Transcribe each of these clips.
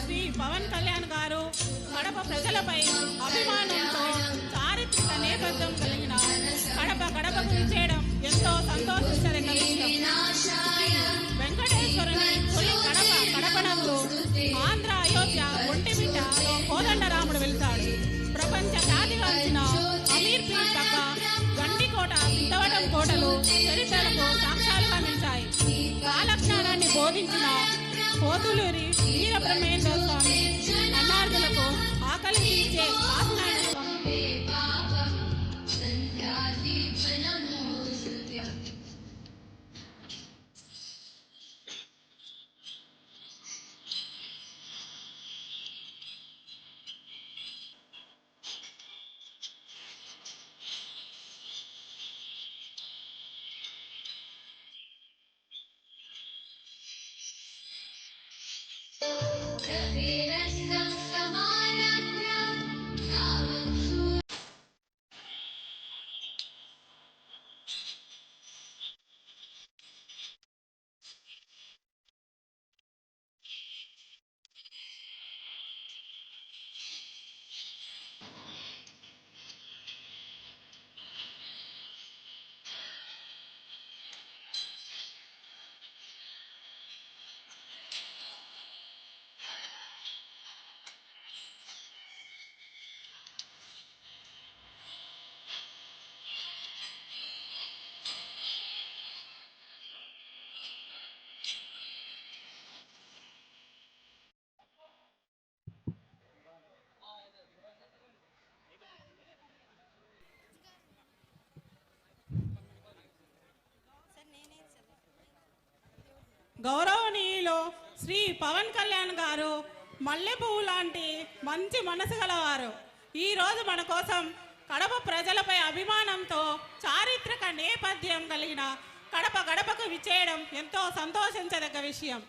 శ్రీ పవన్ కళ్యాణ్ గారు కడప ప్రజలపై అభిమానంతో చారిత్రక నేపథ్యం కలిగిన గడపకు విచ్చేయడం ఎంతో సంతోషించదగ్గ విషయం. వెంకటేశ్వరుని తొలి కడపనందు ఆంధ్ర అయోధ్య ఒంటిమిట్టలో కోదండరాముడు వెళ్తాడు. ప్రపంచ ఖ్యాతిగాంచిన అమీర్పీర్ తగ్గ గండికోట, సిద్ధవటం కోటలు చరిత్రలకు సాక్ష్యాలుగా నిలిచాయి. కాలజ్ఞానాన్ని బోధించిన పోతులూరి వీరబ్రహ్మేంద్ర స్వామి అన్నార్థులకు ఆకలి తీర్చే గౌరవనీయులు శ్రీ పవన్ కళ్యాణ్ గారు మల్లె పువ్వు లాంటి మంచి మనసు గలవారు. ఈరోజు మన కోసం కడప ప్రజలపై అభిమానంతో చారిత్రక నేపథ్యం కలిగిన గడపకు విచ్చేయడం ఎంతో సంతోషించదగ్గ విషయం.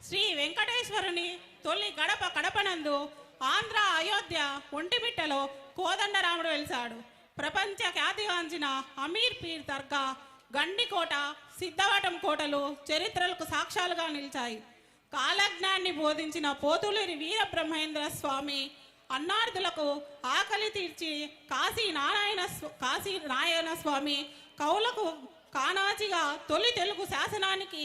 శ్రీ వెంకటేశ్వరుని తొలి కడపనందు ఆంధ్ర అయోధ్య ఒంటిమిట్టలో కోదండరాముడు వెలిసాడు. ప్రపంచ ఖ్యాతిగాంచిన అమీర్ పీర్ దర్గా, గండికోట, సిద్ధవటం కోటలు చరిత్రలకు సాక్ష్యాలుగా నిలిచాయి. కాలజ్ఞాన్ని బోధించిన పోతులూరి వీరబ్రహ్మేంద్ర స్వామి అన్నార్థులకు ఆకలి తీర్చి కాశీ నారాయణ స్వామి కవులకు కానాచిగా తొలి తెలుగు శాసనానికి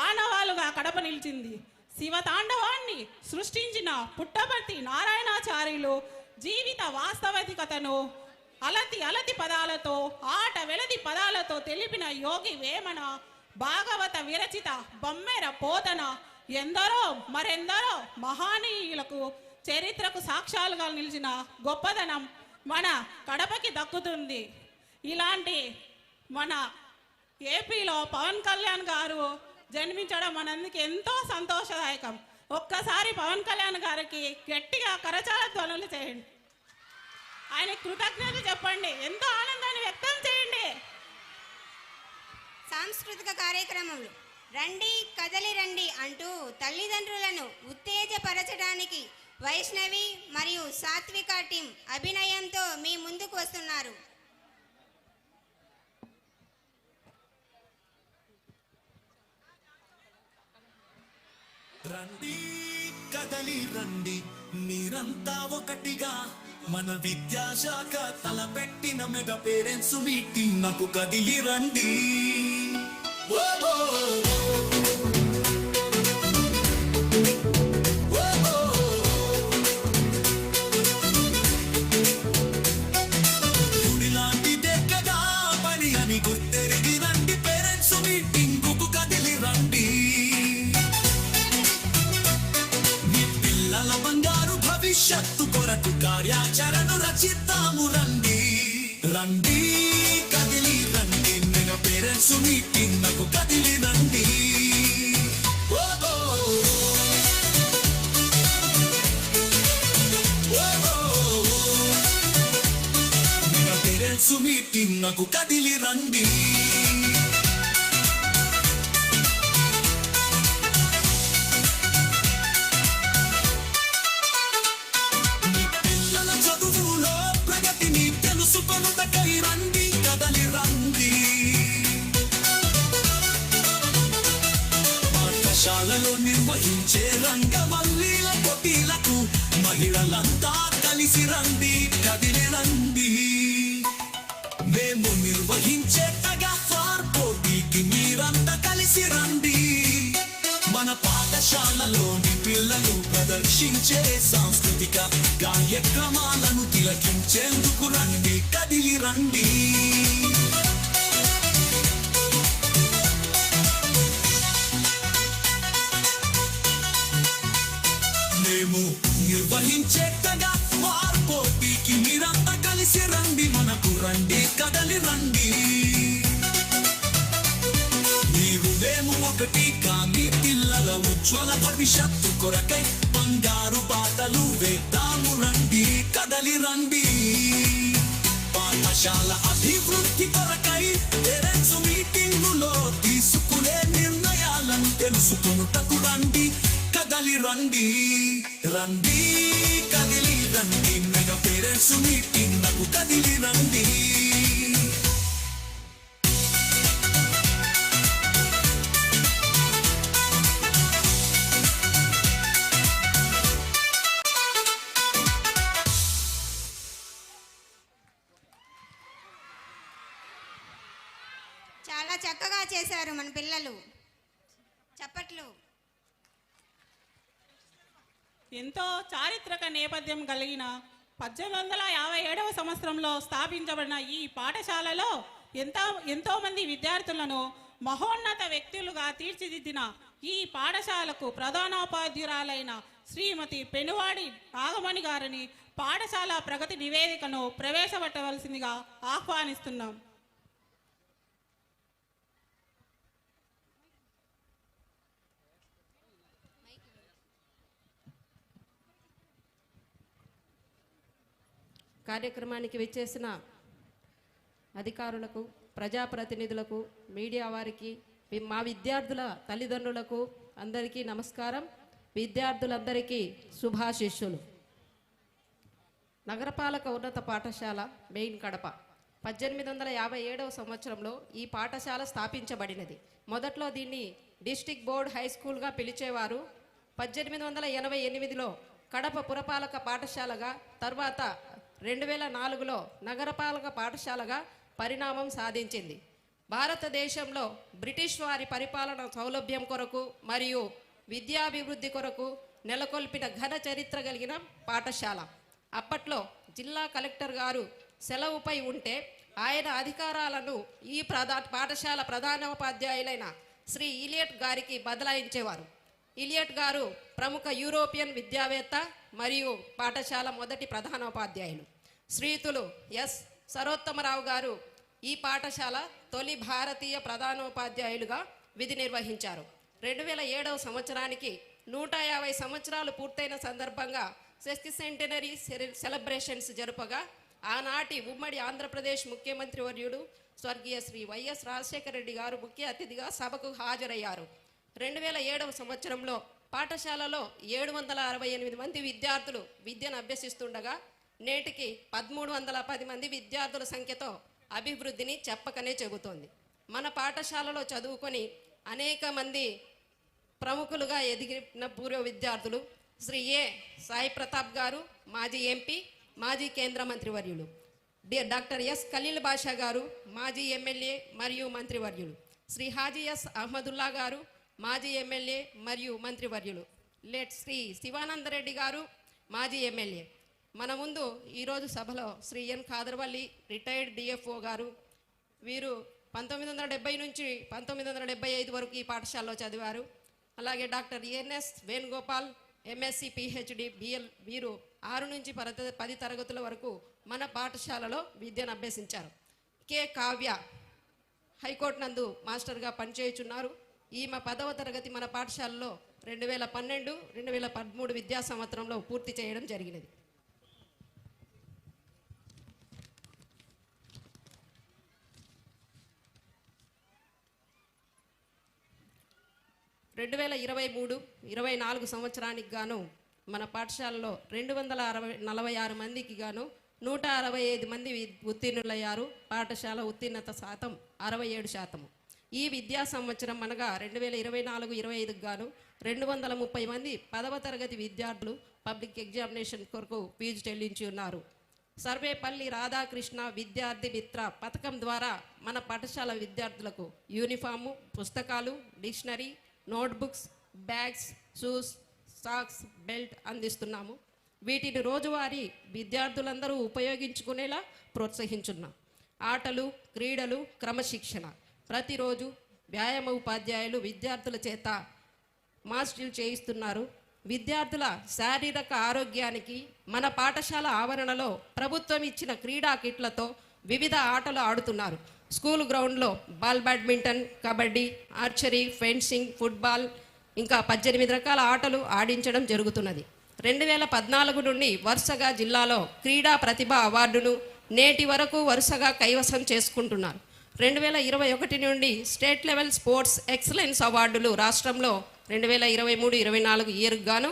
ఆనవాలుగా కడప నిలిచింది. శివతాండవాన్ని సృష్టించిన పుట్టపర్తి నారాయణాచార్యులు జీవిత వాస్తవికతను అలతి పదాలతో, ఆట వెలది పదాలతో తెలిపిన యోగి వేమన, భాగవత విరచిత బొమ్మెర పోతన మరెందరో మహానీయులకు చరిత్రకు సాక్ష్యాలుగా నిలిచిన గొప్పదనం మన కడపకి దక్కుతుంది. ఇలాంటి మన ఏపీలో పవన్ కళ్యాణ్ గారు జన్మించడం మనందుకు ఎంతో సంతోషదాయకం. ఒక్కసారి పవన్ కళ్యాణ్ గారికి గట్టిగా కరచాల ధ్వనులు చేయండి. ఆయన కృతజ్ఞతలు చెప్పండి, ఎంతో ఆనందాన్ని వ్యక్తం చేయండి. సాంస్కృతిక కార్యక్రమంలో రండి కదలి రండి అంటూ తల్లిదండ్రులను ఉత్తేజపరచడానికి వైష్ణవి మరియు సాత్విక టీం అభినయంతో మీ ముందుకు వస్తున్నారు. రండి కదలి రండి మీరంతా ఒకటిగా, మన విద్యాశాఖ తలపెట్టిన మెగా పేరెంట్స్ మీటింగ్ నాకు కదిలి రండి. గుడిలాంటిదే కదా పని అని గుర్తెరిగి రండి, పేరెంట్స్ మీటింగ్ కు కదిలి రండి. బంగారు భవిష్యత్తు కొరకు కార్యాచరణను రచిద్దాము రండి. రండి కదిలి రండి మెగా పేరెంట్స్ మీటింగ్ నాకు కదిలి రండి. మెగా పేరెంట్స్ మీటింగ్ నాకు కదిలి రండి. పాఠశాలలో నిర్వహించే రంగవల్లీల పోటీలకు మహిళలంతా కలిసి రండి, కదిలి రండి. మేము నిర్వహించే టగాఫార్ పోటీకి మీరంతా కలిసి రండి. మన పాఠశాలలోని పిల్లలు ప్రదర్శించే సాంస్కృతిక కార్యక్రమాలను తిలకించేందుకు రండి, కదిలి రండి. మేము నిర్వహించే టగాఫార్ పోటీకి మీరంతా కలిసి రండి, మనకు రండి, కదలి రండి. మీరు మేము ఒకటి కానీ పిల్లల ఉజ్వల భవిష్యత్తు కొరకై బంగారు బాటలు వేద్దాము రండి, కదలి రండి. పాఠశాల అభివృద్ధి కొరకై పేరెంట్స్ మీటింగులో తీసుకునే నిర్ణయాలను తెలుసుకొనుటకు రండి, కదలి రండి. రండి కదిలి రండి మెగా పేరెంట్స్ మీటింగ్ నాకు కదిలి రండి. చాలా చక్కగా చేశారు మన పిల్లలు, చప్పట్లు. ఎంతో చారిత్రక నేపథ్యం కలిగిన 1857 సంవత్సరంలో స్థాపించబడిన ఈ పాఠశాలలో ఎంతో మంది విద్యార్థులను మహోన్నత వ్యక్తులుగా తీర్చిదిద్దిన ఈ పాఠశాలకు ప్రధానోపాధ్యాయురాలైన శ్రీమతి పెనువాడి నాగమణి గారిని పాఠశాల ప్రగతి నివేదికను ప్రవేశపెట్టవలసిందిగా ఆహ్వానిస్తున్నాం. కార్యక్రమానికి విచ్చేసిన అధికారులకు, ప్రజాప్రతినిధులకు, మీడియా వారికి, మా విద్యార్థుల తల్లిదండ్రులకు అందరికీ నమస్కారం. విద్యార్థులందరికీ శుభాశీస్సులు. నగరపాలక ఉన్నత పాఠశాల మెయిన్ కడప 1857వ సంవత్సరంలో ఈ పాఠశాల స్థాపించబడినది. మొదట్లో దీన్ని డిస్ట్రిక్ట్ బోర్డ్ హై స్కూల్గా పిలిచేవారు. 1888లో కడప పురపాలక పాఠశాలగా, తర్వాత 2004లో నగరపాలక పాఠశాలగా పరిణామం సాధించింది. భారతదేశంలో బ్రిటిష్ వారి పరిపాలన సౌలభ్యం కొరకు మరియు విద్యాభివృద్ధి కొరకు నెలకొల్పిన ఘన చరిత్ర కలిగిన పాఠశాల. అప్పట్లో జిల్లా కలెక్టర్ గారు సెలవుపై ఉంటే ఆయన అధికారాలను ఈ పాఠశాల ప్రధానోపాధ్యాయులైన శ్రీ ఇలియట్ గారికి బదలాయించేవారు. ఇలియట్ గారు ప్రముఖ యూరోపియన్ విద్యావేత్త మరియు పాఠశాల మొదటి ప్రధానోపాధ్యాయులు. శ్రీతులు ఎస్ సరోత్తమరావు గారు ఈ పాఠశాల తొలి భారతీయ ప్రధానోపాధ్యాయులుగా విధి నిర్వహించారు. 2007వ సంవత్సరానికి 150 సంవత్సరాలు పూర్తయిన సందర్భంగా సెంటినరీ సెలబ్రేషన్స్ జరుపగా ఆనాటి ఉమ్మడి ఆంధ్రప్రదేశ్ ముఖ్యమంత్రి వర్యుడు స్వర్గీయ శ్రీ వైఎస్ రాజశేఖర రెడ్డి గారు ముఖ్య అతిథిగా సభకు హాజరయ్యారు. 2007వ సంవత్సరంలో పాఠశాలలో 768 మంది విద్యార్థులు విద్యను అభ్యసిస్తుండగా నేటికి 1310 మంది విద్యార్థుల సంఖ్యతో అభివృద్ధిని చెప్పకనే చెబుతోంది. మన పాఠశాలలో చదువుకొని అనేక మంది ప్రముఖులుగా ఎదిగిన పూర్వ విద్యార్థులు శ్రీ ఏ సాయి ప్రతాప్ గారు, మాజీ ఎంపీ, మాజీ కేంద్ర మంత్రివర్యులు. డాక్టర్ ఎస్ ఖలీల్ బాషా గారు, మాజీ ఎమ్మెల్యే మరియు మంత్రివర్యులు. శ్రీ హాజీ ఎస్ అహ్మదుల్లా గారు, మాజీ ఎమ్మెల్యే మరియు మంత్రివర్యులు. శ్రీ శివానందరెడ్డి గారు, మాజీ ఎమ్మెల్యే. మన ముందు ఈరోజు సభలో శ్రీ ఎన్ ఖాదర్వల్లి రిటైర్డ్ డిఎఫ్ఓ గారు. వీరు 1970 నుంచి 1975 వరకు ఈ పాఠశాలలో చదివారు. అలాగే doctor NS Venugopal, MSc PhD BL. వీరు 6 నుంచి 10 తరగతుల వరకు మన పాఠశాలలో విద్యను అభ్యసించారు. కె కావ్య హైకోర్టు నందు మాస్టర్గా పనిచేయుచున్నారు. ఈమె 10వ తరగతి మన పాఠశాలలో 2012-2013 విద్యా సంవత్సరంలో పూర్తి చేయడం జరిగినది. 2023-24 సంవత్సరానికి గాను మన పాఠశాలలో 246 మందికి గాను 165 మంది ఉత్తీర్ణులయ్యారు. పాఠశాల ఉత్తీర్ణత శాతం 67%. ఈ విద్యా సంవత్సరం అనగా 2024-25 గాను 230 మంది 10వ తరగతి విద్యార్థులు పబ్లిక్ ఎగ్జామినేషన్ కొరకు ఫీజు చెల్లించి ఉన్నారు. సర్వేపల్లి రాధాకృష్ణ విద్యార్థి మిత్ర పథకం ద్వారా మన పాఠశాల విద్యార్థులకు యూనిఫాము, పుస్తకాలు, dictionary, notebooks, bags, shoes, socks, belt అందిస్తున్నాము. వీటిని రోజువారీ విద్యార్థులందరూ ఉపయోగించుకునేలా ప్రోత్సహించున్నాం. ఆటలు, క్రీడలు, క్రమశిక్షణ. ప్రతిరోజు వ్యాయామ ఉపాధ్యాయులు విద్యార్థుల చేత మాస్టర్లు చేయిస్తున్నారు. విద్యార్థుల శారీరక ఆరోగ్యానికి మన పాఠశాల ఆవరణలో ప్రభుత్వం ఇచ్చిన క్రీడా కిట్లతో వివిధ ఆటలు ఆడుతున్నారు. స్కూల్ గ్రౌండ్లో badminton, kabaddi, archery, fencing, football ఇంకా 18 రకాల ఆటలు ఆడించడం జరుగుతున్నది. 2014 నుండి వరుసగా జిల్లాలో క్రీడా ప్రతిభ అవార్డును నేటి వరకు వరుసగా కైవసం చేసుకుంటున్నారు. 2021 నుండి స్టేట్ లెవెల్ స్పోర్ట్స్ ఎక్సలెన్స్ అవార్డులు రాష్ట్రంలో 2023-24 ఇయర్కు గాను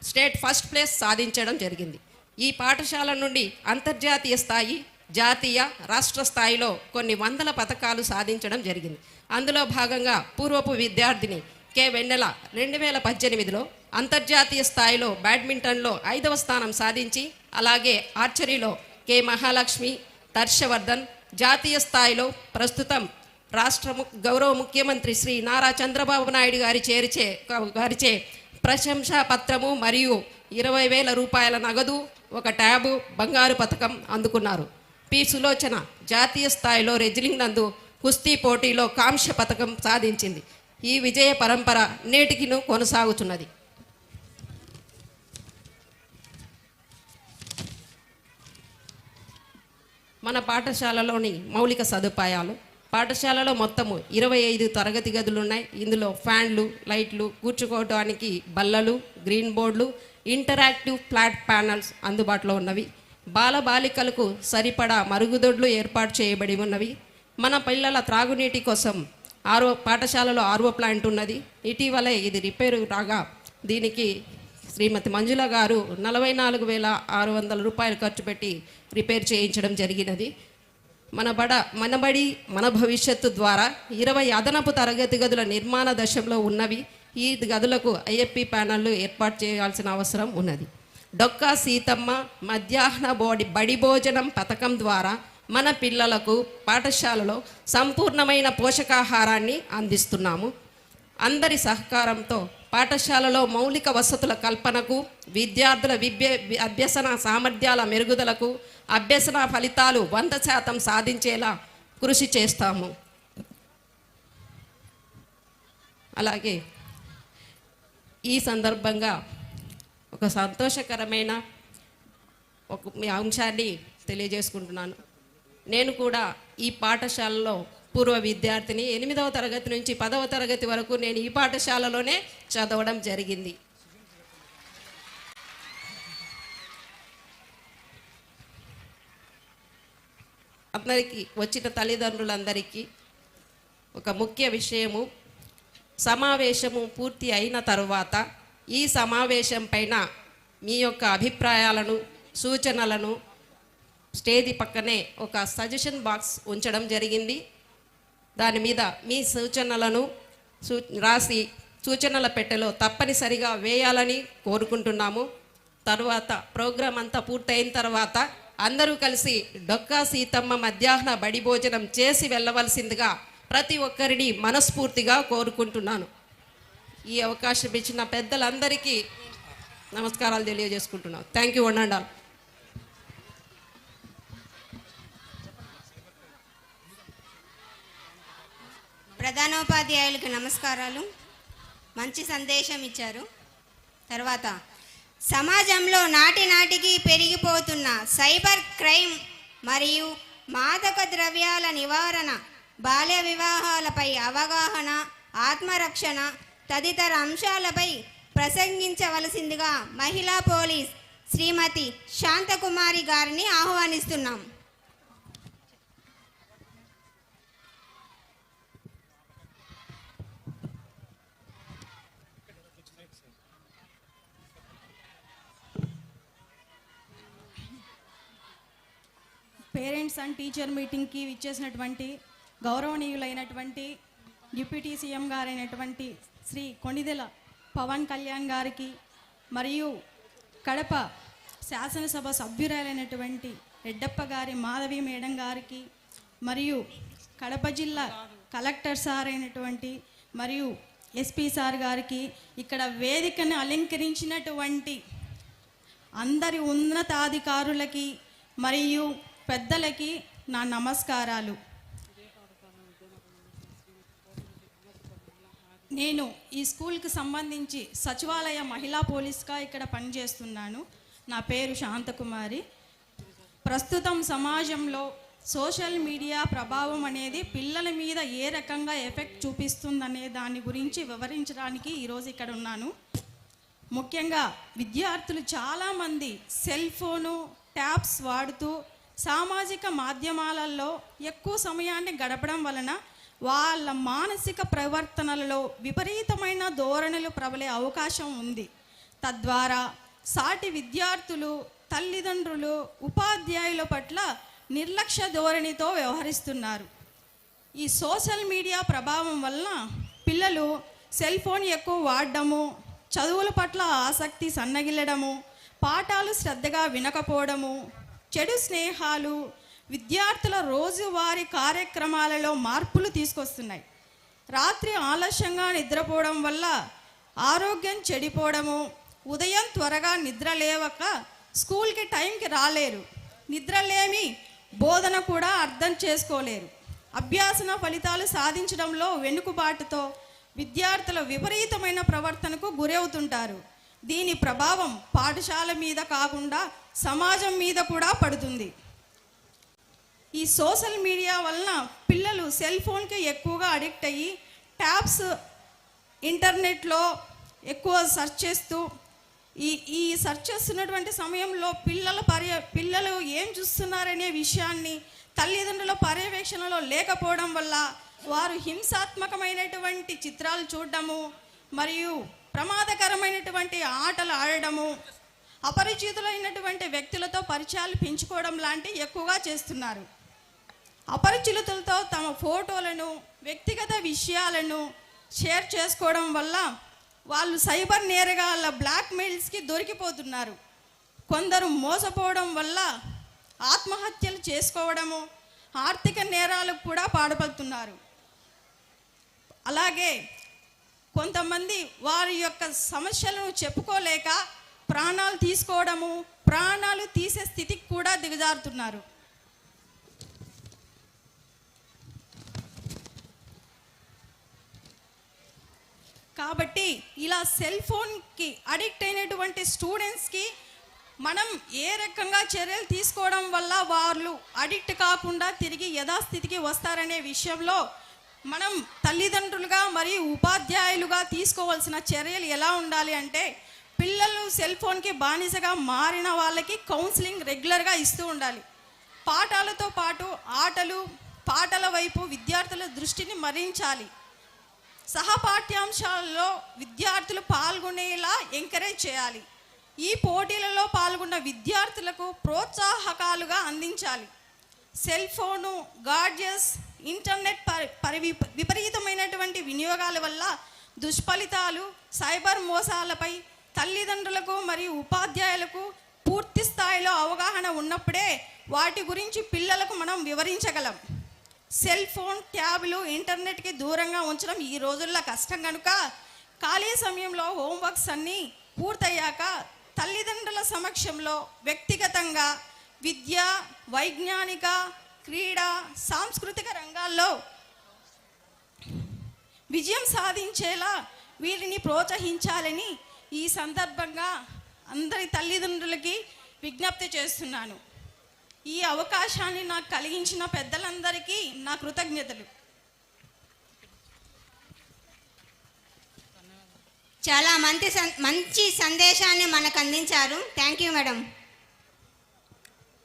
స్టేట్ ఫస్ట్ ప్లేస్ సాధించడం జరిగింది. ఈ పాఠశాల నుండి అంతర్జాతీయ స్థాయి, జాతీయ, రాష్ట్ర స్థాయిలో కొన్ని వందల పథకాలు సాధించడం జరిగింది. అందులో భాగంగా పూర్వపు విద్యార్థిని కె వెన్నెల 2018లో అంతర్జాతీయ స్థాయిలో బ్యాడ్మింటన్లో 5వ స్థానం సాధించి, అలాగే ఆర్చరీలో కె మహాలక్ష్మి, హర్షవర్ధన్ జాతీయ స్థాయిలో ప్రస్తుతం రాష్ట్ర గౌరవ ముఖ్యమంత్రి శ్రీ నారా చంద్రబాబు నాయుడు గారిచే ప్రశంసా పత్రము మరియు 20,000 రూపాయల నగదు, ఒక ట్యాబు, బంగారు పథకం అందుకున్నారు. పి సులోచన జాతీయ స్థాయిలో రెజ్లింగ్ నందు కుస్తీ పోటీలో కాంస్య పథకం సాధించింది. ఈ విజయ పరంపర నేటికిను కొనసాగుతున్నది. మన పాఠశాలలోని మౌలిక సదుపాయాలు. పాఠశాలలో మొత్తము 25 తరగతి గదులు ఉన్నాయి. ఇందులో ఫ్యాన్లు, లైట్లు, కూర్చుకోవడానికి బల్లలు, గ్రీన్ బోర్డులు, ఇంటరాక్టివ్ ఫ్లాట్ ప్యానల్స్ అందుబాటులో ఉన్నవి. బాలబాలికలకు సరిపడా మరుగుదొడ్లు ఏర్పాటు చేయబడి ఉన్నవి. మన పిల్లల త్రాగునీటి కోసం పాఠశాలలో ఆర్ఓ ప్లాంట్ ఉన్నది. ఇటీవలే ఇది రిపేరు రాగా దీనికి శ్రీమతి మంజుల గారు 44,600 రూపాయలు ఖర్చు పెట్టి రిపేర్ చేయించడం జరిగినది. మనబడి మన భవిష్యత్తు ద్వారా 20 అదనపు తరగతి గదుల నిర్మాణ దశలో ఉన్నవి. ఈ గదులకు ఐఎఫ్పి ప్యానెళ్లు ఏర్పాటు చేయాల్సిన అవసరం ఉన్నది. డొక్కా సీతమ్మ మధ్యాహ్న బడి భోజనం పథకం ద్వారా మన పిల్లలకు పాఠశాలలో సంపూర్ణమైన పోషకాహారాన్ని అందిస్తున్నాము. అందరి సహకారంతో పాఠశాలలో మౌలిక వసతుల కల్పనకు, విద్యార్థుల అభ్యసన సామర్థ్యాల మెరుగుదలకు, అభ్యసన ఫలితాలు 100% సాధించేలా కృషి చేస్తాము. అలాగే ఈ సందర్భంగా ఒక సంతోషకరమైన మీ అంశాన్ని తెలియజేసుకుంటున్నాను. నేను కూడా ఈ పాఠశాలలో పూర్వ విద్యార్థిని. 8వ తరగతి నుంచి 10వ తరగతి వరకు నేను ఈ పాఠశాలలోనే చదవడం జరిగింది. అందరికీ వచ్చిన తల్లిదండ్రులందరికీ ఒక ముఖ్య విషయము, సమావేశము పూర్తి అయిన తరువాత ఈ సమావేశం పైన మీ యొక్క అభిప్రాయాలను, సూచనలను స్టేజ్ పక్కనే ఒక సజెషన్ బాక్స్ ఉంచడం జరిగింది. దాని మీద మీ సూచనలను రాసి సూచనల పెట్టెలో తప్పనిసరిగా వేయాలని కోరుకుంటున్నాము. తరువాత ప్రోగ్రాం అంతా పూర్తయిన తర్వాత అందరూ కలిసి డొక్కా సీతమ్మ మధ్యాహ్న బడి భోజనం చేసి వెళ్ళవలసిందిగా ప్రతి ఒక్కరిని మనస్ఫూర్తిగా కోరుకుంటున్నాను. ఈ అవకాశం ఇచ్చిన పెద్దలందరికీ నమస్కారాలు తెలియజేసుకుంటున్నాను. Thank you. వండండాల్. ప్రధానోపాధ్యాయులకు నమస్కారాలు. మంచి సందేశం ఇచ్చారు. తర్వాత సమాజంలో నాటికి పెరిగిపోతున్న సైబర్ క్రైమ్ మరియు మాదక ద్రవ్యాల నివారణ, బాల్య వివాహాలపై అవగాహన, ఆత్మరక్షణ తదితర అంశాలపై ప్రసంగించవలసిందిగా మహిళా పోలీస్ శ్రీమతి శాంతకుమారి గారిని ఆహ్వానిస్తున్నాం. పేరెంట్స్ అండ్ టీచర్ మీటింగ్కి విచ్చేసినటువంటి గౌరవనీయులైనటువంటి డిప్యూటీ సీఎం గారైనటువంటి శ్రీ కొణిదెల పవన్ కళ్యాణ్ గారికి, మరియు కడప శాసనసభ సభ్యురాలైనటువంటి రెడ్డప్ప గారి మాధవి మేడం గారికి, మరియు కడప జిల్లా కలెక్టర్ సార్ అయినటువంటి మరియు ఎస్పీ సార్ గారికి, ఇక్కడ వేదికను అలంకరించినటువంటి అందరి ఉన్నతాధికారులకి మరియు పెద్దలకి నా నమస్కారాలు. నేను ఈ స్కూల్కి సంబంధించి సచివాలయ మహిళా పోలీస్గా ఇక్కడ పనిచేస్తున్నాను. నా పేరు శాంతకుమారి. ప్రస్తుతం సమాజంలో సోషల్ మీడియా ప్రభావం అనేది పిల్లల మీద ఏ రకంగా ఎఫెక్ట్ చూపిస్తుందనే దాని గురించి వివరించడానికి ఈరోజు ఇక్కడ ఉన్నాను. ముఖ్యంగా విద్యార్థులు చాలామంది సెల్ ఫోను, ట్యాబ్స్ వాడుతూ సామాజిక మాధ్యమాలలో ఎక్కువ సమయాన్ని గడపడం వలన వాళ్ళ మానసిక ప్రవర్తనలలో విపరీతమైన ధోరణులు ప్రబలే అవకాశం ఉంది. తద్వారా సాటి విద్యార్థులు, తల్లిదండ్రులు, ఉపాధ్యాయుల పట్ల నిర్లక్ష్య ధోరణితో వ్యవహరిస్తున్నారు. ఈ సోషల్ మీడియా ప్రభావం వలన పిల్లలు సెల్ ఫోన్ ఎక్కువ వాడడము, చదువుల పట్ల ఆసక్తి సన్నగిల్లడము, పాఠాలు శ్రద్ధగా వినకపోవడము, చెడు స్నేహాలు విద్యార్థుల రోజువారీ కార్యక్రమాలలో మార్పులు తీసుకొస్తున్నాయి. రాత్రి ఆలస్యంగా నిద్రపోవడం వల్ల ఆరోగ్యం చెడిపోవడము, ఉదయం త్వరగా నిద్ర లేవక స్కూల్కి టైంకి రాలేరు, నిద్రలేమి బోధన కూడా అర్థం చేసుకోలేరు, అభ్యాసన ఫలితాలు సాధించడంలో వెనుకబాటుతో విద్యార్థుల విపరీతమైన ప్రవర్తనకు గురవుతుంటారు. దీని ప్రభావం పాఠశాల మీద కాకుండా సమాజం మీద కూడా పడుతుంది. ఈ సోషల్ మీడియా వలన పిల్లలు సెల్ ఫోన్కి ఎక్కువగా అడిక్ట్ అయ్యి ట్యాబ్స్, ఇంటర్నెట్లో ఎక్కువ సెర్చ్ చేస్తూ ఈ సెర్చ్ చేస్తున్నటువంటి సమయంలో పిల్లలు ఏం చూస్తున్నారనే విషయాన్ని తల్లిదండ్రుల పర్యవేక్షణలో లేకపోవడం వల్ల వారు హింసాత్మకమైనటువంటి చిత్రాలు చూడడము, మరియు ప్రమాదకరమైనటువంటి ఆటలు ఆడడము, అపరిచితులైనటువంటి వ్యక్తులతో పరిచయాలు పెంచుకోవడం లాంటివి ఎక్కువగా చేస్తున్నారు. అపరిచితులతో తమ ఫోటోలను వ్యక్తిగత విషయాలను షేర్ చేసుకోవడం వల్ల వాళ్ళు సైబర్ నేరగాళ్ళ బ్లాక్మెయిల్స్కి దొరికిపోతున్నారు. కొందరు మోసపోవడం వల్ల ఆత్మహత్యలు చేసుకోవడము, ఆర్థిక నేరాలకు కూడా పాల్పడుతున్నారు. అలాగే కొంతమంది వారి యొక్క సమస్యలను చెప్పుకోలేక ప్రాణాలు తీసుకోవడము, ప్రాణాలు తీసే స్థితికి కూడా దిగజారుతున్నారు. కాబట్టి ఇలా సెల్ ఫోన్కి అడిక్ట్ అయినటువంటి స్టూడెంట్స్కి మనం ఏ రకంగా చర్యలు తీసుకోవడం వల్ల వాళ్ళు అడిక్ట్ కాకుండా తిరిగి యథాస్థితికి వస్తారనే విషయంలో మనం తల్లిదండ్రులుగా మరియు ఉపాధ్యాయులుగా తీసుకోవాల్సిన చర్యలు ఎలా ఉండాలి అంటే, పిల్లలు సెల్ ఫోన్కి బానిసగా మారిన వాళ్ళకి కౌన్సిలింగ్ రెగ్యులర్గా ఇస్తూ ఉండాలి. పాఠాలతో పాటు ఆటలు, పాటల వైపు విద్యార్థుల దృష్టిని మరించాలి. సహపాఠ్యాంశాలలో విద్యార్థులు పాల్గొనేలా ఎంకరేజ్ చేయాలి. ఈ పోటీలలో పాల్గొన్న విద్యార్థులకు ప్రోత్సాహకాలుగా అందించాలి. సెల్ ఫోను, గాడ్జెట్స్, ఇంటర్నెట్ విపరీతమైనటువంటి వినియోగాల వల్ల దుష్ఫలితాలు, సైబర్ మోసాలపై తల్లిదండ్రులకు మరియు ఉపాధ్యాయులకు పూర్తి స్థాయిలో అవగాహన ఉన్నప్పుడే వాటి గురించి పిల్లలకు మనం వివరించగలం. సెల్ ఫోన్, ట్యాబ్లు, ఇంటర్నెట్కి దూరంగా ఉంచడం ఈ రోజుల్లో కష్టం కనుక ఖాళీ సమయంలో హోంవర్క్స్ అన్నీ పూర్తయ్యాక తల్లిదండ్రుల సమక్షంలో వ్యక్తిగతంగా విద్య, వైజ్ఞానిక, క్రీడా, సాంస్కృతిక రంగాల్లో విజయం సాధించేలా వీరిని ప్రోత్సహించాలని ఈ సందర్భంగా అందరి తల్లిదండ్రులకి విజ్ఞప్తి చేస్తున్నాను. ఈ అవకాశాన్ని నాకు కలిగించిన పెద్దలందరికీ నా కృతజ్ఞతలు. చాలా మంచి సందేశాన్ని మనకు అందించారు. Thank you madam.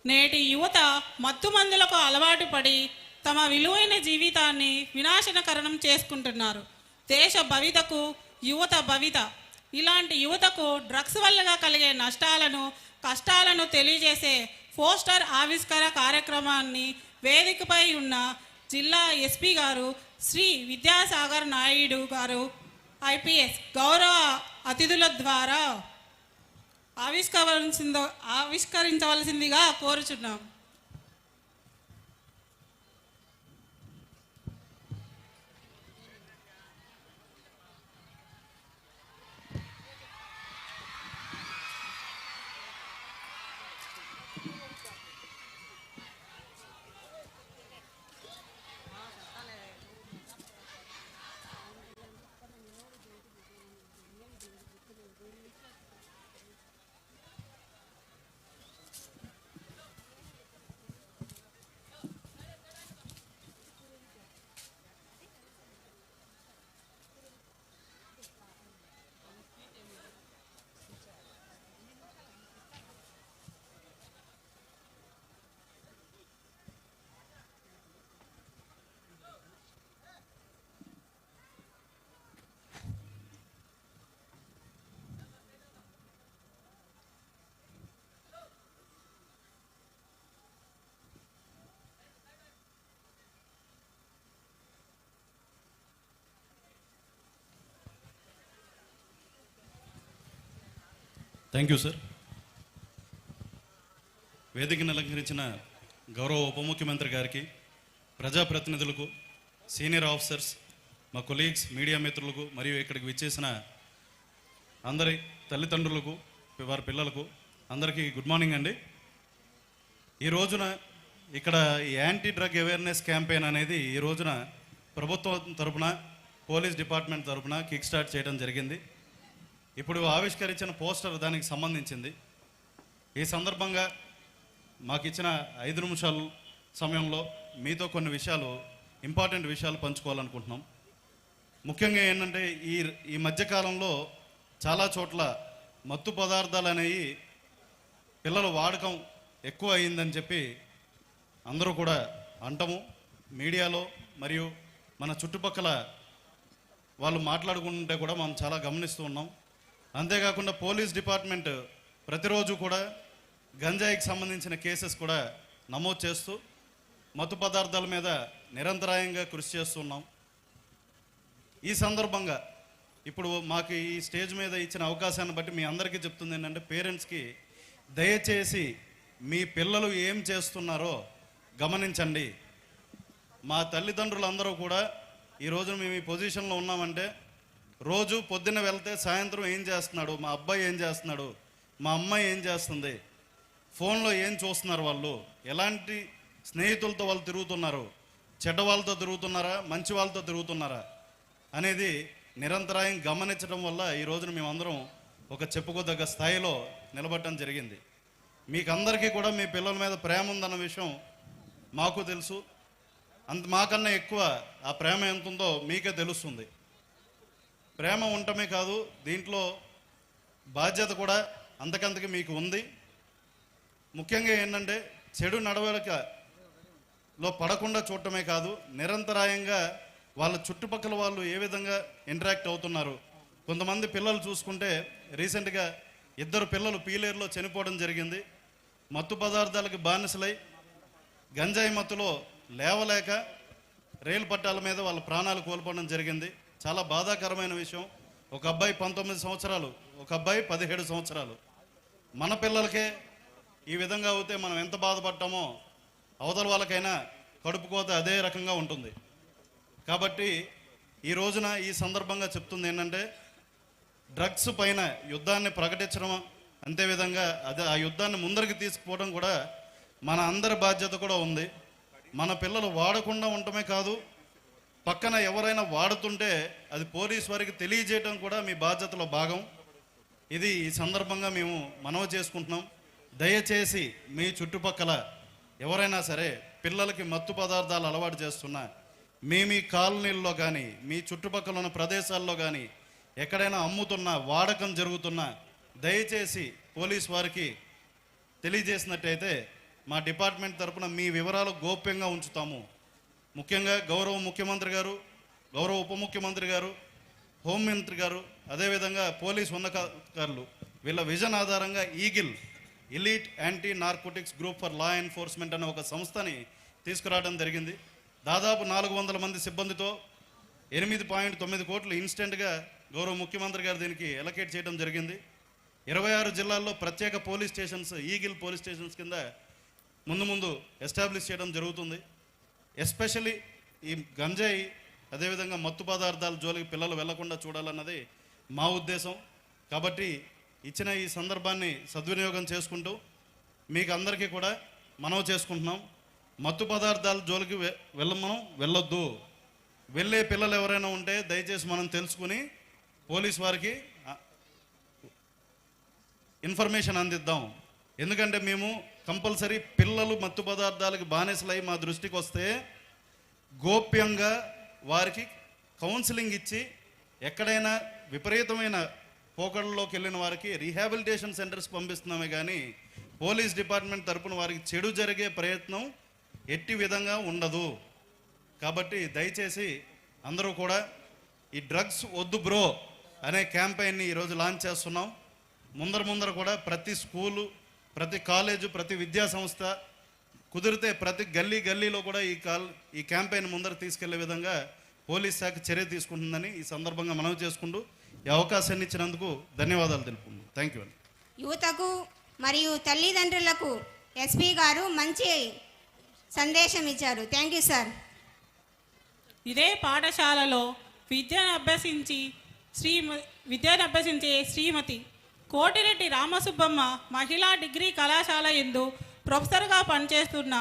నేటి యువత మత్తు మందులకు అలవాటు పడి తమ విలువైన జీవితాన్ని వినాశనకరణం చేసుకుంటున్నారు. దేశ భవితకు యువత భవిత. ఇలాంటి యువతకు డ్రగ్స్ వల్ల కలిగే నష్టాలను, కష్టాలను తెలియజేసే పోస్టర్ ఆవిష్కరణ కార్యక్రమాన్ని వేదికపై ఉన్న జిల్లా ఎస్పీ గారు శ్రీ విద్యాసాగర్ నాయుడు గారు ఐపీఎస్ గౌరవ అతిథుల ద్వారా ఆవిష్కరించవలసిందిగా కోరుచున్నాం. Thank you sir. వేదికను అలంకరించిన గౌరవ ఉప ముఖ్యమంత్రి గారికి, ప్రజాప్రతినిధులకు, సీనియర్ ఆఫీసర్స్, మా కొలీగ్స్, మీడియా మిత్రులకు మరియు ఇక్కడికి విచ్చేసిన అందరి తల్లిదండ్రులకు, వారి పిల్లలకు అందరికీ గుడ్ మార్నింగ్ అండి. ఈ రోజున ఇక్కడ యాంటీ డ్రగ్ అవేర్నెస్ క్యాంపెయిన్ అనేది ఈ రోజున ప్రభుత్వం తరపున, పోలీస్ డిపార్ట్మెంట్ తరపున కిక్ స్టార్ట్ చేయడం జరిగింది. ఇప్పుడు ఆవిష్కరించిన పోస్టర్ దానికి సంబంధించింది. ఈ సందర్భంగా మాకు ఇచ్చిన 5 నిమిషాల సమయంలో మీతో కొన్ని విషయాలు, ఇంపార్టెంట్ విషయాలు పంచుకోవాలనుకుంటున్నాం. ముఖ్యంగా ఏంటంటే ఈ మధ్యకాలంలో చాలా చోట్ల మత్తు పదార్థాలు అనేవి పిల్లల వాడకం ఎక్కువ అయిందని చెప్పి అందరూ కూడా అంటము, మీడియాలో మరియు మన చుట్టుపక్కల వాళ్ళు మాట్లాడుకుంటుంటే కూడా మనం చాలా గమనిస్తూ ఉన్నాం. అంతేకాకుండా పోలీస్ డిపార్ట్మెంట్ ప్రతిరోజు కూడా గంజాయికి సంబంధించిన కేసెస్ కూడా నమోదు చేస్తూ మత్తు పదార్థాల మీద నిరంతరాయంగా కృషి చేస్తున్నాం. ఈ సందర్భంగా ఇప్పుడు మాకు ఈ స్టేజ్ మీద ఇచ్చిన అవకాశాన్ని బట్టి మీ అందరికీ చెప్తుంది ఏంటంటే, పేరెంట్స్కి దయచేసి మీ పిల్లలు ఏం చేస్తున్నారో గమనించండి. మా తల్లిదండ్రులందరూ కూడా ఈ రోజు మేము ఈ పొజిషన్లో ఉన్నామంటే, రోజు పొద్దున్న వెళ్తే సాయంత్రం ఏం చేస్తున్నాడు, మా అబ్బాయి ఏం చేస్తున్నాడు, మా అమ్మాయి ఏం చేస్తుంది, ఫోన్లో ఏం చూస్తున్నారు, వాళ్ళు ఎలాంటి స్నేహితులతో వాళ్ళు తిరుగుతున్నారు, చెడ్డ వాళ్ళతో తిరుగుతున్నారా, మంచి వాళ్ళతో తిరుగుతున్నారా అనేది నిరంతరాయం గమనించడం వల్ల ఈ రోజున మేమందరం ఒక చెప్పుకోదగ్గ స్థాయిలో నిలబడటం జరిగింది. మీకు అందరికీ కూడా మీ పిల్లల మీద ప్రేమ ఉందన్న విషయం మాకు తెలుసు. మాకన్నా ఎక్కువ ఆ ప్రేమ ఎంత ఉందో మీకే తెలుస్తుంది. ప్రేమ ఉండటమే కాదు, దీంట్లో బాధ్యత కూడా అంతకంతకి మీకు ఉంది. ముఖ్యంగా ఏంటంటే, చెడు నడవడికలో పడకుండా చూడటమే కాదు, నిరంతరాయంగా వాళ్ళ చుట్టుపక్కల వాళ్ళు ఏ విధంగా ఇంటరాక్ట్ అవుతున్నారు. కొంతమంది పిల్లలు చూసుకుంటే రీసెంట్గా 2 పిల్లలు పీలేరులో చనిపోవడం జరిగింది. మత్తు పదార్థాలకు బానిసలై గంజాయి మత్తులో లేవలేక రైలు పట్టాల మీద వాళ్ళ ప్రాణాలు కోల్పోవడం జరిగింది. చాలా బాధాకరమైన విషయం. ఒక అబ్బాయి 19 సంవత్సరాలు, ఒక అబ్బాయి 17 సంవత్సరాలు. మన పిల్లలకే ఈ విధంగా అవుతే మనం ఎంత బాధపడ్డామో అవతల వాళ్ళకైనా కడుపు కోత అదే రకంగా ఉంటుంది. కాబట్టి ఈ రోజున ఈ సందర్భంగా చెప్తుంది ఏంటంటే, డ్రగ్స్ పైన యుద్ధాన్ని ప్రకటించడం, అంతేవిధంగా ఆ యుద్ధాన్ని ముందరికి తీసుకుపోవడం కూడా మన అందరి బాధ్యత కూడా ఉంది. మన పిల్లలు వాడకుండా ఉండటమే కాదు, పక్కన ఎవరైనా వాడుతుంటే అది పోలీస్ వారికి తెలియజేయడం కూడా మీ బాధ్యతలో భాగం. ఇది ఈ సందర్భంగా మేము మనవి చేసుకుంటున్నాం. దయచేసి మీ చుట్టుపక్కల ఎవరైనా సరే పిల్లలకి మత్తు పదార్థాలు అలవాటు చేస్తున్నా, మీ కాలనీల్లో కానీ మీ చుట్టుపక్కల ఉన్న ప్రదేశాల్లో కానీ ఎక్కడైనా అమ్ముతున్నా, వాడకం జరుగుతున్నా దయచేసి పోలీస్ వారికి తెలియజేసినట్టయితే మా డిపార్ట్మెంట్ తరపున మీ వివరాలు గోప్యంగా ఉంచుతాము. ముఖ్యంగా గౌరవ ముఖ్యమంత్రి గారు, గౌరవ ఉప ముఖ్యమంత్రి గారు, హోంమంత్రి గారు, అదేవిధంగా పోలీస్ ఉన్నతాధికారులు వీళ్ళ విజన్ ఆధారంగా eagle, elite anti narcotics group for law enforcement అనే ఒక సంస్థని తీసుకురావడం జరిగింది. దాదాపు 400 మంది సిబ్బందితో 8.9 కోట్లు ఇన్స్టెంట్గా గౌరవ ముఖ్యమంత్రి గారు దీనికి ఎలకేట్ చేయడం జరిగింది. 26 జిల్లాల్లో ప్రత్యేక police stations, eagle police stations కింద ముందు ఎస్టాబ్లిష్ చేయడం జరుగుతుంది. ఎస్పెషల్లీ ఈ గంజాయి అదేవిధంగా మత్తు పదార్థాల జోలికి పిల్లలు వెళ్లకుండా చూడాలన్నది మా ఉద్దేశం. కాబట్టి ఇచ్చిన ఈ సందర్భాన్ని సద్వినియోగం చేసుకుంటూ మీకు అందరికీ కూడా మనవి చేసుకుంటున్నాం. మత్తు పదార్థాల జోలికి వెళ్ళొద్దు. వెళ్ళే పిల్లలు ఎవరైనా ఉంటే దయచేసి మనం తెలుసుకుని పోలీస్ వారికి ఇన్ఫర్మేషన్ అందిద్దాం. ఎందుకంటే మేము కంపల్సరీ పిల్లలు మత్తు పదార్థాలకు బానిసలై మా దృష్టికి వస్తే గోప్యంగా వారికి కౌన్సిలింగ్ ఇచ్చి, ఎక్కడైనా విపరీతమైన పోకడల్లోకి వెళ్ళిన వారికి రీహాబిలిటేషన్ సెంటర్స్ పంపిస్తున్నామే కానీ పోలీస్ డిపార్ట్మెంట్ తరపున వారికి చెడు జరిగే ప్రయత్నం ఎట్టి విధంగా ఉండదు. కాబట్టి దయచేసి అందరూ కూడా ఈ డ్రగ్స్ వద్దు బ్రో అనే క్యాంపెయిన్ని ఈరోజు లాంచ్ చేస్తున్నాం. ముందర కూడా ప్రతి స్కూలు, ప్రతి కాలేజు, ప్రతి విద్యా సంస్థ, కుదిరితే ప్రతి గల్లీలో కూడా ఈ క్యాంపెయిన్ ముందర తీసుకెళ్లే విధంగా పోలీస్ శాఖ చర్య తీసుకుంటుందని ఈ సందర్భంగా మనవి చేసుకుంటూ ఈ అవకాశాన్ని ఇచ్చినందుకు ధన్యవాదాలు తెలుపుకుంటున్నాను. Thank you. యువతకు మరియు తల్లిదండ్రులకు ఎస్పీ గారు మంచి సందేశం ఇచ్చారు. Thank you sir. ఇదే పాఠశాలలో విద్యను అభ్యసించే శ్రీమతి కోటిరెడ్డి రామసుబ్బమ్మ మహిళా డిగ్రీ కళాశాల యందు ప్రొఫెసర్గా పనిచేస్తున్న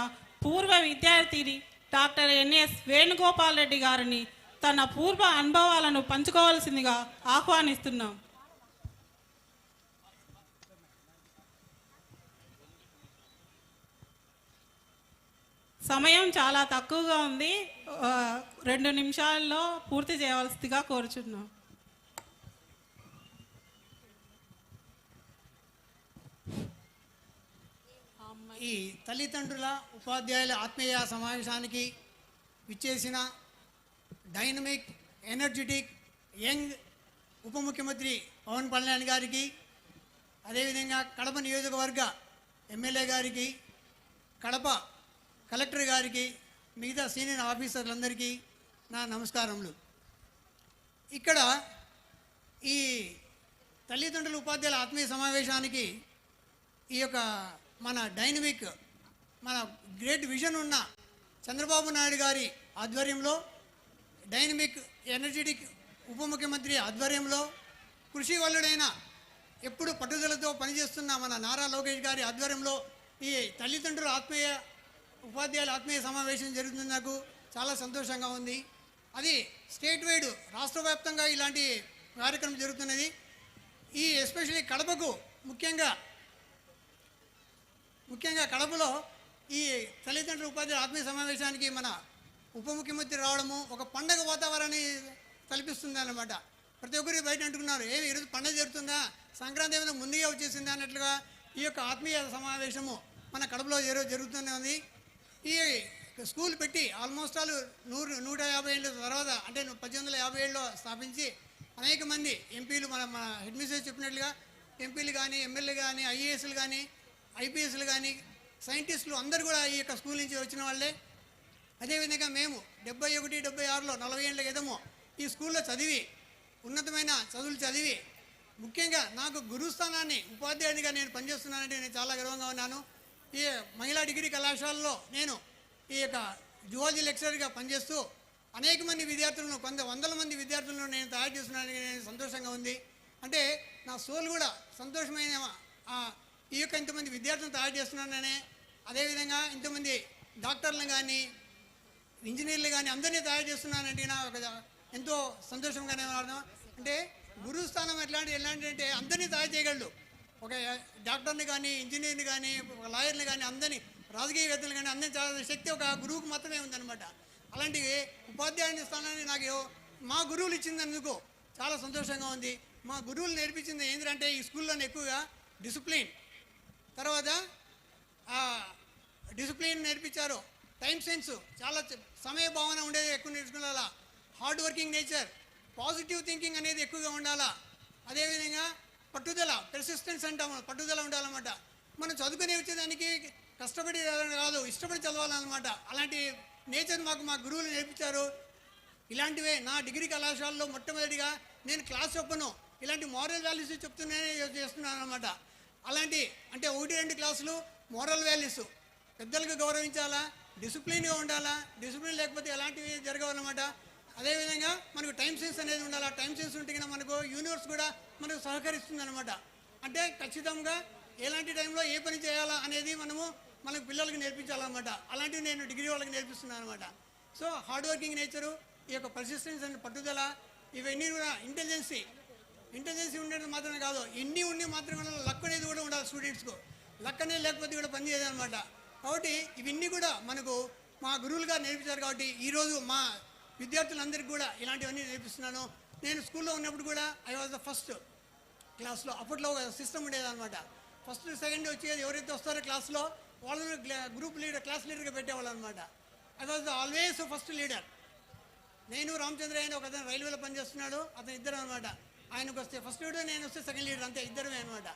పూర్వ విద్యార్థిని డాక్టర్ ఎన్ఎస్ వేణుగోపాల్ రెడ్డి గారిని తన పూర్వ అనుభవాలను పంచుకోవాల్సిందిగా ఆహ్వానిస్తున్నాం. సమయం చాలా తక్కువగా ఉంది, 2 నిమిషాల్లో పూర్తి చేయవలసిందిగా కోరుచున్నాం. ఈ తల్లిదండ్రుల ఉపాధ్యాయుల ఆత్మీయ సమావేశానికి విచ్చేసిన డైనమిక్, ఎనర్జెటిక్, యంగ్ ఉప ముఖ్యమంత్రి పవన్ కళ్యాణ్ గారికి, అదేవిధంగా కడప నియోజకవర్గ ఎమ్మెల్యే గారికి, కడప కలెక్టర్ గారికి, మిగతా సీనియర్ ఆఫీసర్లందరికీ నా నమస్కారములు. ఇక్కడ ఈ తల్లిదండ్రుల ఉపాధ్యాయుల ఆత్మీయ సమావేశానికి ఈ యొక్క మన డైనమిక్ మన గ్రేట్ విజన్ ఉన్న చంద్రబాబు నాయుడు గారి ఆధ్వర్యంలో, డైనమిక్ ఎనర్జెటిక్ ఉప ముఖ్యమంత్రి ఆధ్వర్యంలో, కృషి వల్లుడైన ఎప్పుడు పట్టుదలతో పనిచేస్తున్న మన నారా లోకేష్ గారి ఆధ్వర్యంలో ఈ తల్లిదండ్రుల ఉపాధ్యాయుల ఆత్మీయ సమావేశం జరుగుతుంది. నాకు చాలా సంతోషంగా ఉంది. అది స్టేట్ వైడ్ రాష్ట్ర వ్యాప్తంగా ఇలాంటి కార్యక్రమం జరుగుతున్నది. ఈ ఎస్పెషల్లీ కడపకు ముఖ్యంగా కడపలో ఈ తల్లిదండ్రుల ఉపాధ్యాయుల ఆత్మీయ సమావేశానికి మన ఉప ముఖ్యమంత్రి రావడము ఒక పండగ వాతావరణాన్ని కల్పిస్తుంది అన్నమాట. ప్రతి ఒక్కరు బయట అంటున్నారు, ఏమి ఈరోజు పండగ జరుగుతుందా, సంక్రాంతి ఏమైనా ముందుగా వచ్చేసిందా అన్నట్లుగా ఈ యొక్క ఆత్మీయ సమావేశము మన కడపలో జరుగుతూనే ఉంది. ఈ స్కూల్ పెట్టి ఆల్మోస్ట్ ఆల్ 150 ఏళ్ళ తర్వాత, అంటే 1857లో స్థాపించి అనేక మంది ఎంపీలు మన హెడ్ మినిస్టర్ చెప్పినట్లుగా ఎంపీలు కానీ, ఎమ్మెల్యే కానీ, ఐఏఎస్లు కానీ, ఐపీఎస్లు కానీ, సైంటిస్టులు అందరూ కూడా ఈ యొక్క స్కూల్ నుంచి వచ్చిన వాళ్ళే. అదేవిధంగా మేము 71, 76లో 40 ఏళ్ళ క్రితము ఈ స్కూల్లో చదివి ఉన్నతమైన చదువులు చదివి ముఖ్యంగా నాకు గురుస్థానాన్ని ఉపాధ్యాయునిగా నేను పనిచేస్తున్నానంటే నేను చాలా గర్వంగా ఉన్నాను. ఈ మహిళా డిగ్రీ కళాశాలలో నేను ఈ యొక్క జువాలజీ లెక్చరర్గా పనిచేస్తూ అనేక మంది విద్యార్థులను, వందల మంది విద్యార్థులను నేను తయారు చేస్తున్నానని నేను సంతోషంగా ఉంది. అంటే నా సోల్ కూడా సంతోషమైన ఈ యొక్క ఇంతమంది విద్యార్థులను తయారు చేస్తున్నాననే, అదేవిధంగా ఇంతమంది డాక్టర్లను కానీ ఇంజనీర్లు కానీ అందరినీ తయారు చేస్తున్నానంటే నా ఒక ఎంతో సంతోషంగానే ఉన్నాను. అంటే గురువు స్థానం ఎలాంటి అంటే అందరినీ తయారు చేయగలడు. ఒక డాక్టర్ని కానీ, ఇంజనీర్ని కానీ, ఒక లాయర్ని కానీ, అందరినీ రాజకీయవేత్తలు కానీ అందరినీ చాలా శక్తి ఒక గురువుకు మాత్రమే ఉందన్నమాట. అలాంటి ఉపాధ్యాయుని స్థానాన్ని నాకు మా గురువులు ఇచ్చిందనుకో చాలా సంతోషంగా ఉంది. మా గురువులు నేర్పించింది ఏంటంటే ఈ స్కూల్లోనే ఎక్కువగా డిసిప్లిన్, తర్వాత డిసిప్లిన్ నేర్పించారు. టైం సెన్స్, చాలా సమయ భావన ఉండేది ఎక్కువ నేర్చుకోవాలా. Hard working nature, positive thinking అనేది ఎక్కువగా ఉండాలా. అదేవిధంగా పట్టుదల, పెర్సిస్టెన్స్ అంటాము, పట్టుదల ఉండాలన్నమాట. మనం చదువుకునే వచ్చేదానికి కష్టపడి కాదు, ఇష్టపడి చదవాలన్నమాట. అలాంటి నేచర్ మా గురువులు నేర్పించారు. ఇలాంటివే నా డిగ్రీ కళాశాలలో మొట్టమొదటిగా నేను క్లాస్ చెప్పను, ఇలాంటి మోరల్ వాల్యూస్ చెప్తూనే చేస్తున్నాను అనమాట. అలాంటి అంటే 1-2 క్లాసులు మోరల్ వాల్యూస్, పెద్దలకు గౌరవించాలా, డిసిప్లిన్గా ఉండాలా, డిసిప్లిన్ లేకపోతే ఎలాంటివి జరగవన్నమాట. అదేవిధంగా మనకు టైం సెన్స్ అనేది ఉండాలి. టైం సెన్స్ ఉంటే కన్నా మనకు యూనివర్స్ కూడా మనకు సహకరిస్తుంది అనమాట. అంటే ఖచ్చితంగా ఎలాంటి టైంలో ఏ పని చేయాలా అనేది మనకు పిల్లలకి నేర్పించాలన్నమాట. అలాంటివి నేను డిగ్రీ వాళ్ళకి నేర్పిస్తున్నాను అనమాట. సో హార్డ్ వర్కింగ్ నేచరు, ఈ యొక్క పర్సిస్టెన్స్ అండ్ పట్టుదల, ఇవన్నీ కూడా ఇంటెలిజెన్సీ ఉండేది మాత్రమే కాదు, ఇన్ని ఉండి మాత్రమే లక్ అనేది కూడా ఉండాలి. స్టూడెంట్స్కు లక్ అనేది లేకపోతే కూడా పని చేయదన్నమాట. కాబట్టి ఇవన్నీ కూడా మనకు మా గురువులుగా నేర్పించారు. కాబట్టి ఈరోజు మా విద్యార్థులందరికీ కూడా ఇలాంటివన్నీ నేర్పిస్తున్నాను. నేను స్కూల్లో ఉన్నప్పుడు కూడా ఐ వాజ్ ద ఫస్ట్ క్లాస్లో. అప్పట్లో ఒక సిస్టమ్ ఉండేదన్నమాట. ఫస్ట్ సెకండ్ వచ్చేది ఎవరైతే వస్తారో క్లాస్లో వాళ్ళని గ్రూప్ లీడర్, క్లాస్ లీడర్గా పెట్టేవాళ్ళు అనమాట. I was always first leader. నేను రామచంద్ర అయిన ఒక అతను రైల్వేలో పనిచేస్తున్నాడు, అతను ఇద్దరు అనమాట. ఆయనకు వస్తే ఫస్ట్ లీడర్, నేను వస్తే సెకండ్ లీడర్, అంతే, ఇద్దరమే అనమాట.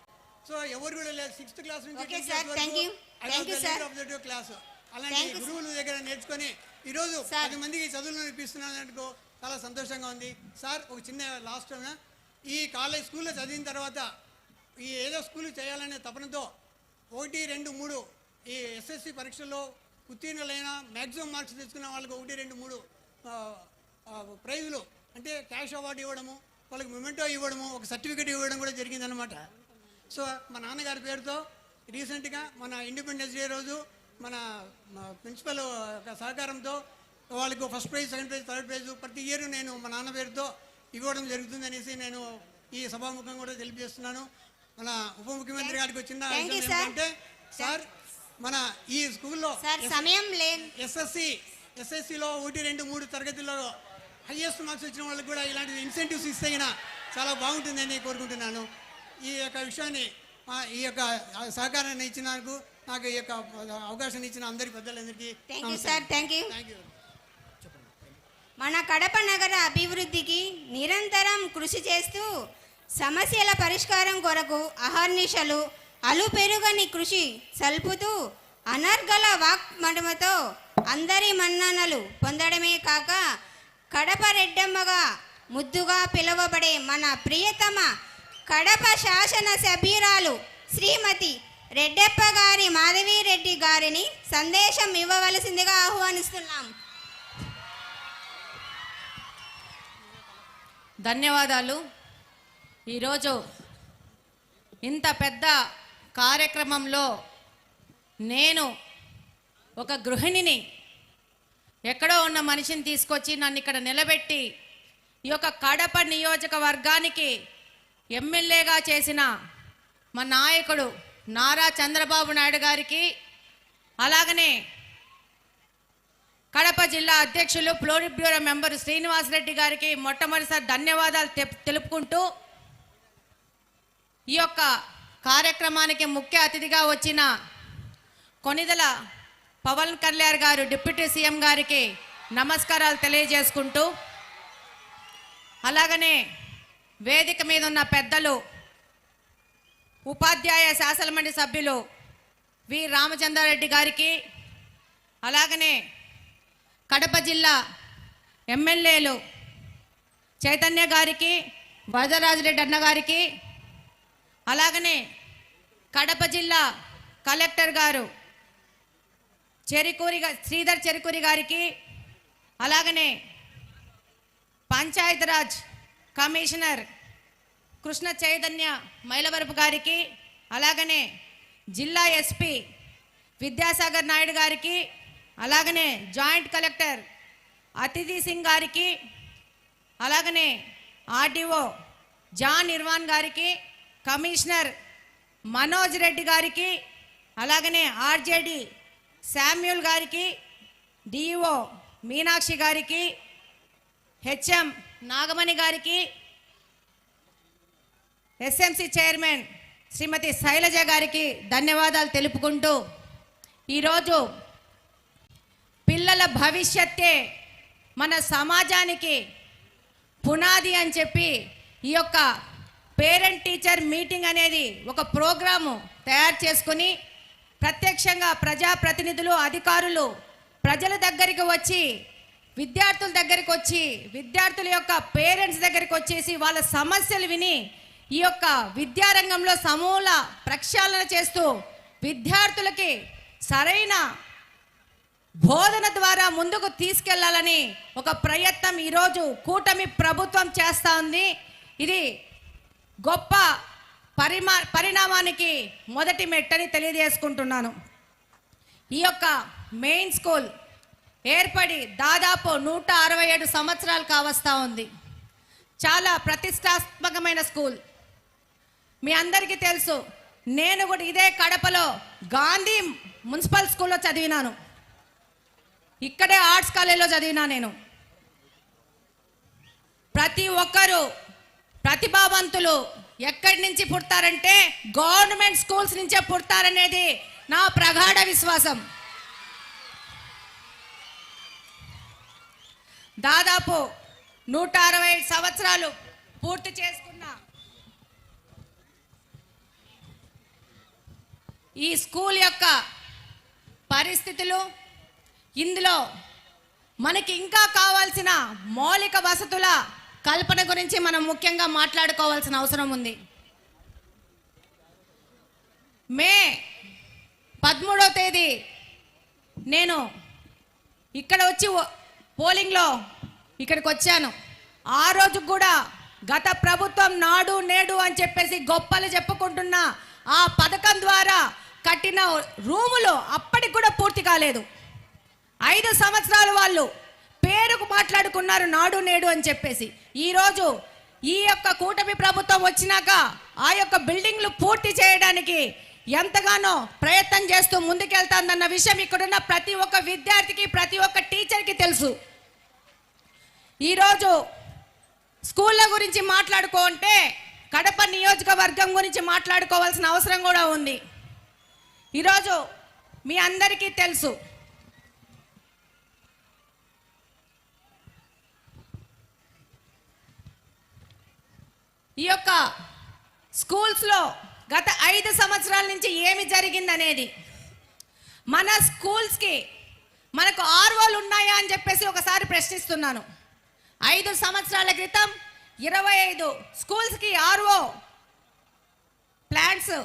సో ఎవరు కూడా లేదు. 6th క్లాస్ నుంచి క్లాసు అలాంటి గురువుల దగ్గర నేర్చుకొని ఈరోజు 10 మందికి చదువులు నేర్పిస్తున్నాను అనుకో చాలా సంతోషంగా ఉంది. సార్ ఒక చిన్న లాస్ట్ ఈ కాలేజ్ స్కూల్లో చదివిన తర్వాత ఈ ఏదో స్కూల్ చేయాలనే తపనతో 1, 2, 3 ఈ ఎస్ఎస్సి పరీక్షల్లో ఉత్తీర్ణులైన మ్యాక్సిమం మార్క్స్ తెచ్చుకున్న వాళ్ళకి 1, 2, 3 ప్రైజులు అంటే క్యాష్ అవార్డు ఇవ్వడము, వాళ్ళకి మొమెంటో ఇవ్వడము, ఒక సర్టిఫికేట్ ఇవ్వడం కూడా జరిగిందనమాట. సో మా నాన్నగారి పేరుతో రీసెంట్గా మన ఇండిపెండెన్స్ డే రోజు మన ప్రిన్సిపల్ సహకారంతో వాళ్ళకు first prize, second prize, third prize ప్రతి ఇయర్ నేను మా నాన్న పేరుతో ఇవ్వడం జరుగుతుంది అనేసి నేను ఈ సభాముఖం కూడా తెలియజేస్తున్నాను. మన ఉప ముఖ్యమంత్రి గారికి వచ్చిన ఏంటంటే సార్ మన ఈ స్కూల్లో ఎస్ఎస్సిలో 1, 2, 3 తరగతిలో హైయెస్ట్ మార్క్స్ వచ్చిన వాళ్ళకి కూడా ఇలాంటి ఇన్సెంటివ్స్ ఇస్తే చాలా బాగుంటుందని కోరుకుంటున్నాను. ఈ యొక్క విషయాన్ని ఈ యొక్క సహకారాన్ని ఇచ్చినందుకు, నాకు ఈ యొక్క అవకాశాన్ని ఇచ్చిన అందరి పెద్దలందరికీ థ్యాంక్ యూ. మన కడప నగర అభివృద్ధికి నిరంతరం కృషి చేస్తూ సమస్యల పరిష్కారం కొరకు అహర్నిశలు అలుపెరుగని కృషి సల్పుతూ అనర్గళ వాక్మడమతో అందరి మన్ననలు పొందడమే కాక కడప రెడ్డమ్మగా ముద్దుగా పిలువబడే మన ప్రియతమ కడప శాసన సభ్యురాలు శ్రీమతి రెడ్డప్ప గారి మాధవీరెడ్డి గారిని సందేశం ఇవ్వవలసిందిగా ఆహ్వానిస్తున్నాం. ధన్యవాదాలు. ఈరోజు ఇంత పెద్ద కార్యక్రమంలో నేను ఒక గృహిణిని, ఎక్కడో ఉన్న మనిషిని తీసుకొచ్చి నన్ను ఇక్కడ నిలబెట్టి ఈ యొక్క కడప నియోజకవర్గానికి ఎమ్మెల్యేగా చేసిన మా నాయకుడు నారా చంద్రబాబు నాయుడు గారికి, అలాగనే కడప జిల్లా అధ్యక్షులు పోలిట్ బ్యూరో మెంబర్ శ్రీనివాసరెడ్డి గారికి మొట్టమొదటిసారి ధన్యవాదాలు తెలుపుకుంటూ, ఈ యొక్క కార్యక్రమానికి ముఖ్య అతిథిగా వచ్చిన కొనిదెల పవన్ కళ్యాణ్ గారు డిప్యూటీ సీఎం గారికి నమస్కారాలు తెలియజేసుకుంటూ, అలాగనే వేదిక మీద ఉన్న పెద్దలు ఉపాధ్యాయ శాసనమండలి సభ్యులు వి రామచంద్రారెడ్డి గారికి, అలాగనే కడప జిల్లా ఎమ్మెల్యేలు చైతన్య గారికి, వరదరాజరెడ్డి అన్న గారికి, అలాగనే కడప జిల్లా కలెక్టర్ గారు శ్రీధర్ చెరుకూరి గారికి, అలాగనే పంచాయతీరాజ్ కమిషనర్ కృష్ణ చైతన్య మైలవరపు గారికి, అలాగనే జిల్లా ఎస్పీ విద్యాసాగర్ నాయుడు గారికి, అలాగనే జాయింట్ కలెక్టర్ అతిథి సింగ్ గారికి, అలాగనే ఆర్డీఓ జాన్ ఇర్వాన్ గారికి, కమిషనర్ మనోజ్ రెడ్డి గారికి, అలాగనే ఆర్జేడి శామ్యూల్ గారికి, డిఈఓ మీనాక్షి గారికి, హెచ్ఎం నాగమణి గారికి, ఎస్ఎంసి చైర్మన్ శ్రీమతి శైలజ గారికి ధన్యవాదాలు తెలుపుకుంటూ, ఈరోజు పిల్లల భవిష్యత్తే మన సమాజానికి పునాది అని చెప్పి ఈ యొక్క పేరెంట్ టీచర్ మీటింగ్ అనేది ఒక ప్రోగ్రాము తయారు చేసుకుని ప్రత్యక్షంగా ప్రజాప్రతినిధులు, అధికారులు ప్రజల దగ్గరికి వచ్చి, విద్యార్థుల దగ్గరికి వచ్చి, విద్యార్థుల యొక్క పేరెంట్స్ దగ్గరికి వచ్చేసి వాళ్ళ సమస్యలు విని ఈ యొక్క విద్యారంగంలో సమూల ప్రక్షాళన చేస్తూ విద్యార్థులకి సరైన బోధన ద్వారా ముందుకు తీసుకెళ్లాలని ఒక ప్రయత్నం ఈరోజు కూటమి ప్రభుత్వం చేస్తూ ఉంది. ఇది గొప్ప పరిణామానికి మొదటి మెట్టని తెలియజేసుకుంటున్నాను. ఈ యొక్క మెయిన్ స్కూల్ ఏర్పడి దాదాపు 167 సంవత్సరాలు కావస్తా ఉంది. చాలా ప్రతిష్టాత్మకమైన స్కూల్. మీ అందరికీ తెలుసు, నేను కూడా ఇదే కడపలో గాంధీ మున్సిపల్ స్కూల్లో చదివినాను. ఇక్కడే ఆర్ట్స్ కాలేజీలో చదివినా నేను. ప్రతి ఒక్కరూ ప్రతిభావంతులు ఎక్కడి నుంచి పుడతారంటే గవర్నమెంట్ స్కూల్స్ నుంచే పుడతారనేది నా ప్రగాఢ విశ్వాసం. దాదాపు 165 సంవత్సరాలు పూర్తి చేసుకున్న ఈ స్కూల్ యొక్క పరిస్థితులు, ఇందులో మనకి ఇంకా కావాల్సిన మౌలిక వసతుల కల్పన గురించి మనం ముఖ్యంగా మాట్లాడుకోవాల్సిన అవసరం ఉంది. మే 13వ తేదీ నేను ఇక్కడ వచ్చి పోలింగ్లో ఇక్కడికి వచ్చాను. ఆ రోజు కూడా గత ప్రభుత్వం నాడు నేడు అని చెప్పేసి గొప్పలు చెప్పుకుంటున్న ఆ పథకం ద్వారా కట్టిన రూములు అప్పటికి కూడా పూర్తి కాలేదు. 5 సంవత్సరాలు వాళ్ళు పేరుకు మాట్లాడుకున్నారు నాడు నేడు అని చెప్పేసి. ఈరోజు ఈ యొక్క కూటమి ప్రభుత్వం వచ్చినాక ఆ యొక్క బిల్డింగ్లు పూర్తి చేయడానికి ఎంతగానో ప్రయత్నం చేస్తూ ముందుకెళ్తాందన్న విషయం ఇక్కడున్న ప్రతి ఒక్క విద్యార్థికి, ప్రతి ఒక్క టీచర్కి తెలుసు. ఈరోజు స్కూళ్ళ గురించి మాట్లాడుకుంటే కడప నియోజకవర్గం గురించి మాట్లాడుకోవాల్సిన అవసరం కూడా ఉంది. ఈరోజు మీ అందరికీ తెలుసు, ఈ యొక్క స్కూల్స్లో గత 5 సంవత్సరాల నుంచి ఏమి జరిగిందనేది. మన స్కూల్స్కి మనకు ఆర్ఓలు ఉన్నాయా అని చెప్పేసి ఒకసారి ప్రశ్నిస్తున్నాను. 5 సంవత్సరాల క్రితం 25 స్కూల్స్కి ఆర్ఓ ప్లాంట్స్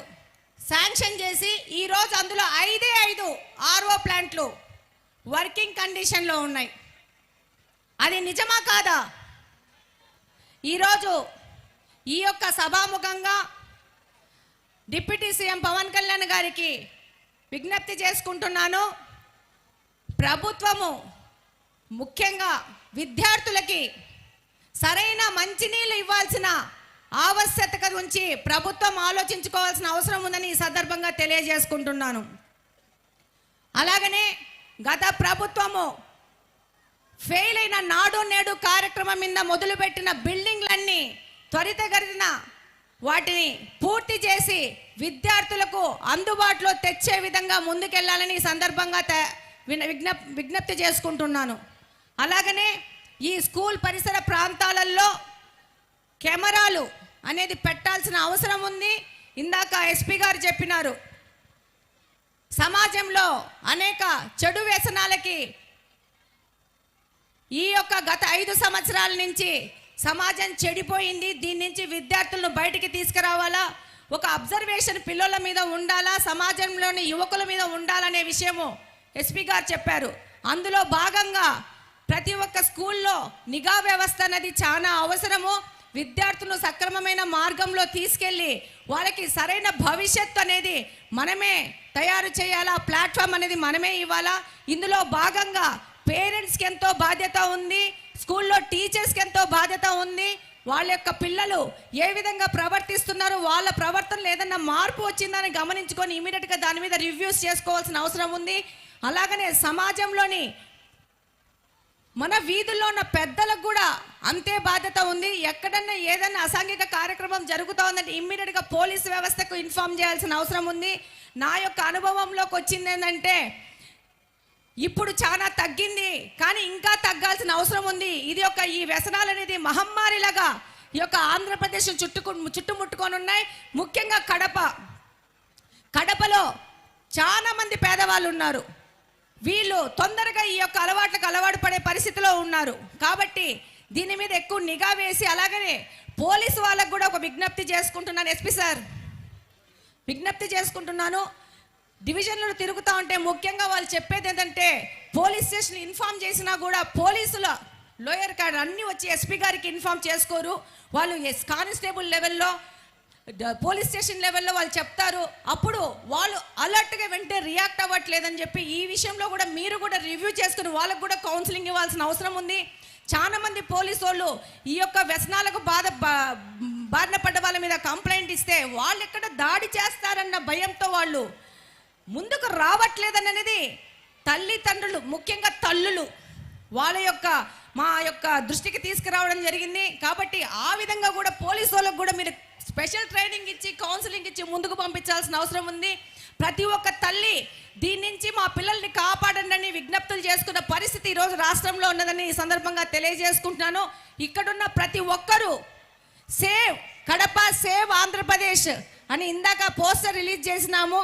శాంక్షన్ చేసి ఈరోజు అందులో 5 ఆర్ఓ ప్లాంట్లు వర్కింగ్ కండిషన్లో ఉన్నాయి. అది నిజమా కాదా? ఈరోజు ఈ యొక్క సభాముఖంగా డిప్యూటీ సీఎం పవన్ కళ్యాణ్ గారికి విజ్ఞప్తి చేసుకుంటున్నాను. ప్రభుత్వము ముఖ్యంగా విద్యార్థులకి సరైన మంచినీళ్ళు ఇవ్వాల్సిన ఆవశ్యకత గురించి ప్రభుత్వం ఆలోచించుకోవాల్సిన అవసరం ఉందని ఈ సందర్భంగా తెలియజేసుకుంటున్నాను. అలాగనే గత ప్రభుత్వము ఫెయిల్ అయిన నాడు నేడు కార్యక్రమం మీద మొదలుపెట్టిన బిల్డింగ్లన్నీ త్వరితగతిన వాటిని పూర్తి చేసి విద్యార్థులకు అందుబాటులో తెచ్చే విధంగా ముందుకెళ్లాలని ఈ సందర్భంగా విజ్ఞప్తి చేసుకుంటున్నాను. అలాగనే ఈ స్కూల్ పరిసర ప్రాంతాలలో కెమెరాలు అనేది పెట్టాల్సిన అవసరం ఉంది. ఇందాక ఎస్పీ గారు చెప్పినారు, సమాజంలో అనేక చెడు వ్యసనాలకి ఈ యొక్క గత 5 సంవత్సరాల నుంచి సమాజం చెడిపోయింది. దీని నుంచి విద్యార్థులను బయటికి తీసుకురావాలా, ఒక అబ్జర్వేషన్ పిల్లల మీద ఉండాలా, సమాజంలోని యువకుల మీద ఉండాలనే విషయము ఎస్పీ గారు చెప్పారు. అందులో భాగంగా ప్రతి ఒక్క స్కూల్లో నిఘా వ్యవస్థ అనేది చాలా అవసరము. విద్యార్థులను సక్రమమైన మార్గంలో తీసుకెళ్ళి వాళ్ళకి సరైన భవిష్యత్తు అనేది మనమే తయారు చేయాలా, ప్లాట్ఫామ్ అనేది మనమే ఇవ్వాలా. ఇందులో భాగంగా పేరెంట్స్కి ఎంతో బాధ్యత ఉంది, స్కూల్లో టీచర్స్కి ఎంతో బాధ్యత ఉంది. వాళ్ళ యొక్క పిల్లలు ఏ విధంగా ప్రవర్తిస్తున్నారు, వాళ్ళ ప్రవర్తనలో ఏదన్నా మార్పు వచ్చిందని గమనించుకొని ఇమీడియట్గా దాని మీద రివ్యూస్ చేసుకోవాల్సిన అవసరం ఉంది. అలాగనే సమాజంలోని మన వీధుల్లో ఉన్న పెద్దలకు కూడా అంతే బాధ్యత ఉంది. ఎక్కడన్నా ఏదైనా అసాంఘిక కార్యక్రమం జరుగుతూ ఉందంటే ఇమ్మీడియట్గా పోలీసు వ్యవస్థకు ఇన్ఫార్మ్ చేయాల్సిన అవసరం ఉంది. నా యొక్క అనుభవంలోకి వచ్చింది ఏంటంటే ఇప్పుడు చాలా తగ్గింది, కానీ ఇంకా తగ్గాల్సిన అవసరం ఉంది. ఇది ఈ వ్యసనాలు అనేది మహమ్మారిలాగా ఈ యొక్క ఆంధ్రప్రదేశ్ చుట్టుముట్టుకొని ఉన్నాయి. ముఖ్యంగా కడపలో చాలా మంది పేదవాళ్ళు ఉన్నారు. వీళ్ళు తొందరగా ఈ యొక్క అలవాట్లకు అలవాటు పడే పరిస్థితిలో ఉన్నారు. కాబట్టి దీని మీద ఎక్కువ నిఘా వేసి, అలాగనే పోలీసు వాళ్ళకు కూడా ఒక విజ్ఞప్తి చేసుకుంటున్నాను. ఎస్పీ సార్, విజ్ఞప్తి చేసుకుంటున్నాను. డివిజన్లు తిరుగుతూ ఉంటే ముఖ్యంగా వాళ్ళు చెప్పేది ఏంటంటే పోలీస్ స్టేషన్ ఇన్ఫార్మ్ చేసినా కూడా పోలీసుల లోయర్ కార్డ్ అన్నీ వచ్చి ఎస్పీ గారికి ఇన్ఫార్మ్ చేసుకోరు. వాళ్ళు కానిస్టేబుల్ లెవెల్లో, పోలీస్ స్టేషన్ లెవెల్లో వాళ్ళు చెప్తారు. అప్పుడు వాళ్ళు అలర్ట్గా వెంటనే రియాక్ట్ అవ్వట్లేదని చెప్పి ఈ విషయంలో కూడా మీరు కూడా రివ్యూ చేసుకుని వాళ్ళకు కూడా కౌన్సిలింగ్ ఇవ్వాల్సిన అవసరం ఉంది. చాలా మంది పోలీసు వాళ్ళు ఈ యొక్క వ్యసనాలకు బారిన పడ్డ వాళ్ళ మీద కంప్లైంట్ ఇస్తే వాళ్ళు ఎక్కడ దాడి చేస్తారన్న భయంతో వాళ్ళు ముందుకు రావట్లేదనేది తల్లిదండ్రులు, ముఖ్యంగా తల్లులు మా యొక్క దృష్టికి తీసుకురావడం జరిగింది. కాబట్టి ఆ విధంగా కూడా పోలీసు వాళ్ళకు కూడా మీరు స్పెషల్ ట్రైనింగ్ ఇచ్చి కౌన్సిలింగ్ ఇచ్చి ముందుకు పంపించాల్సిన అవసరం ఉంది. ప్రతి ఒక్క తల్లి దీని నుంచి మా పిల్లల్ని కాపాడండి అని విజ్ఞప్తులు చేసుకున్న పరిస్థితి ఈరోజు రాష్ట్రంలో ఉన్నదని ఈ సందర్భంగా తెలియజేసుకుంటున్నాను. ఇక్కడున్న ప్రతి ఒక్కరూ సేవ్ కడప, సేవ్ ఆంధ్రప్రదేశ్ అని ఇందాక పోస్టర్ రిలీజ్ చేసినాము.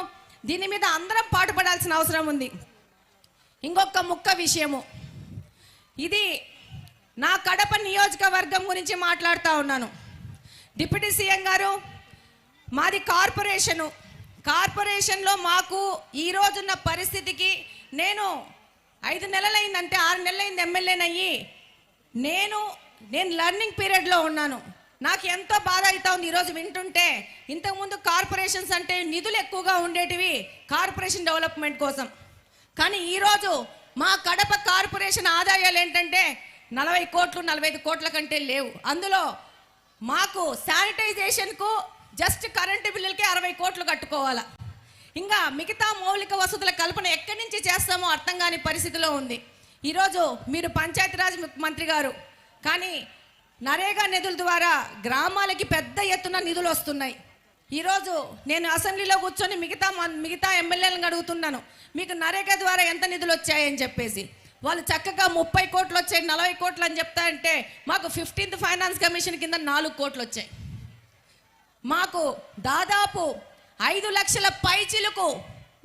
దీని మీద అందరం పాటుపడాల్సిన అవసరం ఉంది. ఇంకొక ముఖ్య విషయము, ఇది నా కడప నియోజకవర్గం గురించి మాట్లాడుతూ ఉన్నాను. డిప్యూటీ సీఎం గారు, మాది కార్పొరేషన్లో మాకు ఈ రోజున్న పరిస్థితికి నేను 5 నెలలైందంటే 6 నెలలైంది ఎమ్మెల్యేనయ్యి. నేను లర్నింగ్ పీరియడ్లో ఉన్నాను. నాకు ఎంతో బాధ అవుతా ఉంది ఈరోజు వింటుంటే. ఇంతకుముందు కార్పొరేషన్స్ అంటే నిధులు ఎక్కువగా ఉండేటివి కార్పొరేషన్ డెవలప్మెంట్ కోసం. కానీ ఈరోజు మా కడప కార్పొరేషన్ ఆదాయాలు ఏంటంటే 40 కోట్లు 45 కోట్ల కంటే లేవు. అందులో మాకు శానిటైజేషన్కు జస్ట్ కరెంటు బిల్లులకే 60 కోట్లు కట్టుకోవాలా. ఇంకా మిగతా మౌలిక వసతుల కల్పన ఎక్కడి నుంచి చేస్తామో అర్థం కాని పరిస్థితిలో ఉంది. ఈరోజు మీరు పంచాయతీరాజ్ మంత్రి గారు, కానీ నరేగా నిధుల ద్వారా గ్రామాలకి పెద్ద ఎత్తున నిధులు వస్తున్నాయి. ఈరోజు నేను అసెంబ్లీలో కూర్చొని మిగతా ఎమ్మెల్యేలను అడుగుతున్నాను, మీకు నరేగా ద్వారా ఎంత నిధులు వచ్చాయని చెప్పేసి. వాళ్ళు చక్కగా 30 కోట్లు వచ్చాయి, 40 కోట్లు అని చెప్తా అంటే మాకు 15th ఫైనాన్స్ కమిషన్ కింద 4 కోట్లు వచ్చాయి. మాకు దాదాపు 5 లక్షల పైచిలకు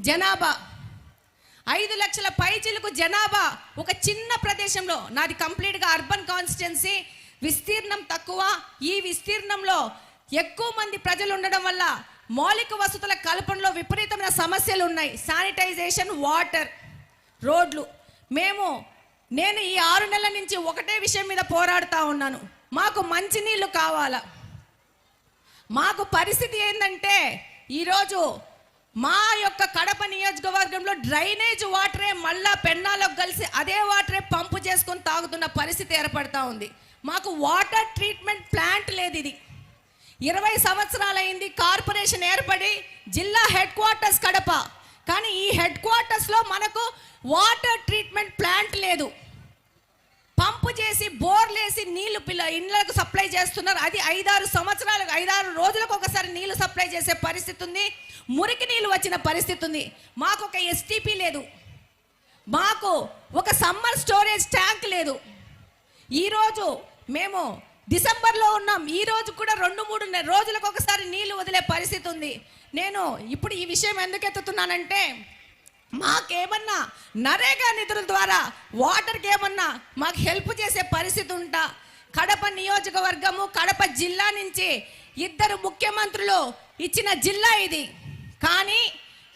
జనాభా. 5 లక్షల పైచిలకు జనాభా ఒక చిన్న ప్రదేశంలో, నాది కంప్లీట్గా అర్బన్ కాన్స్టిట్యున్సీ, విస్తీర్ణం తక్కువ. ఈ విస్తీర్ణంలో ఎక్కువ మంది ప్రజలు ఉండడం వల్ల మౌలిక వసతుల కల్పనలో విపరీతమైన సమస్యలు ఉన్నాయి. శానిటైజేషన్, వాటర్, రోడ్లు. నేను ఈ 6 నెలల నుంచి ఒకటే విషయం మీద పోరాడుతూ ఉన్నాను. మాకు మంచినీళ్ళు కావాలా. మాకు పరిస్థితి ఏంటంటే ఈరోజు మా యొక్క కడప నియోజకవర్గంలో డ్రైనేజ్ వాటరే మళ్ళా పెన్నాలోకి కలిసి అదే వాటరే పంపు చేసుకొని తాగుతున్న పరిస్థితి ఏర్పడతా ఉంది. మాకు వాటర్ ట్రీట్మెంట్ ప్లాంట్ లేదు. ఇది 20 సంవత్సరాలైంది కార్పొరేషన్ ఏర్పడి, జిల్లా హెడ్ క్వార్టర్స్ కడప. కానీ ఈ హెడ్ క్వార్టర్స్లో మనకు వాటర్ ట్రీట్మెంట్ ప్లాంట్ లేదు. పంపు చేసి బోర్లేసి నీళ్లు ఇళ్ళకు సప్లై చేస్తున్నారు. అది 5-6 రోజులకు ఒకసారి నీళ్లు సప్లై చేసే పరిస్థితి ఉంది. మురికి నీళ్ళు వచ్చిన పరిస్థితి ఉంది. మాకు ఒక ఎస్టీపీ లేదు. మాకు ఒక సమ్మర్ స్టోరేజ్ ట్యాంక్ లేదు. ఈరోజు మేము డిసెంబర్లో ఉన్నాం. ఈ రోజు కూడా 2-3 రోజులకు ఒకసారి నీళ్లు వదిలే పరిస్థితి ఉంది. నేను ఇప్పుడు ఈ విషయం ఎందుకు ఎత్తుతున్నానంటే, మాకేమన్నా నరేగా నిధుల ద్వారా వాటర్కి ఏమన్నా మాకు హెల్ప్ చేసే పరిస్థితి ఉంటా. కడప నియోజకవర్గము, కడప జిల్లా నుంచి 2 ముఖ్యమంత్రులు ఇచ్చిన జిల్లా ఇది. కానీ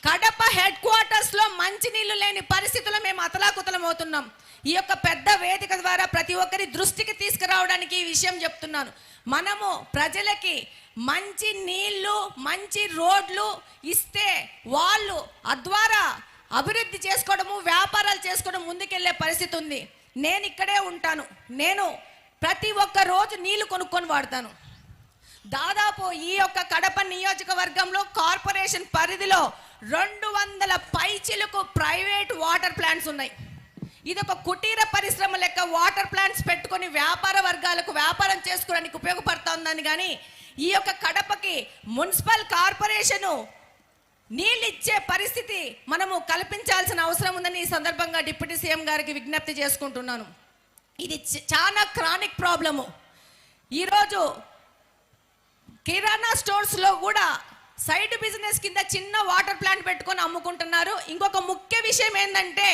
కడప హెడ్ క్వార్టర్స్లో మంచినీళ్ళు లేని పరిస్థితుల్లో మేము అతలాకుతలం అవుతున్నాం. ఈ యొక్క పెద్ద వేదిక ద్వారా ప్రతి ఒక్కరి దృష్టికి తీసుకురావడానికి ఈ విషయం చెప్తున్నాను. మనము ప్రజలకి మంచి నీళ్లు, మంచి రోడ్లు ఇస్తే వాళ్ళు అద్వారా అభివృద్ధి చేసుకోవడము, వ్యాపారాలు చేసుకోవడం ముందుకెళ్లే పరిస్థితి ఉంది. నేను ఇక్కడే ఉంటాను. నేను ప్రతి ఒక్క రోజు నీళ్లు కొనుక్కొని వాడతాను. దాదాపు ఈ యొక్క కడప నియోజకవర్గంలో కార్పొరేషన్ పరిధిలో 200 పైచిలకు ప్రైవేట్ వాటర్ ప్లాంట్స్ ఉన్నాయి. ఇది ఒక కుటీర పరిశ్రమ లెక్క వాటర్ ప్లాంట్స్ పెట్టుకొని వ్యాపార వర్గాలకు వ్యాపారం చేసుకోవడానికి ఉపయోగపడుతుందని. కానీ ఈ యొక్క కడపకి మున్సిపల్ కార్పొరేషను నీళ్ళు ఇచ్చే పరిస్థితి మనము కల్పించాల్సిన అవసరం ఉందని ఈ సందర్భంగా డిప్యూటీ సీఎం గారికి విజ్ఞప్తి చేసుకుంటున్నాను. ఇది చాలా క్రానిక్ ప్రాబ్లము. ఈరోజు కిరాణా స్టోర్స్లో కూడా సైడ్ బిజినెస్ కింద చిన్న వాటర్ ప్లాంట్ పెట్టుకొని అమ్ముకుంటున్నారు. ఇంకొక ముఖ్య విషయం ఏంటంటే,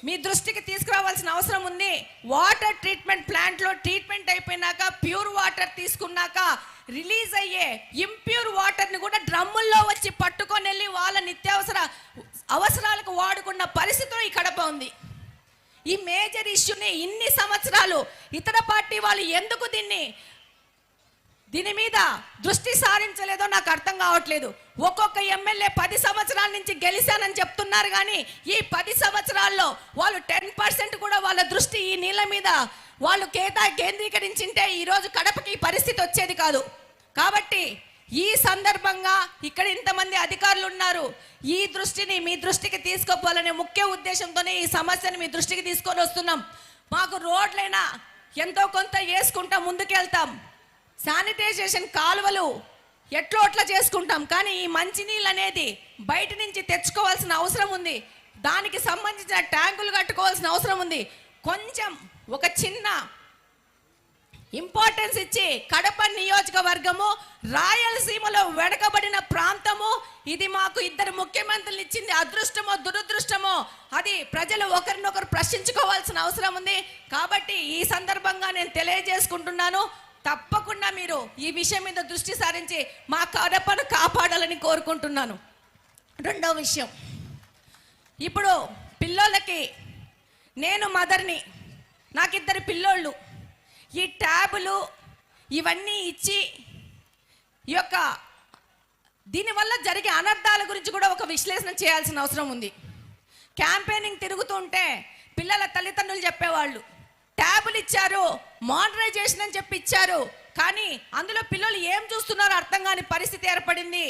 మీ దృష్టికి తీసుకురావాల్సిన అవసరం ఉంది. వాటర్ ట్రీట్మెంట్ ప్లాంట్లో ట్రీట్మెంట్ అయిపోయినాక ప్యూర్ వాటర్ తీసుకున్నాక రిలీజ్ అయ్యే ఇంప్యూర్ వాటర్ని కూడా డ్రమ్ముల్లో వచ్చి పట్టుకొని వెళ్ళి వాళ్ళ నిత్యావసర అవసరాలకు వాడుకున్న పరిస్థితిలో ఈ కడప ఉంది. ఈ మేజర్ ఇష్యూని ఇన్ని సంవత్సరాలు ఇతర పార్టీ వాళ్ళు ఎందుకు దీని మీద దృష్టి సారించలేదో నాకు అర్థం కావట్లేదు. ఒక్కొక్క ఎమ్మెల్యే 10 సంవత్సరాల నుంచి గెలిచానని చెప్తున్నారు. కానీ ఈ 10 సంవత్సరాల్లో వాళ్ళు 10% కూడా వాళ్ళ దృష్టి ఈ నీళ్ళ మీద వాళ్ళు కేంద్రీకరించింటే ఈరోజు కడపకి పరిస్థితి వచ్చేది కాదు. కాబట్టి ఈ సందర్భంగా ఇక్కడ ఇంతమంది అధికారులు ఉన్నారు. ఈ దృష్టిని మీ దృష్టికి తీసుకుపోవాలనే ముఖ్య ఉద్దేశంతోనే ఈ సమస్యను మీ దృష్టికి తీసుకొని వస్తున్నాం. మాకు రోడ్లైనా ఎంతో కొంత వేసుకుంటా ముందుకెళ్తాం. శానిటైజేషన్ కాలువలు ఎట్లో అట్లా చేసుకుంటాం. కానీ ఈ మంచినీళ్ళు అనేది బయట నుంచి తెచ్చుకోవాల్సిన అవసరం ఉంది. దానికి సంబంధించిన ట్యాంకులు కట్టుకోవాల్సిన అవసరం ఉంది. కొంచెం ఒక చిన్న ఇంపార్టెన్స్ ఇచ్చి కడప నియోజకవర్గము రాయలసీమలో వెనకబడిన ప్రాంతము. ఇది మాకు 2 ముఖ్యమంత్రులు ఇచ్చింది అదృష్టమో దురదృష్టమో అది ప్రజలు ఒకరినొకరు ప్రశ్నించుకోవాల్సిన అవసరం ఉంది. కాబట్టి ఈ సందర్భంగా నేను తెలియజేసుకుంటున్నాను, తప్పకుండా మీరు ఈ విషయం మీద దృష్టి సారించి మా కడపను కాపాడాలని కోరుకుంటున్నాను. రెండవ విషయం, ఇప్పుడు పిల్లోళ్ళకి నేను మదర్ని, నాకు 2 పిల్లోళ్ళు. ఈ ట్యాబులు ఇవన్నీ ఇచ్చి ఈ యొక్క దీనివల్ల జరిగే అనర్థాల గురించి కూడా ఒక విశ్లేషణ చేయాల్సిన అవసరం ఉంది. క్యాంపెయినింగ్ తిరుగుతుంటే పిల్లల తల్లిదండ్రులు చెప్పేవాళ్ళు ట్యాబులు ఇచ్చారు, మోడరైజేషన్ అని చెప్పి ఇచ్చారు. కానీ అందులో పిల్లలు ఏం చూస్తున్నారో అర్థం కాని పరిస్థితి ఏర్పడింది.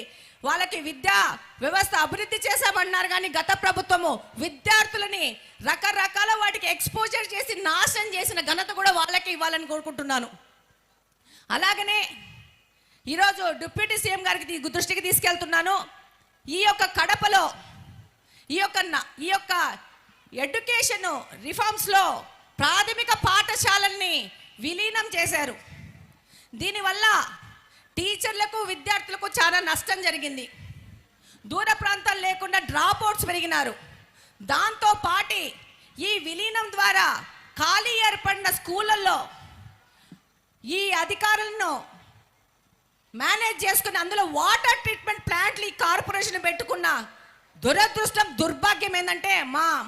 వాళ్ళకి విద్యా వ్యవస్థ అభివృద్ధి చేశామన్నారు కానీ గత ప్రభుత్వము విద్యార్థులని రకరకాల వాటికి ఎక్స్పోజర్ చేసి నాశనం చేసిన ఘనత కూడా వాళ్ళకి ఇవ్వాలని కోరుకుంటున్నాను. అలాగనే ఈరోజు డిప్యూటీ సీఎం గారికి దృష్టికి తీసుకెళ్తున్నాను. ఈ యొక్క కడపలో ఈ యొక్క ఎడ్యుకేషన్ రిఫార్మ్స్లో ప్రాథమిక పాఠశాలల్ని విలీనం చేశారు. దీనివల్ల టీచర్లకు విద్యార్థులకు చాలా నష్టం జరిగింది. దూర ప్రాంతాలు లేకుండా డ్రాప్ అవుట్స్ పెరిగినారు. దాంతో పాటి ఈ విలీనం ద్వారా ఖాళీ ఏర్పడిన స్కూళ్ళల్లో ఈ అధికారులను మేనేజ్ చేసుకుని అందులో వాటర్ ట్రీట్మెంట్ ప్లాంట్లు ఈ కార్పొరేషన్ పెట్టుకున్న దురదృష్టం, దుర్భాగ్యం ఏంటంటే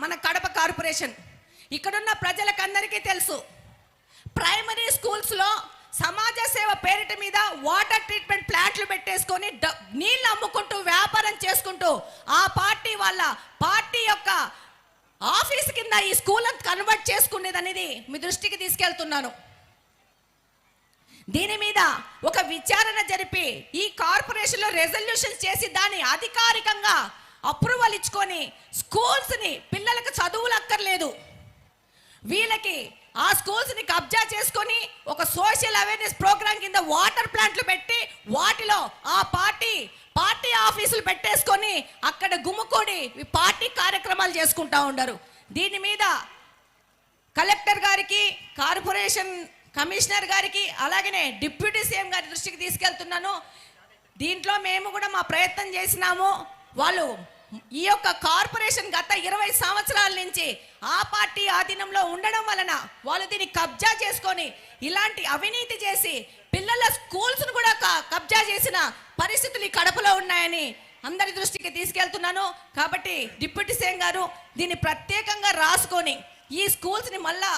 మన కడప కార్పొరేషన్. ఇక్కడున్న ప్రజలకందరికీ తెలుసు, ప్రైమరీ స్కూల్స్లో సమాజ సేవ పేరిట మీద వాటర్ ట్రీట్మెంట్ ప్లాంట్లు పెట్టేసుకొని నీళ్ళు అమ్ముకుంటూ వ్యాపారం చేసుకుంటూ ఆ పార్టీ యొక్క ఆఫీస్ కింద ఈ స్కూల్ కన్వర్ట్ చేసుకునేది అనేది మీ దృష్టికి తీసుకెళ్తున్నాను. దీని మీద ఒక విచారణ జరిపి ఈ కార్పొరేషన్లో రెజల్యూషన్ చేసి దాన్ని అధికారికంగా అప్రూవల్ ఇచ్చుకొని స్కూల్స్ని, పిల్లలకు చదువులు అక్కర్లేదు, వీళ్ళకి ఆ స్కూల్స్ని కబ్జా చేసుకొని ఒక సోషల్ అవేర్నెస్ ప్రోగ్రామ్ కింద వాటర్ ప్లాంట్లు పెట్టి వాటిలో ఆ పార్టీ ఆఫీసులు పెట్టేసుకొని అక్కడ గుమ్ముకొని పార్టీ కార్యక్రమాలు చేసుకుంటా ఉండరు. దీని మీద కలెక్టర్ గారికి, కార్పొరేషన్ కమిషనర్ గారికి, అలాగనే డిప్యూటీ సీఎం గారి దృష్టికి తీసుకెళ్తున్నాను. దీంట్లో మేము కూడా మా ప్రయత్నం చేసినాము. వాళ్ళు ఈ యొక్క కార్పొరేషన్ గత 20 సంవత్సరాల నుంచి ఆ పార్టీ ఆధీనంలో ఉండడం వలన వాళ్ళు దీన్ని కబ్జా చేసుకొని ఇలాంటి అవినీతి చేసి పిల్లల స్కూల్స్ను కూడా కబ్జా చేసిన పరిస్థితులు ఈ కడపలో ఉన్నాయని అందరి దృష్టికి తీసుకెళ్తున్నాను. కాబట్టి డిప్యూటీ సీఎం గారు దీన్ని ప్రత్యేకంగా రాసుకొని ఈ స్కూల్స్ని మళ్ళా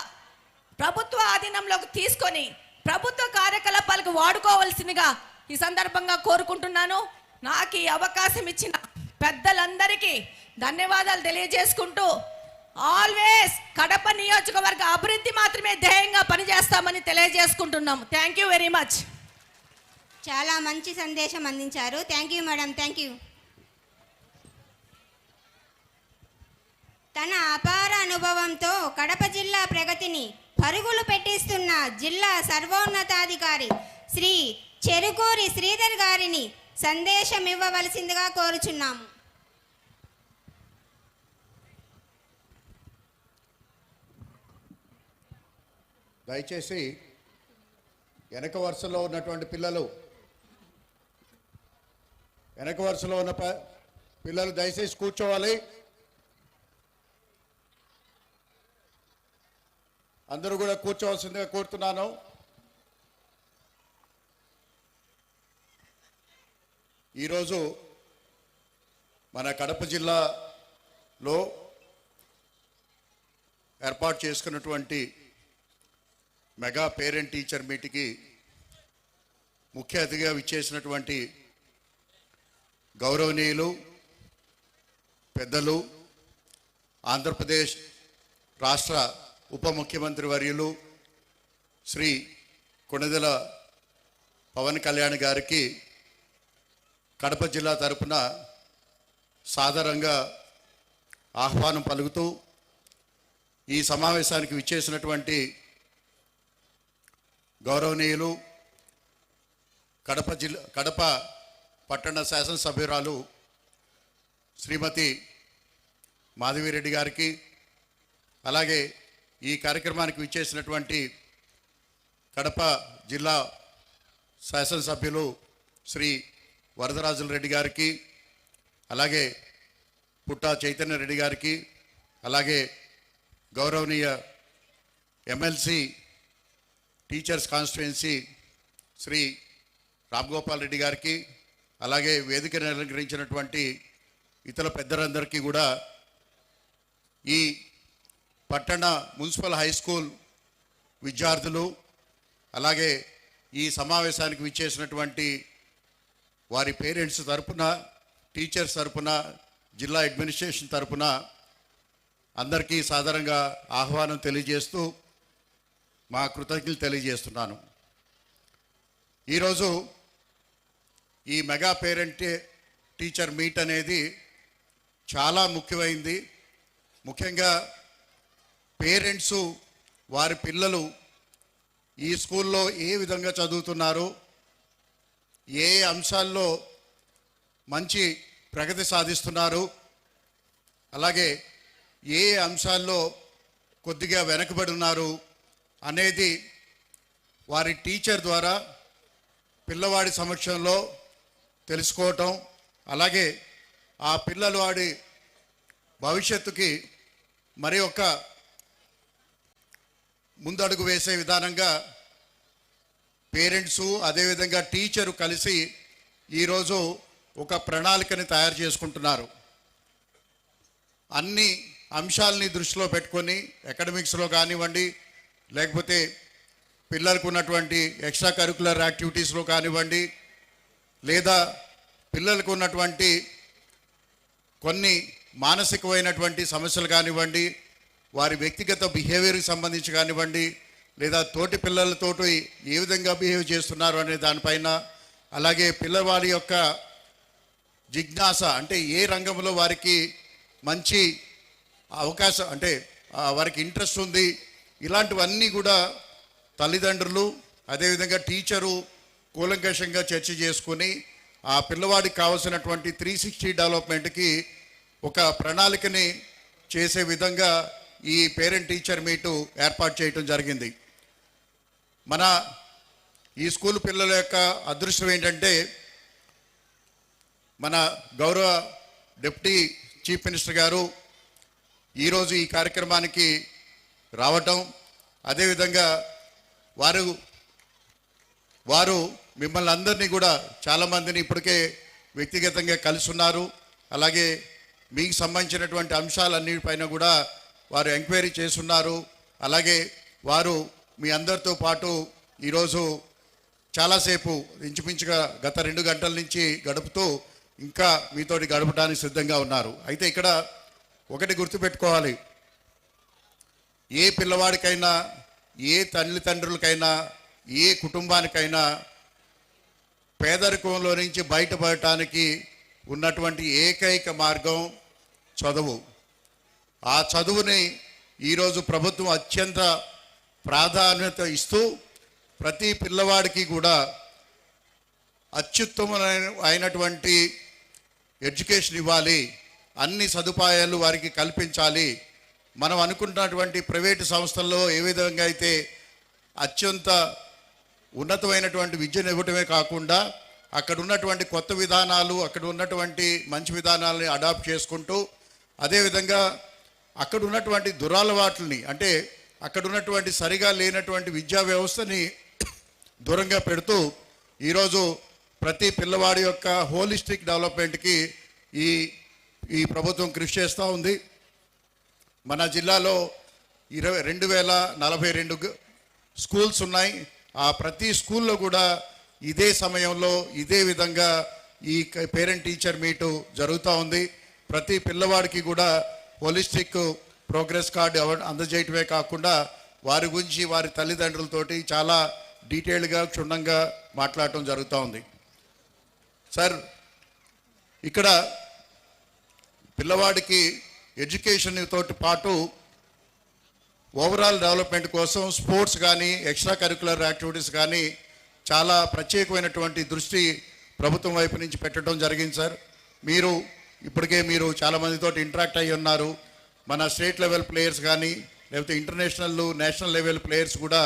ప్రభుత్వ ఆధీనంలోకి తీసుకొని ప్రభుత్వ కార్యకలాపాలకు వాడుకోవాల్సిందిగా ఈ సందర్భంగా కోరుకుంటున్నాను. నాకు ఈ అవకాశం ఇచ్చిన పెద్దలందరికీ ధన్యవాదాలు తెలియజేసుకుంటూ ఆల్వేస్ కడప నియోజకవర్గ అభివృద్ధి మాత్రమే ధ్యేయంగా పనిచేస్తామని తెలియజేసుకుంటున్నాం. Thank you very much. చాలా మంచి సందేశం అందించారు. Thank you madam, thank you. తన అపార అనుభవంతో కడప జిల్లా ప్రగతిని పరుగులు పెట్టిస్తున్న జిల్లా సర్వోన్నతాధికారి శ్రీ చెరుకూరి శ్రీధర్ గారిని సందేశం ఇవ్వవలసిందిగా కోరుచున్నాము. దయచేసి వెనక వరుసలో ఉన్నటువంటి పిల్లలు, వెనక వరుసలో ఉన్న పిల్లలు దయచేసి కూర్చోవాలి. అందరూ కూడా కూర్చోవలసిందిగా కోరుతున్నాను. ఈరోజు మన కడప జిల్లాలో ఏర్పాటు చేసుకున్నటువంటి మెగా పేరెంట్ టీచర్ మీట్కి ముఖ్య అతిథిగా విచ్చేసినటువంటి గౌరవనీయులు పెద్దలు, ఆంధ్రప్రదేశ్ రాష్ట్ర ఉప ముఖ్యమంత్రి వర్యులు శ్రీ కొణిదెల పవన్ కళ్యాణ్ గారికి కడప జిల్లా తరపున సాదరంగా ఆహ్వానం పలుకుతూ ఈ సమావేశానికి విచ్చేసినటువంటి గౌరవనీయులు కడప పట్టణ శాసనసభ్యురాలు శ్రీమతి మాధవిరెడ్డి గారికి, అలాగే ఈ కార్యక్రమానికి విచ్చేసినటువంటి కడప జిల్లా శాసనసభ్యులు శ్రీ వరదరాజుల రెడ్డి గారికి, అలాగే పుట్టా చైతన్య రెడ్డి గారికి, అలాగే గౌరవనీయ MLC teachers constituency Shri Ramgopal Reddy గారికి, అలాగే వేదికను అలంకరించినటువంటి ఇతర పెద్దలందరికీ కూడా ఈ పట్టణ మున్సిపల్ హై స్కూల్ విద్యార్థులు, అలాగే ఈ సమావేశానికి విచ్చేసినటువంటి వారి పేరెంట్స్ తరపున, టీచర్స్ తరపున, జిల్లా అడ్మినిస్ట్రేషన్ తరపున అందరికీ సాధారణంగా ఆహ్వానం తెలియజేస్తూ మా కృతజ్ఞతలు తెలియజేస్తున్నాను. ఈరోజు ఈ మెగా పేరెంట్ టీచర్ మీట్ అనేది చాలా ముఖ్యమైంది. ముఖ్యంగా పేరెంట్సు వారి పిల్లలు ఈ స్కూల్లో ఏ విధంగా చదువుతున్నారు, ఏ అంశాల్లో మంచి ప్రగతి సాధిస్తున్నారు, అలాగే ఏ అంశాల్లో కొద్దిగా వెనకబడి ఉన్నారు అనేది వారి టీచర్ ద్వారా పిల్లవాడి సమక్షంలో తెలుసుకోవటం, అలాగే ఆ పిల్లవాడి భవిష్యత్తుకి మరి ఒక ముందడుగు వేసే విధానంగా పేరెంట్సు అదేవిధంగా టీచరు కలిసి ఈరోజు ఒక ప్రణాళికని తయారు చేసుకుంటున్నారు. అన్ని అంశాలని దృష్టిలో పెట్టుకొని అకాడమిక్స్లో కానివ్వండి, లేకపోతే పిల్లలకు ఉన్నటువంటి ఎక్స్ట్రా కరికులర్ యాక్టివిటీస్లో కానివ్వండి, లేదా పిల్లలకు ఉన్నటువంటి కొన్ని మానసికమైనటువంటి సమస్యలు కానివ్వండి, వారి వ్యక్తిగత బిహేవియర్కి సంబంధించి కానివ్వండి, లేదా తోటి పిల్లలతోటి ఏ విధంగా బిహేవ్ చేస్తున్నారు అనే దానిపైన, అలాగే పిల్లవాడి యొక్క జిజ్ఞాస అంటే ఏ రంగంలో వారికి మంచి అవకాశం అంటే వారికి ఇంట్రెస్ట్ ఉంది, ఇలాంటివన్నీ కూడా తల్లిదండ్రులు అదేవిధంగా టీచరు కూలంకషంగా చర్చ చేసుకొని ఆ పిల్లవాడికి కావాల్సినటువంటి 360 డెవలప్మెంట్కి ఒక ప్రణాళికని చేసే విధంగా ఈ పేరెంట్ టీచర్ మీటు ఏర్పాటు చేయటం జరిగింది. మన ఈ స్కూల్ పిల్లల యొక్క అదృష్టం ఏంటంటే మన గౌరవ డిప్యూటీ చీఫ్ మినిస్టర్ గారు ఈరోజు ఈ కార్యక్రమానికి రావటం, అదేవిధంగా వారు మిమ్మల్ని అందరినీ కూడా చాలామందిని ఇప్పటికే వ్యక్తిగతంగా కలిసి ఉన్నారు. అలాగే మీకు సంబంధించినటువంటి అంశాలన్నిటిపైన కూడా వారు ఎంక్వైరీ చేస్తున్నారు. అలాగే వారు మీ అందరితో పాటు ఈరోజు చాలాసేపు ఇంచుమించుగా గత 2 గంటల నుంచి గడుపుతూ ఇంకా మీతోటి గడపడానికి సిద్ధంగా ఉన్నారు. అయితే ఇక్కడ ఒకటి గుర్తుపెట్టుకోవాలి, ఏ పిల్లవాడికైనా, ఏ తల్లిదండ్రులకైనా, ఏ కుటుంబానికైనా పేదరికంలో నుంచి బయటపడటానికి ఉన్నటువంటి ఏకైక మార్గం చదువు. ఆ చదువుని ఈరోజు ప్రభుత్వం అత్యంత ప్రాధాన్యత ఇస్తూ ప్రతి పిల్లవాడికి కూడా అత్యుత్తమమైనటువంటి ఎడ్యుకేషన్ ఇవ్వాలి, అన్ని సదుపాయాలు వారికి కల్పించాలి. మనం అనుకుంటున్నటువంటి ప్రైవేటు సంస్థల్లో ఏ విధంగా అయితే అత్యంత ఉన్నతమైనటువంటి విద్యను ఇవ్వటమే కాకుండా అక్కడ ఉన్నటువంటి కొత్త విధానాలు, అక్కడ ఉన్నటువంటి మంచి విధానాలని అడాప్ట్ చేసుకుంటూ, అదేవిధంగా అక్కడ ఉన్నటువంటి దురలవాట్లని అంటే అక్కడ ఉన్నటువంటి సరిగా లేనటువంటి విద్యా వ్యవస్థని దూరంగా పెడుతూ ఈరోజు ప్రతి పిల్లవాడి యొక్క హోలిస్టిక్ డెవలప్మెంట్కి ఈ ప్రభుత్వం కృషి చేస్తూ ఉంది. మన జిల్లాలో 2042 స్కూల్స్ ఉన్నాయి. ఆ ప్రతి స్కూల్లో కూడా ఇదే సమయంలో ఇదే విధంగా ఈ పేరెంట్ టీచర్ మీటు జరుగుతూ ఉంది. ప్రతి పిల్లవాడికి కూడా హోలిస్టిక్ ప్రోగ్రెస్ కార్డు అందజేయటమే కాకుండా వారి గురించి వారి తల్లిదండ్రులతోటి చాలా డీటెయిల్గా క్షుణ్ణంగా మాట్లాడటం జరుగుతూ ఉంది. సార్, ఇక్కడ పిల్లవాడికి ఎడ్యుకేషన్ తోటి పాటు ఓవరాల్ డెవలప్మెంట్ కోసం స్పోర్ట్స్ కానీ ఎక్స్ట్రా కరికులర్ యాక్టివిటీస్ కానీ చాలా ప్రత్యేకమైనటువంటి దృష్టి ప్రభుత్వం వైపు నుంచి పెట్టడం జరిగింది. సార్, ఇప్పటికే మీరు చాలామందితో ఇంటరాక్ట్ అయ్యి ఉన్నారు. మన స్టేట్ లెవెల్ ప్లేయర్స్ కానీ లేకపోతే ఇంటర్నేషనల్ నేషనల్ లెవెల్ ప్లేయర్స్ కూడా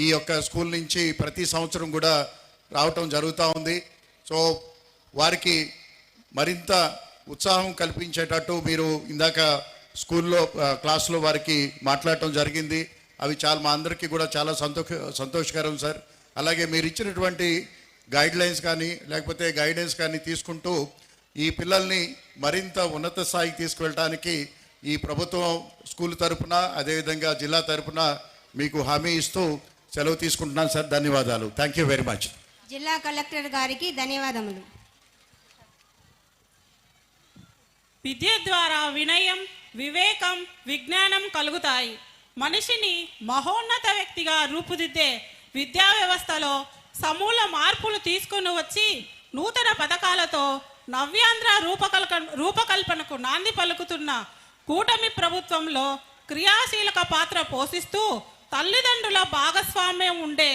ఈ యొక్క స్కూల్ నుంచి ప్రతి సంవత్సరం కూడా రావటం జరుగుతూ ఉంది. సో వారికి మరింత ఉత్సాహం కల్పించేటట్టు మీరు ఇందాక స్కూల్లో క్లాస్లో వారికి మాట్లాడటం జరిగింది. అవి మా అందరికీ కూడా చాలా సంతోషకరం సార్. అలాగే మీరు ఇచ్చినటువంటి గైడ్లైన్స్ కానీ లేకపోతే గైడెన్స్ కానీ తీసుకుంటూ ఈ పిల్లల్ని మరింత ఉన్నత స్థాయికి తీసుకువెళ్ళడానికి ఈ ప్రభుత్వం స్కూల్ తరపున అదేవిధంగా జిల్లా తరపున మీకు హామీ ఇస్తూ సెలవు తీసుకుంటున్నాను సార్. ధన్యవాదాలు. Thank you very much. జిల్లా కలెక్టర్ గారికి ధన్యవాదములు. విద్య ద్వారా వినయం, వివేకం, విజ్ఞానం కలుగుతాయి. మనిషిని మహోన్నత వ్యక్తిగా రూపుదిద్దే విద్యా వ్యవస్థలో సమూల మార్పులు తీసుకుని వచ్చి నూతన పథకాలతో నవ్యాంధ్ర రూపకల్పనకు నాంది పలుకుతున్న కూటమి ప్రభుత్వంలో క్రియాశీలక పాత్ర పోషిస్తూ తల్లిదండ్రుల భాగస్వామ్యం ఉండే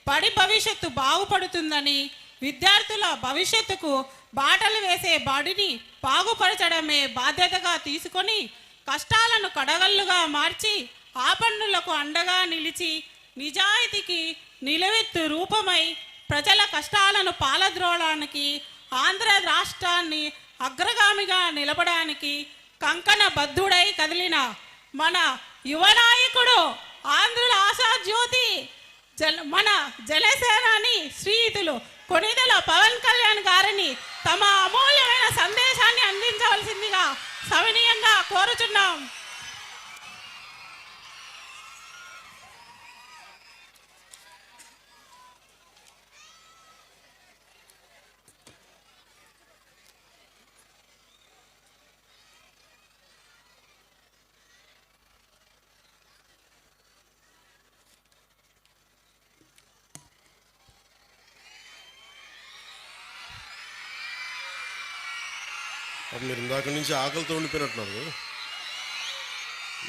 బడి భవిష్యత్తు బాగుపడుతుందని, విద్యార్థుల భవిష్యత్తుకు బాటలు వేసే బడిని బాగుపరచడమే బాధ్యతగా తీసుకొని కష్టాలను కడగళ్ళుగా మార్చి ఆపన్నులకు అండగా నిలిచి నిజాయితీకి నిలువెత్తు రూపమై ప్రజల కష్టాలను పాలద్రోవడానికి ఆంధ్ర రాష్ట్రాన్ని అగ్రగామిగా నిలపడానికి కంకణ బద్ధుడై కదిలిన మన యువ నాయకుడు, ఆంధ్రుల ఆశా జ్యోతి, మన జనసేనాని శ్రీయుతులు కొణిదెల పవన్ కళ్యాణ్ గారిని తమ అమూల్యమైన సందేశాన్ని అందించవలసిందిగా సవినీయంగా కోరుచున్నాం. మీరు ఇందాక నుంచి ఆకలితో ఉండిపోయినట్టున్నారు.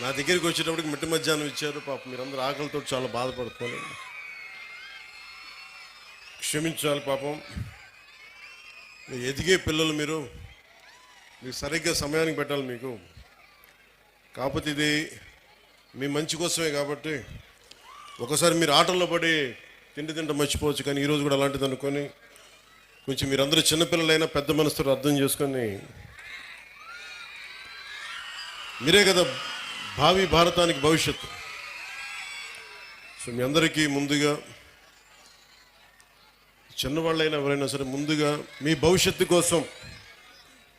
నా దగ్గరికి వచ్చేటప్పటికి మిట్ట మధ్యాహ్నం ఇచ్చారు. పాపం మీరందరూ ఆకలితో చాలా బాధపడుతున్నారు. క్షమించాలి పాపం. ఎదిగే పిల్లలు మీరు సరిగ్గా సమయానికి పెట్టాలి మీకు. కాకపోతే ఇది మీ మంచి కోసమే కాబట్టి ఒకసారి మీరు ఆటల్లో పడి తింట మర్చిపోవచ్చు. కానీ ఈరోజు కూడా అలాంటిది అనుకొని కొంచెం మీరందరూ చిన్నపిల్లలైనా పెద్ద మనసుతో అర్థం చేసుకొని, మీరే కదా భావి భారతానికి భవిష్యత్తు. సో మీ అందరికీ ముందుగా, చిన్నవాళ్ళైనా ఎవరైనా సరే, ముందుగా మీ భవిష్యత్తు కోసం,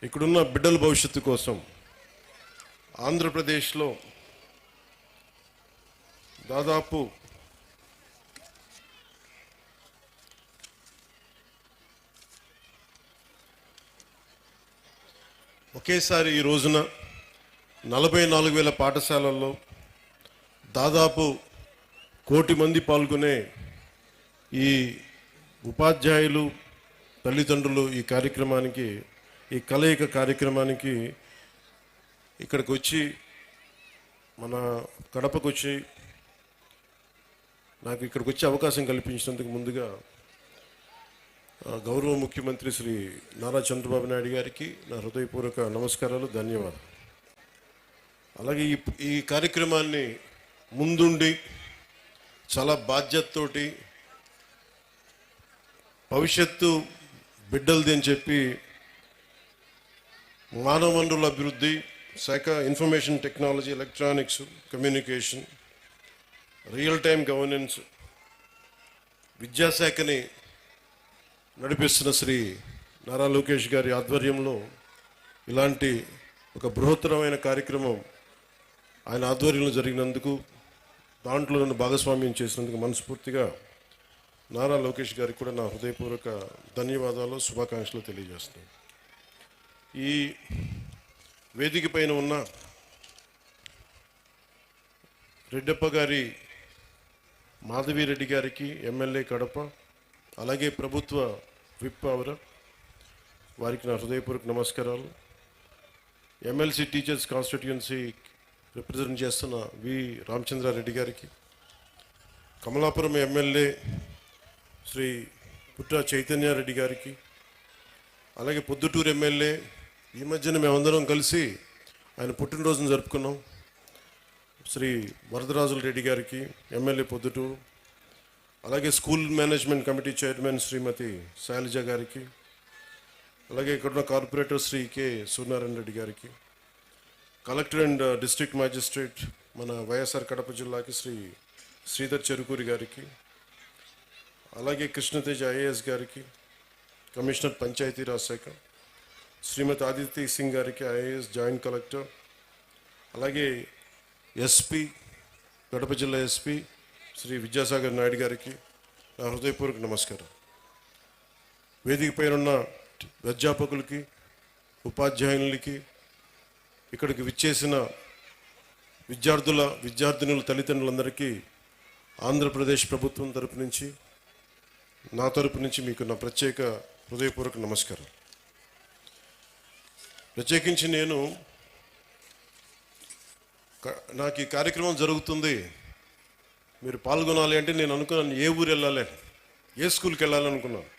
ఇక్కడున్న బిడ్డల భవిష్యత్తు కోసం ఆంధ్రప్రదేశ్లో దాదాపు ఒకేసారి ఈ రోజున 44,000 పాఠశాలల్లో దాదాపు 1 కోటి మంది పాల్గొనే ఈ ఉపాధ్యాయులు, తల్లిదండ్రులు ఈ కార్యక్రమానికి, ఈ కలయిక కార్యక్రమానికి ఇక్కడికి వచ్చి, మన కడపకు వచ్చి నాకు ఇక్కడికి వచ్చే అవకాశం కల్పించినందుకు ముందుగా గౌరవ ముఖ్యమంత్రి శ్రీ నారా చంద్రబాబు నాయుడు గారికి నా హృదయపూర్వక నమస్కారాలు, ధన్యవాదాలు. అలాగే ఈ కార్యక్రమాన్ని ముందుండి చాలా బాధ్యతతోటి భవిష్యత్తు బిడ్డలది అని చెప్పి మానవ వనరుల అభివృద్ధి శాఖ, information technology, electronics, communication, real time governance, విద్యాశాఖని నడిపిస్తున్న శ్రీ నారా లోకేష్ గారి ఆధ్వర్యంలో ఇలాంటి ఒక బృహత్తరమైన కార్యక్రమం ఆయన ఆధ్వర్యంలో జరిగినందుకు, దాంట్లో నన్ను భాగస్వామ్యం చేసినందుకు మనస్ఫూర్తిగా నారా లోకేష్ గారికి కూడా నా హృదయపూర్వక ధన్యవాదాలు, శుభాకాంక్షలు తెలియజేస్తున్నాను. ఈ వేదిక పైన ఉన్న రెడ్డప్ప గారి, మాధవిరెడ్డి గారికి, ఎమ్మెల్యే కడప, అలాగే ప్రభుత్వ విప్ అవర, వారికి నా హృదయపూర్వక నమస్కారాలు. ఎమ్మెల్సీ టీచర్స్ కాన్స్టిట్యుయెన్సీ రిప్రజెంట్ చేస్తున్న వి రామచంద్రారెడ్డి గారికి, కమలాపురం ఎమ్మెల్యే శ్రీ పుట్ట చైతన్యారెడ్డి గారికి, అలాగే పొద్దుటూరు ఎమ్మెల్యే, ఈ మధ్యన మేమందరం కలిసి ఆయన పుట్టినరోజును జరుపుకున్నాం, శ్రీ వరదరాజుల రెడ్డి గారికి, ఎమ్మెల్యే పొద్దుటూరు, అలాగే స్కూల్ మేనేజ్మెంట్ కమిటీ చైర్మన్ శ్రీమతి శైలజ గారికి, అలాగే ఇక్కడున్న కార్పొరేటర్ శ్రీ కె సూర్యనారాయణ రెడ్డి గారికి, కలెక్టర్ అండ్ డిస్ట్రిక్ట్ మ్యాజిస్ట్రేట్ మన వైఎస్ఆర్ కడప జిల్లాకి శ్రీ శ్రీధర్ చెరుకూరి గారికి, అలాగే కృష్ణతేజ ఐఏఎస్ గారికి, కమిషనర్ పంచాయతీరాజ్ శాఖ శ్రీమతి ఆదిత్య సింగ్ గారికి, ఐఏఎస్ జాయింట్ కలెక్టర్, అలాగే ఎస్పీ, కడప జిల్లా ఎస్పీ శ్రీ విద్యాసాగర్ నాయుడు గారికి నా హృదయపూర్వక నమస్కారం. వేదిక పైన అధ్యాపకులకి, ఉపాధ్యాయులకి, ఇక్కడికి విచ్చేసిన విద్యార్థినుల తల్లిదండ్రులందరికీ ఆంధ్రప్రదేశ్ ప్రభుత్వం తరపు నుంచి, నా తరపు నుంచి మీకు నా ప్రత్యేక హృదయపూర్వక నమస్కారం. ప్రత్యేకించి నాకు ఈ కార్యక్రమం జరుగుతుంది, మీరు పాల్గొనాలి అంటే నేను అనుకున్నాను ఏ ఊరు వెళ్ళాలి, ఏ స్కూల్కి వెళ్ళాలనుకున్నాను.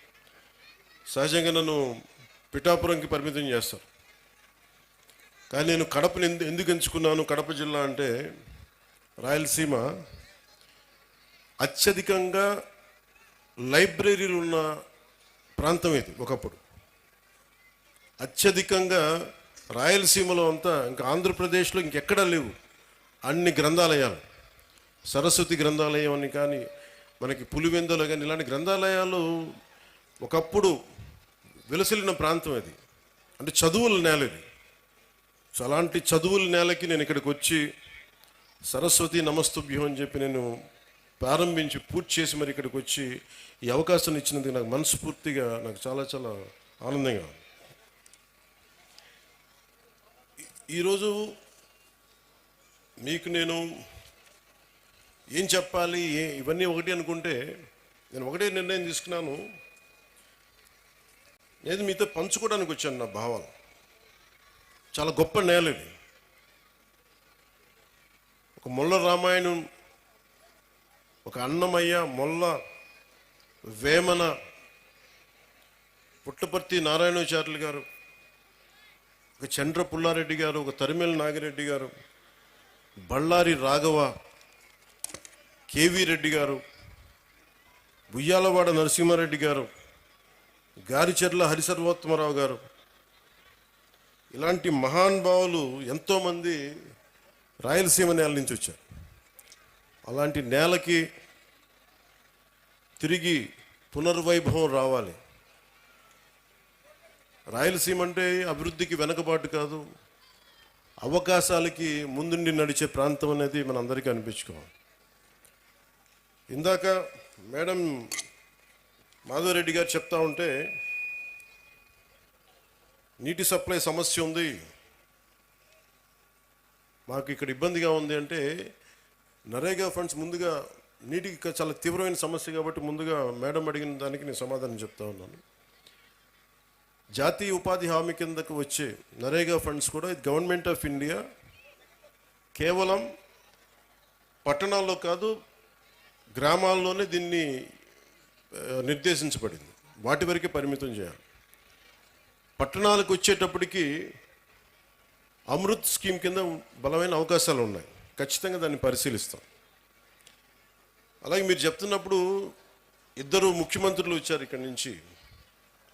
సహజంగా నన్ను పిఠాపురంకి పరిమితం చేస్తారు. కానీ నేను కడపని ఎందుకు ఎంచుకున్నాను, కడప జిల్లా అంటే రాయలసీమ అత్యధికంగా లైబ్రరీలు ఉన్న ప్రాంతం ఇది. ఒకప్పుడు అత్యధికంగా రాయలసీమలో అంతా ఇంకా ఆంధ్రప్రదేశ్లో ఇంకెక్కడా లేవు అన్ని గ్రంథాలయాలు. సరస్వతి గ్రంథాలయం అని కానీ, మనకి పులివెందులు కానీ, ఇలాంటి గ్రంథాలయాలు ఒకప్పుడు విలసిల్లిన ప్రాంతం అది. అంటే చదువుల నేల ఇది. సో అలాంటి చదువుల నేలకి నేను ఇక్కడికి వచ్చి సరస్వతి నమస్తుభ్యం అని చెప్పి నేను ప్రారంభించి పూర్తి చేసి మరి ఇక్కడికి వచ్చి ఈ అవకాశం ఇచ్చినందుకు నాకు మనస్ఫూర్తిగా నాకు చాలా చాలా ఆనందంగా ఉంది. ఈరోజు మీకు నేను ఏం చెప్పాలి, ఇవన్నీ ఒకటి అనుకుంటే నేను ఒకటే నిర్ణయం తీసుకున్నాను. నేను మీతో పంచుకోవడానికి వచ్చాను నా భావాలు. చాలా గొప్ప నేల ఇది. ఒక మొల్ల రామాయణం, ఒక అన్నమయ్య, మొల్ల, వేమన, పుట్టపర్తి నారాయణాచార్యులు గారు, ఒక చంద్ర పుల్లారెడ్డి గారు, ఒక తరిమేల నాగిరెడ్డి గారు, బళ్ళారి రాఘవ, కేవీ రెడ్డి గారు, బుయ్యాలవాడ నరసింహారెడ్డి గారు, గారిచెర్ల హరిసర్వోత్తమరావు గారు, ఇలాంటి మహానుభావులు ఎంతోమంది రాయలసీమ నేల నుంచి వచ్చారు. అలాంటి నేలకి తిరిగి పునర్వైభవం రావాలి. రాయలసీమ అంటే అభివృద్ధికి వెనకబాటు కాదు, అవకాశాలకి ముందుండి నడిచే ప్రాంతం అనేది మన అందరికీ అనిపించుకోవాలి. ఇందాక మేడం మాధవరెడ్డి గారు చెప్తా ఉంటే నీటి సప్లై సమస్య ఉంది, మాకు ఇక్కడ ఇబ్బందిగా ఉంది అంటే, నరేగా ఫండ్స్ ముందుగా నీటికి చాలా తీవ్రమైన సమస్య కాబట్టి ముందుగా మేడం అడిగిన దానికి నేను సమాధానం చెప్తా ఉన్నాను. జాతీయ ఉపాధి హామీ కిందకు వచ్చే నరేగా ఫండ్స్ కూడా గవర్నమెంట్ ఆఫ్ ఇండియా కేవలం పట్టణాల్లో కాదు, గ్రామాల్లోనే దీన్ని నిర్దేశించబడింది. వాటి వరకే పరిమితం చేయాలి. పట్టణాలకు వచ్చేటప్పటికి అమృత్ స్కీమ్ కింద బలమైన అవకాశాలు ఉన్నాయి. ఖచ్చితంగా దాన్ని పరిశీలిస్తాం. అలాగే మీరు చెప్తున్నప్పుడు ఇద్దరు ముఖ్యమంత్రులు వచ్చారు ఇక్కడి నుంచి,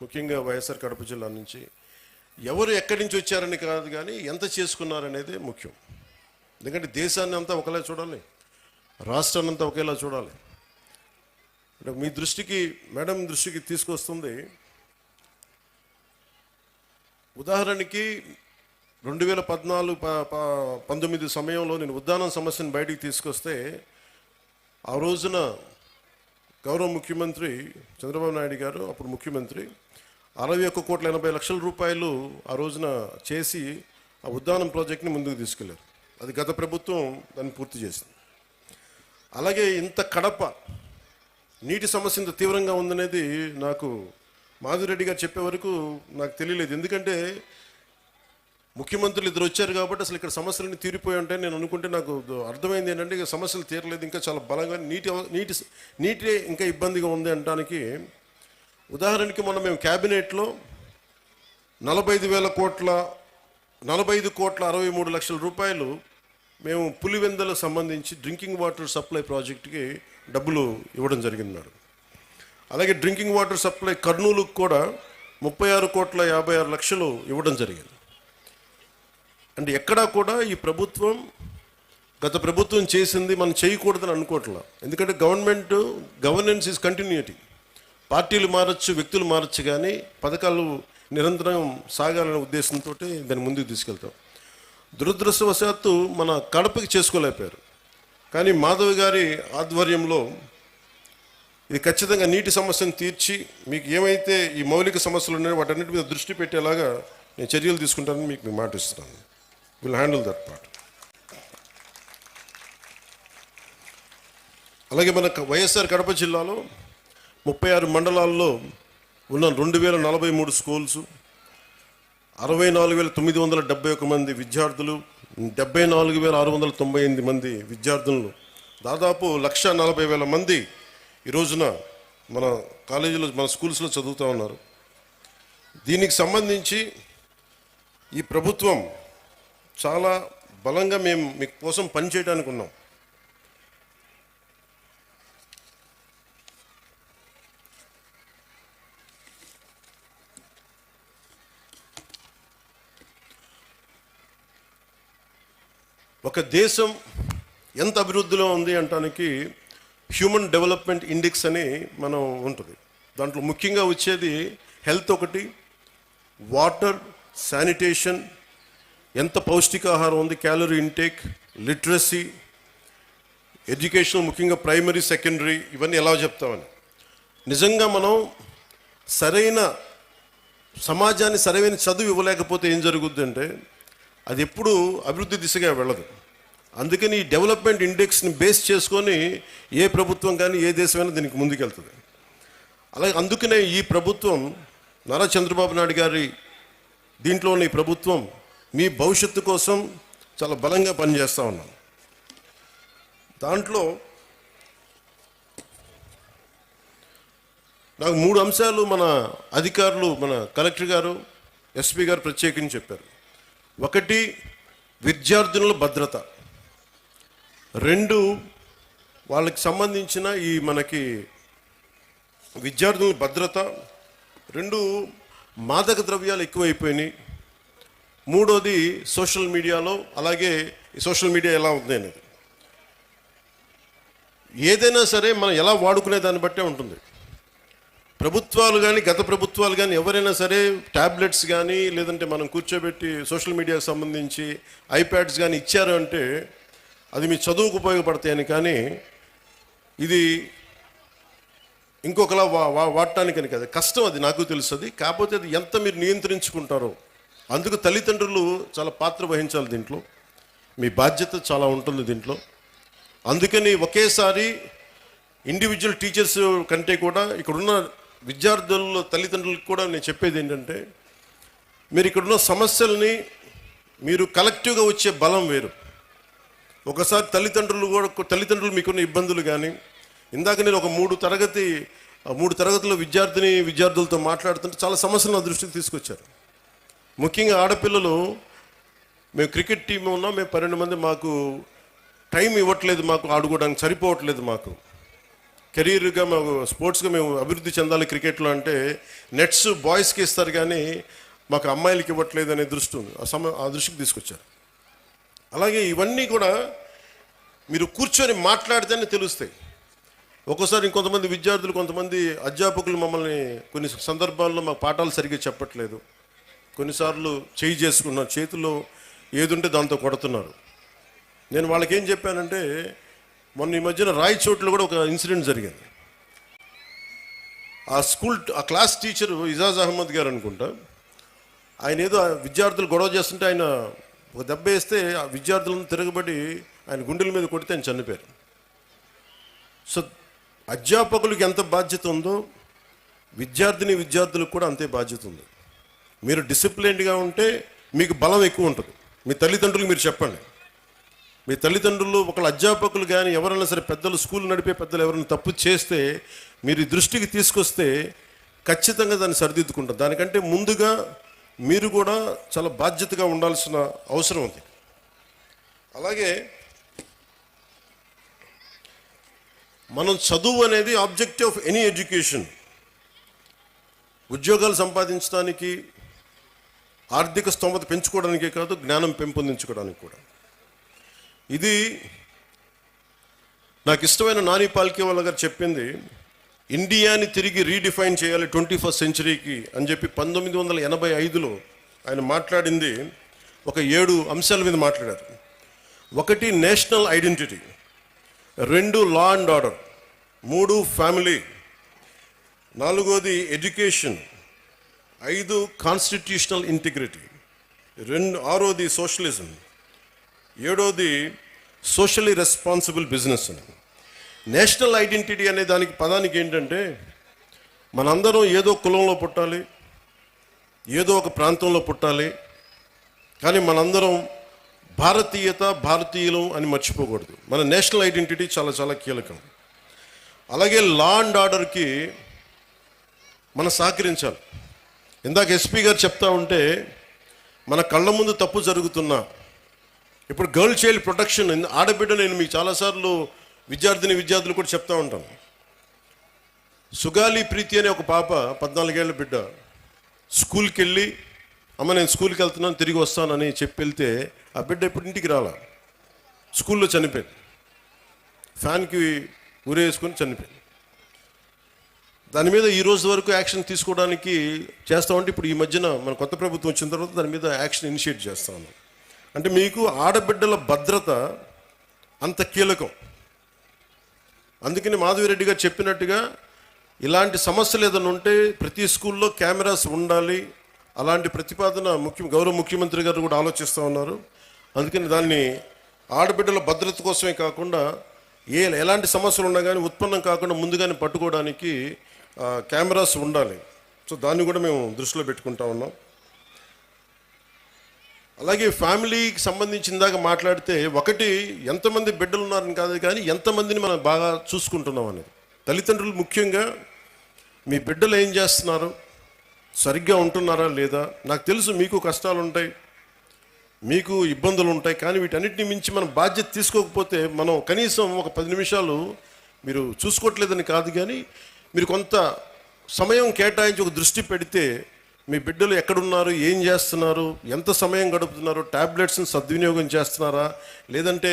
ముఖ్యంగా వైఎస్ఆర్ కడప జిల్లా నుంచి. ఎవరు ఎక్కడి నుంచి వచ్చారని కాదు కానీ ఎంత చేసుకున్నారనేదే ముఖ్యం. ఎందుకంటే దేశాన్ని అంతా ఒకలా చూడాలి, రాష్ట్రాన్ని అంతా ఒకేలా చూడాలి. అంటే మీ దృష్టికి, మేడం దృష్టికి తీసుకొస్తుంది. ఉదాహరణకి 2014-19 సమయంలో నేను ఉద్దానం సమస్యను బయటికి తీసుకొస్తే ఆ రోజున గౌరవ ముఖ్యమంత్రి చంద్రబాబు నాయుడు గారు, అప్పుడు ముఖ్యమంత్రి, 61,80,00,000 రూపాయలు ఆ రోజున చేసి ఆ ఉద్దానం ప్రాజెక్ట్ని ముందుకు తీసుకెళ్లారు. అది గత ప్రభుత్వం దాన్ని పూర్తి చేసింది. అలాగే ఇంత కడప నీటి సమస్య ఇంత తీవ్రంగా ఉందనేది నాకు మాధురెడ్డి గారు చెప్పే వరకు నాకు తెలియలేదు. ఎందుకంటే ముఖ్యమంత్రులు ఇద్దరు వచ్చారు కాబట్టి అసలు ఇక్కడ సమస్యలన్నీ తీరిపోయి ఉంటాయి నేను అనుకుంటే, నాకు అర్థమైంది ఏంటంటే ఇక సమస్యలు తీరలేదు, ఇంకా చాలా బలంగా నీటి ఇంకా ఇబ్బందిగా ఉంది అనడానికి. ఉదాహరణకి మొన్న మేము క్యాబినెట్లో 45,63,00,000 రూపాయలు మేము పులివెందులకు సంబంధించి డ్రింకింగ్ వాటర్ సప్లై ప్రాజెక్టుకి డబ్బులు ఇవ్వడం జరిగింది మేడం. అలాగే డ్రింకింగ్ వాటర్ సప్లై కర్నూలుకు కూడా 36,56,00,000 ఇవ్వడం జరిగింది. అంటే ఎక్కడా కూడా ఈ ప్రభుత్వం, గత ప్రభుత్వం చేసింది మనం చేయకూడదని అనుకోవట్లా. ఎందుకంటే గవర్నెన్స్ ఈజ్ కంటిన్యూటీ. పార్టీలు మారచ్చు, వ్యక్తులు మారచ్చు, కానీ పథకాలు నిరంతరం సాగాలనే ఉద్దేశంతో దాన్ని ముందుకు తీసుకెళ్తాం. దురదృష్టవశాత్తు మన కడపకి చేసుకోలేకపోయారు. కానీ మాధవ్ గారి ఆధ్వర్యంలో ఇది ఖచ్చితంగా నీటి సమస్యను తీర్చి మీకు ఏమైతే ఈ మౌలిక సమస్యలు ఉన్నాయో వాటన్నిటి మీద దృష్టి పెట్టేలాగా నేను చర్యలు తీసుకుంటానని మీకు మాట ఇస్తున్నాను. Will handle that part. అలాగే మన వైఎస్ఆర్ కడప జిల్లాలో 36 మండలాల్లో ఉన్న 2,043 స్కూల్స్, 64,971 మంది విద్యార్థులు, 74,698 మంది విద్యార్థులు, దాదాపు 1,40,000 మంది ఈ రోజున మన కాలేజీలో, మన స్కూల్స్లో చదువుతూ ఉన్నారు. దీనికి సంబంధించి ఈ ప్రభుత్వం చాలా బలంగా మేము మీ కోసం పనిచేయడానికి ఉన్నాం. ఒక దేశం ఎంత అభివృద్ధిలో ఉంది అంటానికి హ్యూమన్ డెవలప్మెంట్ ఇండెక్స్ అని మనం ఉంటుంది. దాంట్లో ముఖ్యంగా వచ్చేది హెల్త్ ఒకటి, వాటర్, శానిటేషన్, ఎంత పౌష్టికాహారం ఉంది, క్యాలరీ ఇంటేక్, లిటరసీ, ఎడ్యుకేషన్, ముఖ్యంగా ప్రైమరీ, సెకండరీ, ఇవన్నీ ఎలా చెప్తామని. నిజంగా మనం సరైన సమాజాన్ని సరైన చదువు ఇవ్వలేకపోతే ఏం జరుగుద్ది అంటే అది ఎప్పుడూ అభివృద్ధి దిశగా వెళ్ళదు. అందుకని ఈ డెవలప్మెంట్ ఇండెక్స్ని బేస్ చేసుకొని ఏ ప్రభుత్వం కానీ ఏ దేశమైనా దీనికి ముందుకెళ్తుంది. అలాగే అందుకనే ఈ ప్రభుత్వం నారా చంద్రబాబు నాయుడు గారి దీంట్లోని ప్రభుత్వం మీ భవిష్యత్తు కోసం చాలా బలంగా పనిచేస్తూ ఉన్నాం. దాంట్లో నాకు 3 అంశాలు మన అధికారులు, మన కలెక్టర్ గారు, ఎస్పీ గారు ప్రత్యేకించి చెప్పారు. 1, విద్యార్థుల భద్రత. 2, వాళ్ళకి సంబంధించిన ఈ మనకి విద్యార్థుల భద్రత. 2, మాదక ద్రవ్యాలు ఎక్కువైపోయినాయి. 3, సోషల్ మీడియాలో, అలాగే ఈ సోషల్ మీడియా ఎలా ఉంది అనేది. ఏదైనా సరే మనం ఎలా వాడుకునే దాన్ని బట్టే ఉంటుంది. ప్రభుత్వాలు కానీ, గత ప్రభుత్వాలు కానీ ఎవరైనా సరే ట్యాబ్లెట్స్ కానీ లేదంటే మనం కూర్చోబెట్టి సోషల్ మీడియాకి సంబంధించి ఐప్యాడ్స్ కానీ ఇచ్చారు అంటే అది మీ చదువుకు ఉపయోగపడతాయని, కానీ ఇది ఇంకొకలా వాడటానికని కదా. కష్టం, అది నాకు తెలుస్తుంది. కాకపోతే అది ఎంత మీరు నియంత్రించుకుంటారో, అందుకు తల్లిదండ్రులు చాలా పాత్ర వహించాలి దీంట్లో. మీ బాధ్యత చాలా ఉంటుంది దీంట్లో. అందుకని ఒకేసారి ఇండివిజువల్ టీచర్స్ కంటే కూడా ఇక్కడున్న విద్యార్థుల తల్లిదండ్రులకు కూడా నేను చెప్పేది ఏంటంటే, మీరు ఇక్కడున్న సమస్యల్ని మీరు కలెక్టివ్గా వచ్చే బలం వేరు. ఒకసారి తల్లిదండ్రులు మీకున్న ఇబ్బందులు కానీ, ఇందాక నేను ఒక 3 తరగతుల విద్యార్థులతో మాట్లాడుతుంటే చాలా సమస్యలు నా దృష్టికి తీసుకొచ్చారు. ముఖ్యంగా ఆడపిల్లలు, మేము క్రికెట్ టీం ఉన్నాం, మేము 12 మంది, మాకు టైం ఇవ్వట్లేదు, మాకు ఆడుకోవడానికి సరిపోవట్లేదు, మాకు కెరీర్గా మాకు స్పోర్ట్స్గా మేము అభివృద్ధి చెందాలి క్రికెట్లో అంటే నెట్స్ బాయ్స్కి ఇస్తారు కానీ మాకు అమ్మాయిలకి ఇవ్వట్లేదు అనే దృష్టి ఉంది. ఆ దృష్టికి తీసుకొచ్చారు. అలాగే ఇవన్నీ కూడా మీరు కూర్చొని మాట్లాడితేనే తెలుస్తాయి. ఒక్కోసారి ఇంకొంతమంది విద్యార్థులు, కొంతమంది అధ్యాపకులు మమ్మల్ని కొన్ని సందర్భాల్లో మాకు పాఠాలు సరిగ్గా చెప్పట్లేదు, కొన్నిసార్లు చేయి చేసుకున్నారు, చేతిలో ఏది ఉంటే దాంతో కొడుతున్నారు. నేను వాళ్ళకి ఏం చెప్పానంటే, మొన్న ఈ మధ్యన రాయచోట్లో కూడా ఒక ఇన్సిడెంట్ జరిగింది. ఆ క్లాస్ టీచర్ ఇజాజ్ అహ్మద్ గారు అనుకుంటా, ఆయన ఏదో విద్యార్థులు గొడవ చేస్తుంటే ఆయన ఒక దెబ్బ వేస్తే ఆ విద్యార్థులను తిరగబడి ఆయన గుండెల మీద కొడితే ఆయన చనిపోయారు. సో అధ్యాపకులకు ఎంత బాధ్యత ఉందో విద్యార్థులకు కూడా అంతే బాధ్యత ఉంది. మీరు డిసిప్లిన్డ్గా ఉంటే మీకు బలం ఎక్కువ ఉంటుంది. మీ తల్లిదండ్రులకు మీరు చెప్పండి. మీ తల్లిదండ్రులు, ఒకళ్ళ అధ్యాపకులు కానీ ఎవరైనా సరే, పెద్దలు, స్కూల్ నడిపే పెద్దలు ఎవరైనా తప్పు చేస్తే మీరు దృష్టికి తీసుకొస్తే ఖచ్చితంగా దాన్ని సరిదిద్దుకుంటారు. దానికంటే ముందుగా మీరు కూడా చాలా బాధ్యతగా ఉండాల్సిన అవసరం ఉంది. అలాగే మనం చదువు అనేది ఆబ్జెక్టివ్ ఆఫ్ ఎనీ ఎడ్యుకేషన్. ఉద్యోగాలు సంపాదించడానికి, ఆర్థిక స్తోమత పెంచుకోవడానికే కాదు, జ్ఞానం పెంపొందించుకోవడానికి కూడా. ఇది నాకు ఇష్టమైన నాని పాల్కేవాలా గారు చెప్పింది. ఇండియాని తిరిగి రీడిఫైన్ చేయాలి 21st సెంచరీకి అని చెప్పి 1985లో ఆయన మాట్లాడింది. ఒక 7 అంశాల మీద మాట్లాడారు. 1, national identity. 2, law and order. 3, family. 4, education. 5, constitutional integrity. 6, socialism. 7, socially responsible business అని. నేషనల్ ఐడెంటిటీ అనే దానికి పదానికి ఏంటంటే, మనందరం ఏదో కులంలో పుట్టాలి, ఏదో ఒక ప్రాంతంలో పుట్టాలి, కానీ మనందరం భారతీయులు అని మర్చిపోకూడదు. మన నేషనల్ ఐడెంటిటీ చాలా చాలా కీలకం. అలాగే లా అండ్ ఆర్డర్కి మనం సహకరించాలి. ఇందాక ఎస్పీ గారు చెప్తా ఉంటే, మన కళ్ళ ముందు తప్పు జరుగుతున్నా, ఇప్పుడు గర్ల్ చైల్డ్ ప్రొటెక్షన్, ఆడబిడ్డ, నేను మీకు చాలాసార్లు విద్యార్థులు కూడా చెప్తా ఉంటాను. సుగాలి ప్రీతి అనే ఒక పాప, 14 ఏళ్ల బిడ్డ, స్కూల్కి వెళ్ళి, అమ్మ నేను స్కూల్కి వెళ్తున్నాను, తిరిగి వస్తానని చెప్పి వెళ్తే ఆ బిడ్డ ఇప్పుడు ఇంటికి రాలా. స్కూల్లో చనిపోయింది, ఫ్యాన్కి ఉరేసుకొని చనిపోయింది. దాని మీద ఈ రోజు వరకు యాక్షన్ తీసుకోవడానికి చేస్తామంటే ఇప్పుడు ఈ మధ్యన మన కొత్త ప్రభుత్వం వచ్చిన తర్వాత దాని మీద యాక్షన్ ఇనిషియేట్ చేస్తా ఉన్నాం. అంటే మీకు ఆడబిడ్డల భద్రత అంత కీలకం. అందుకని మాధవిరెడ్డి గారు చెప్పినట్టుగా ఇలాంటి సమస్యలు ఏదైనా ఉంటే ప్రతి స్కూల్లో కెమెరాస్ ఉండాలి. అలాంటి ప్రతిపాదన గౌరవ ముఖ్యమంత్రి గారు కూడా ఆలోచిస్తూ ఉన్నారు. అందుకని దాన్ని ఆడబిడ్డల భద్రత కోసమే కాకుండా ఎలాంటి సమస్యలు ఉన్నా కానీ ఉత్పన్నం కాకుండా ముందుగానే పట్టుకోవడానికి కెమెరాస్ ఉండాలి. సో దాన్ని కూడా మేము దృష్టిలో పెట్టుకుంటా ఉన్నాం. అలాగే ఫ్యామిలీకి సంబంధించిన దాకా మాట్లాడితే ఒకటి ఎంతమంది బిడ్డలు ఉన్నారని కాదు కానీ ఎంతమందిని మనం బాగా చూసుకుంటున్నాం అనేది. తల్లిదండ్రులు ముఖ్యంగా మీ బిడ్డలు ఏం చేస్తున్నారు, సరిగ్గా ఉంటున్నారా లేదా. నాకు తెలుసు మీకు కష్టాలు ఉంటాయి, మీకు ఇబ్బందులు ఉంటాయి, కానీ వీటన్నిటిని మించి మనం బాధ్యత తీసుకోకపోతే మనం కనీసం ఒక 10 నిమిషాలు మీరు చూసుకోవట్లేదని కాదు కానీ మీరు కొంత సమయం కేటాయించి ఒక దృష్టి పెడితే మీ బిడ్డలు ఎక్కడున్నారు, ఏం చేస్తున్నారు, ఎంత సమయం గడుపుతున్నారు, ట్యాబ్లెట్స్ని సద్వినియోగం చేస్తున్నారా లేదంటే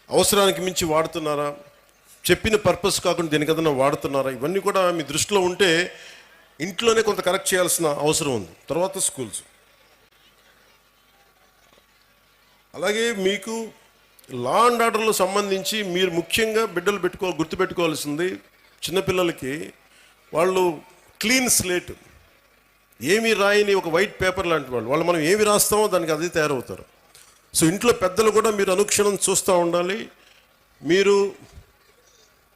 అవసరానికి మించి వాడుతున్నారా, చెప్పిన పర్పస్ కాకుండా దేనికదన్నా వాడుతున్నారా, ఇవన్నీ కూడా మీ దృష్టిలో ఉంటే ఇంట్లోనే కొంత కరెక్ట్ చేయాల్సిన అవసరం ఉంది. తర్వాత స్కూల్స్. అలాగే మీకు లా అండ్ ఆర్డర్లో సంబంధించి మీరు ముఖ్యంగా బిడ్డలు గుర్తుపెట్టుకోవాల్సింది చిన్నపిల్లలకి వాళ్ళు క్లీన్ స్లేట్, ఏమీ రాయని ఒక వైట్ పేపర్ లాంటి వాళ్ళు మనం ఏమి రాస్తామో దానికి అదే తయారవుతారు. సో ఇంట్లో పెద్దలు కూడా మీరు అనుక్షణం చూస్తూ ఉండాలి. మీరు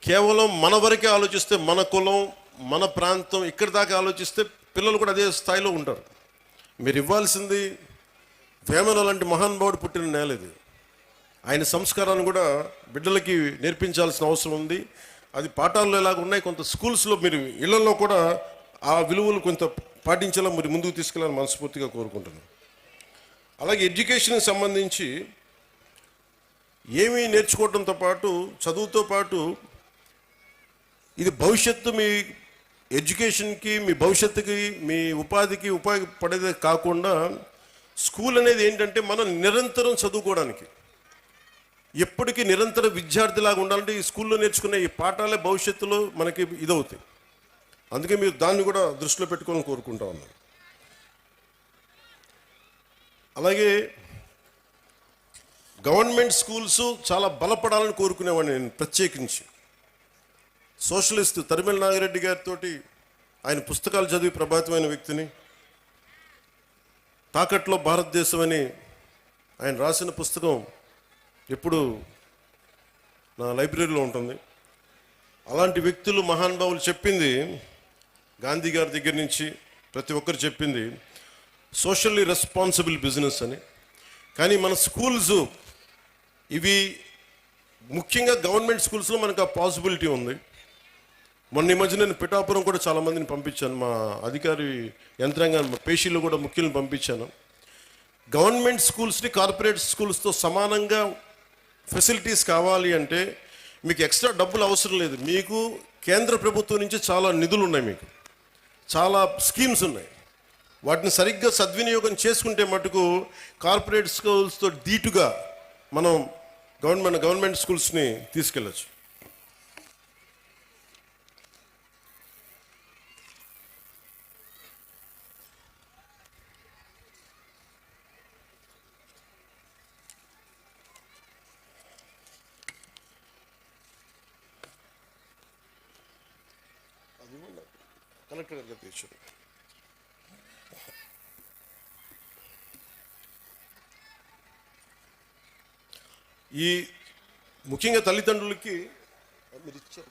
కేవలం మన వరకే ఆలోచిస్తే, మన కులం మన ప్రాంతం ఇక్కడి దాకా ఆలోచిస్తే పిల్లలు కూడా అదే స్థాయిలో ఉంటారు. మీరు ఇవ్వాల్సింది వేమన లాంటి మహానుభావుడు పుట్టిన నేల ఇది. ఆయన సంస్కారాన్ని కూడా బిడ్డలకి నేర్పించాల్సిన అవసరం ఉంది. అది పాఠాల్లో ఎలాగ ఉన్నాయి, కొంత స్కూల్స్లో మీరు ఇళ్లలో కూడా ఆ విలువలు కొంత పాటించేలా మీరు ముందుకు తీసుకెళ్ళాలని మనస్ఫూర్తిగా కోరుకుంటున్నాను. అలాగే ఎడ్యుకేషన్కి సంబంధించి ఏమీ నేర్చుకోవడంతో పాటు చదువుతో పాటు ఇది భవిష్యత్తు మీ ఎడ్యుకేషన్కి మీ భవిష్యత్తుకి మీ ఉపాధికి ఉపయోగపడేదే కాకుండా స్కూల్ అనేది ఏంటంటే మనం నిరంతరం చదువుకోవడానికి, ఎప్పటికీ నిరంతర విద్యార్థిలాగా ఉండాలంటే ఈ స్కూల్లో నేర్చుకునే ఈ పాఠాలే భవిష్యత్తులో మనకి ఇదవుతాయి. అందుకే మీరు దాన్ని కూడా దృష్టిలో పెట్టుకోవాలని కోరుకుంటా ఉన్నాను. అలాగే గవర్నమెంట్ స్కూల్స్ చాలా బలపడాలని కోరుకునేవాడిని నేను ప్రత్యేకించి. సోషలిస్ట్ తరిమెల నాగిరెడ్డి గారితో ఆయన పుస్తకాలు చదివి ప్రభావితమైన వ్యక్తిని. తాకట్లో భారతదేశం అని ఆయన రాసిన పుస్తకం ఎప్పుడు నా లైబ్రరీలో ఉంటుంది. అలాంటి వ్యక్తులు మహానుభావులు చెప్పింది, గాంధీ గారి దగ్గర నుంచి ప్రతి ఒక్కరు చెప్పింది సోషల్లీ రెస్పాన్సిబుల్ బిజినెస్ అని. కానీ మన స్కూల్స్ ఇవి ముఖ్యంగా గవర్నమెంట్ స్కూల్స్లో మనకు ఆ పాసిబిలిటీ ఉంది. మొన్న ఈ మధ్య నేను పిఠాపురం కూడా చాలామందిని పంపించాను, మా అధికారి యంత్రాంగాన్ని పేషీలు కూడా ముఖ్యులను పంపించాను. గవర్నమెంట్ స్కూల్స్ని కార్పొరేట్ స్కూల్స్తో సమానంగా ఫెసిలిటీస్ కావాలి అంటే మీకు ఎక్స్ట్రా డబ్బులు అవసరం లేదు. మీకు కేంద్ర ప్రభుత్వం నుంచి చాలా నిధులు ఉన్నాయి, మీకు చాలా స్కీమ్స్ ఉన్నాయి. వాటిని సరిగ్గా సద్వినియోగం చేసుకుంటే మటుకు కార్పొరేట్ స్కూల్స్తో ధీటుగా మనం గవర్నమెంట్ స్కూల్స్ని తీసుకెళ్ళచ్చు. కలెక్టర్ గారు తెచ్చారు. ఈ ముఖ్యంగా తల్లిదండ్రులకి మీరు ఇచ్చారు